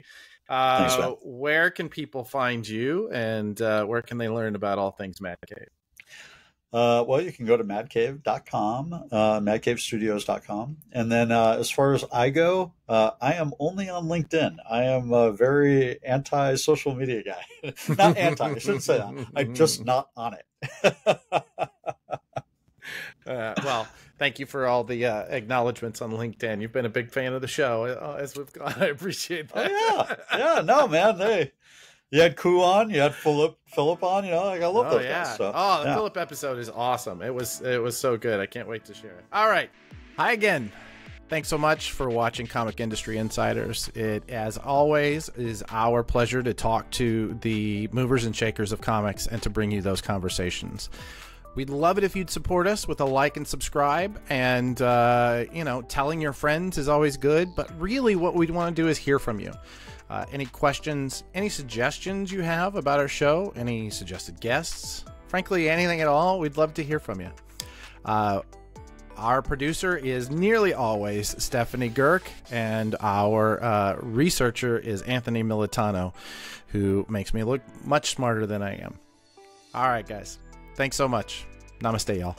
[SPEAKER 1] Thanks, man.
[SPEAKER 2] Where can people find you, and where can they learn about all things Mad Cave?
[SPEAKER 1] Well, you can go to madcave.com, madcavestudios.com. And then as far as I go, I am only on LinkedIn. I am a very anti-social media guy. Not anti, I shouldn't say that. I'm just not on it.
[SPEAKER 2] Well, thank you for all the acknowledgments on LinkedIn. You've been a big fan of the show as we've gone. I appreciate that.
[SPEAKER 1] Oh, yeah. No, man. Hey, you had Koo on, you had Philip on, I love those guys. So,
[SPEAKER 2] the Philip episode is awesome. It was so good. I can't wait to share it. All right. Hi again. Thanks so much for watching Comic Industry Insiders. It, as always, is our pleasure to talk to the movers and shakers of comics and to bring you those conversations. We'd love it if you'd support us with a like and subscribe, and telling your friends is always good, but really what we want to do is hear from you. Any questions, any suggestions you have about our show, any suggested guests, frankly, anything at all, we'd love to hear from you. Our producer is nearly always Stephanie Gerk, and our researcher is Anthony Militano, who makes me look much smarter than I am. All right, guys. Thanks so much. Namaste, y'all.